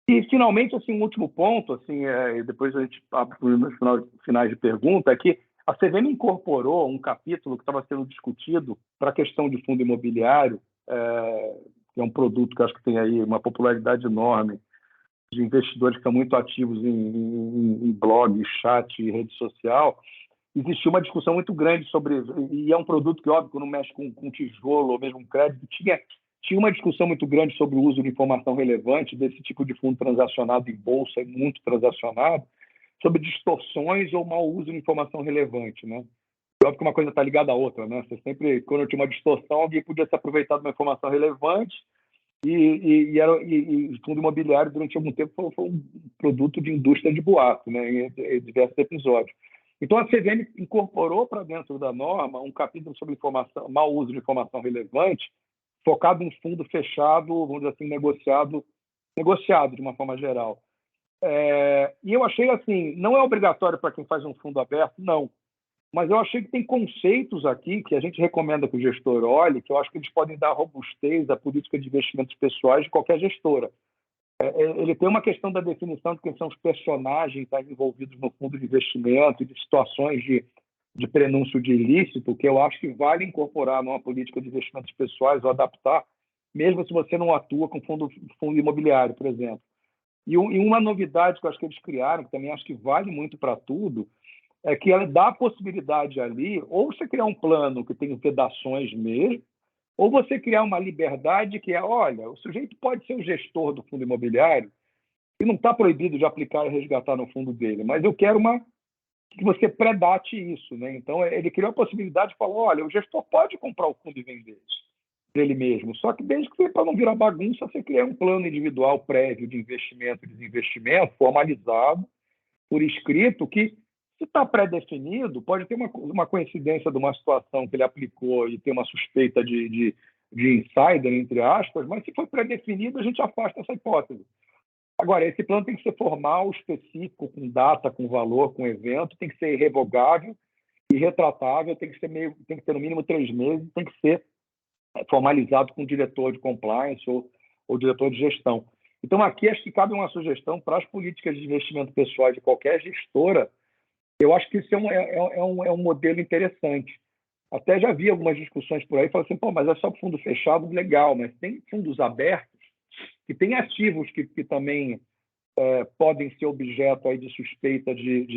E, finalmente, assim, um último ponto, assim, depois a gente abre para os finais de pergunta, é que a CVM incorporou um capítulo que estava sendo discutido para a questão de fundo imobiliário, que é um produto que acho que tem aí uma popularidade enorme de investidores que estão muito ativos em blog, chat e rede social. Existiu uma discussão muito grande sobre isso, e é um produto que, óbvio, não mexe com tijolo ou mesmo crédito. Tinha uma discussão muito grande sobre o uso de informação relevante desse tipo de fundo transacionado em bolsa, muito transacionado, sobre distorções ou mau uso de informação relevante, né? Óbvio que uma coisa está ligada à outra, né? Você sempre, quando tinha uma distorção, alguém podia se aproveitar de uma informação relevante e fundo imobiliário, durante algum tempo, foi um produto de indústria de boato, né? Em diversos episódios. Então, a CVM incorporou para dentro da norma um capítulo sobre mau uso de informação relevante, focado em fundo fechado, vamos dizer assim, negociado de uma forma geral. E eu achei assim, não é obrigatório para quem faz um fundo aberto, não. Mas eu achei que tem conceitos aqui que a gente recomenda que o gestor olhe, que eu acho que eles podem dar robustez à política de investimentos pessoais de qualquer gestora. Ele tem uma questão da definição de quem são os personagens envolvidos no fundo de investimento e de situações de prenúncio de ilícito, que eu acho que vale incorporar numa política de investimentos pessoais ou adaptar, mesmo se você não atua com fundo imobiliário, por exemplo. E uma novidade que eu acho que eles criaram, que também acho que vale muito para tudo, é que ela dá a possibilidade ali, ou você criar um plano que tem vedações mesmo, ou você criar uma liberdade que é, olha, o sujeito pode ser o gestor do fundo imobiliário e não está proibido de aplicar e resgatar no fundo dele, mas eu quero que você predate isso, né? Então, ele criou a possibilidade de falar, olha, o gestor pode comprar o fundo e vender isso dele mesmo, só que desde que para não virar bagunça, você cria um plano individual prévio de investimento e desinvestimento, formalizado, por escrito, que, se está pré-definido, pode ter uma coincidência de uma situação que ele aplicou e ter uma suspeita de insider, entre aspas, mas se for pré-definido, a gente afasta essa hipótese. Agora, esse plano tem que ser formal, específico, com data, com valor, com evento, tem que ser irrevogável e retratável, tem que ter no mínimo 3 meses, tem que ser formalizado com o diretor de compliance ou diretor de gestão. Então, aqui acho que cabe uma sugestão para as políticas de investimento pessoal de qualquer gestora. Eu acho que isso é um modelo interessante. Até já vi algumas discussões por aí, falando assim, pô, mas é só fundo fechado, legal, mas tem fundos abertos que têm ativos que também podem ser objeto aí de suspeita de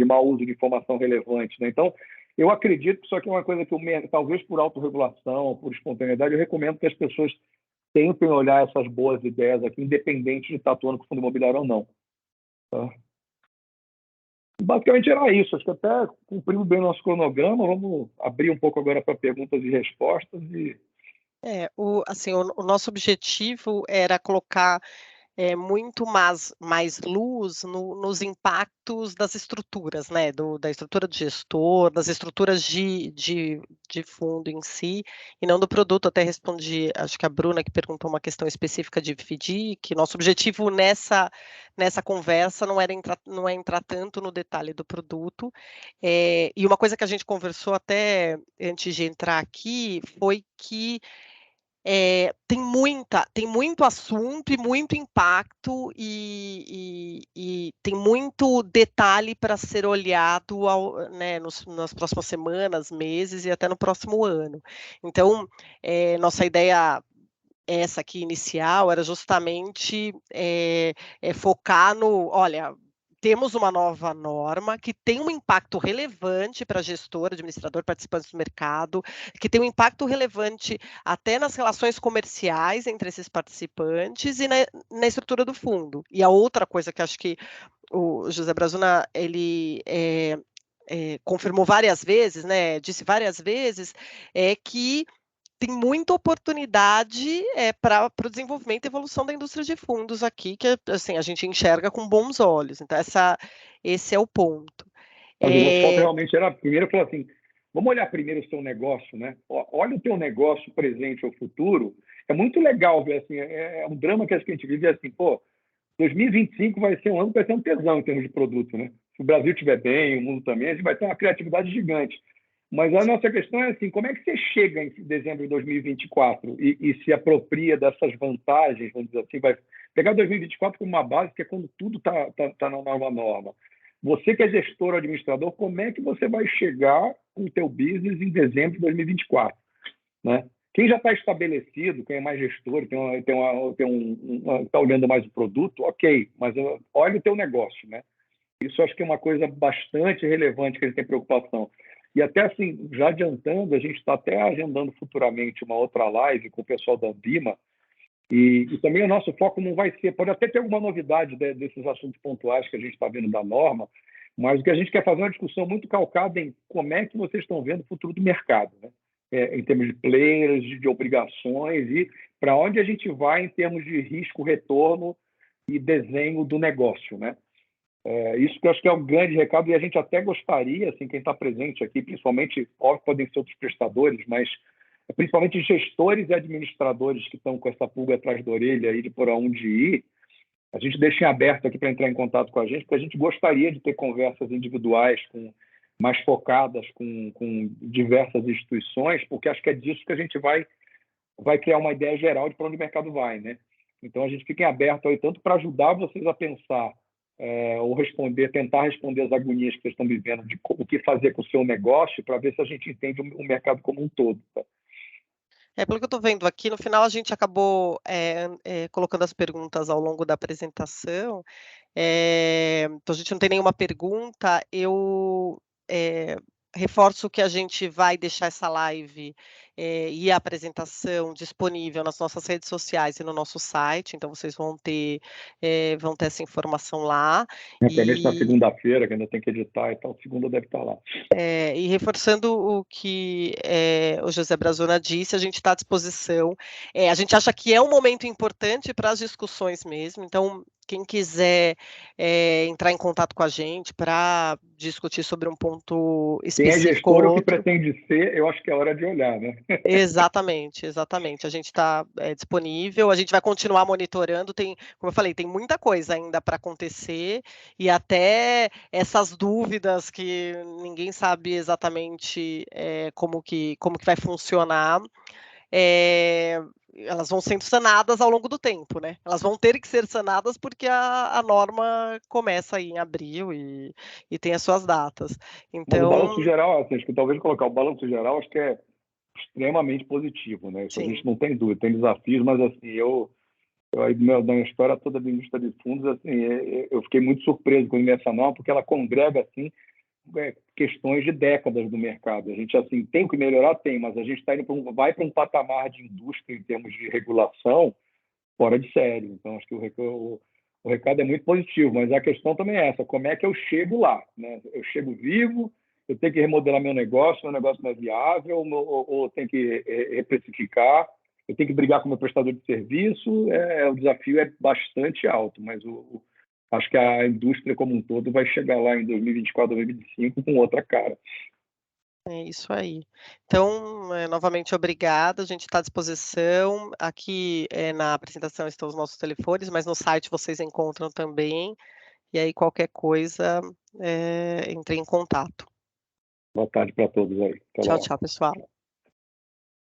mau uso de informação relevante, né? Então, eu acredito que isso aqui é uma coisa que, talvez por autorregulação, por espontaneidade, eu recomendo que as pessoas tentem olhar essas boas ideias aqui, independente de estar atuando com fundo imobiliário ou não. Tá? Basicamente era isso. Acho que até cumprimos bem o nosso cronograma. Vamos abrir um pouco agora para perguntas e respostas. O nosso objetivo era colocar muito mais luz nos impactos das estruturas, né, da estrutura do gestor, das estruturas de fundo em si, e não do produto. Até respondi, acho que a Bruna que perguntou uma questão específica de FDIC. Nosso objetivo nessa conversa não é entrar tanto no detalhe do produto, e uma coisa que a gente conversou até antes de entrar aqui foi que tem muito assunto e muito impacto e tem muito detalhe para ser olhado né, nas próximas semanas, meses e até no próximo ano. Então, nossa ideia essa aqui inicial era justamente focar no, olha, temos uma nova norma que tem um impacto relevante para gestor, administrador, participantes do mercado, que tem um impacto relevante até nas relações comerciais entre esses participantes e na estrutura do fundo. E a outra coisa que acho que o José Brazuna, ele confirmou várias vezes, né, disse várias vezes, é que tem muita oportunidade para o desenvolvimento e evolução da indústria de fundos aqui, que assim, a gente enxerga com bons olhos. Então, esse é o ponto. Mas o nosso foco realmente era, primeiro, falar assim, vamos olhar primeiro o seu negócio, né? Olha o teu negócio presente ou futuro. É muito legal ver, assim, é um drama que a gente vive assim, pô, 2025 vai ser um ano que vai ser um tesão em termos de produto, né? Se o Brasil estiver bem, o mundo também, a gente vai ter uma criatividade gigante. Mas a nossa questão é assim, como é que você chega em dezembro de 2024 e se apropria dessas vantagens, vamos dizer assim, vai pegar 2024 como uma base, que é quando tudo tá na nova norma. Você que é gestor ou administrador, como é que você vai chegar com o teu business em dezembro de 2024? Né? Quem já está estabelecido, quem é mais gestor, está olhando mais o produto, ok, mas olha o teu negócio. Né? Isso acho que é uma coisa bastante relevante que a gente tem preocupação. E até assim, já adiantando, a gente está até agendando futuramente uma outra live com o pessoal da Ambima, e também o nosso foco não vai ser, pode até ter alguma novidade desses assuntos pontuais que a gente está vendo da norma, mas o que a gente quer fazer é uma discussão muito calcada em como é que vocês estão vendo o futuro do mercado, né? Em termos de players, de obrigações e para onde a gente vai em termos de risco, retorno e desenho do negócio, né? Isso que eu acho que é um grande recado, e a gente até gostaria, assim, quem está presente aqui, principalmente, óbvio, podem ser outros prestadores, mas principalmente gestores e administradores que estão com essa pulga atrás da orelha aí de por onde ir, a gente deixa em aberto aqui para entrar em contato com a gente, porque a gente gostaria de ter conversas individuais mais focadas com diversas instituições, porque acho que é disso que a gente vai criar uma ideia geral de para onde o mercado vai, né? Então, a gente fica em aberto aí tanto para ajudar vocês a pensar ou tentar responder as agonias que vocês estão vivendo de o que fazer com o seu negócio, para ver se a gente entende o mercado como um todo. Tá? Pelo que eu estou vendo aqui, no final a gente acabou colocando as perguntas ao longo da apresentação. Então a gente não tem nenhuma pergunta. Eu reforço que a gente vai deixar essa live e a apresentação disponível nas nossas redes sociais e no nosso site, então vocês vão ter essa informação lá. Provavelmente na segunda-feira, que ainda tem que editar e tal, segunda deve estar lá. E reforçando o que o José Brazona disse, a gente está à disposição. A gente acha que é um momento importante para as discussões mesmo, então quem quiser entrar em contato com a gente para discutir sobre um ponto específico. Quem é gestor ou que pretende ser, eu acho que é hora de olhar, né? Exatamente. A gente está disponível, a gente vai continuar monitorando. Como eu falei, tem muita coisa ainda para acontecer, e até essas dúvidas que ninguém sabe exatamente como que vai funcionar. Elas vão sendo sanadas ao longo do tempo, né? Elas vão ter que ser sanadas porque a norma começa aí em abril e tem as suas datas. Então, mas o balanço geral, assim, acho que talvez colocar o balanço geral, acho que é extremamente positivo, né? Isso a gente não tem dúvida, tem desafios, mas assim, da minha história toda de lista de fundos, assim, eu fiquei muito surpreso com essa norma, porque ela congrega assim questões de décadas do mercado. A gente assim tem o que melhorar, mas a gente vai para um patamar de indústria em termos de regulação fora de série. Então acho que o recado é muito positivo, mas a questão também é essa: como é que eu chego lá, né? Eu chego vivo, eu tenho que remodelar meu negócio não é viável, ou tenho que reprecificar, eu tenho que brigar com o meu prestador de serviço. O desafio é bastante alto, mas acho que a indústria como um todo vai chegar lá em 2024, 2025 com outra cara. É isso aí. Então, novamente, obrigada. A gente está à disposição. Aqui na apresentação estão os nossos telefones, mas no site vocês encontram também. E aí, qualquer coisa, entre em contato. Boa tarde para todos aí. Tchau, tchau, pessoal.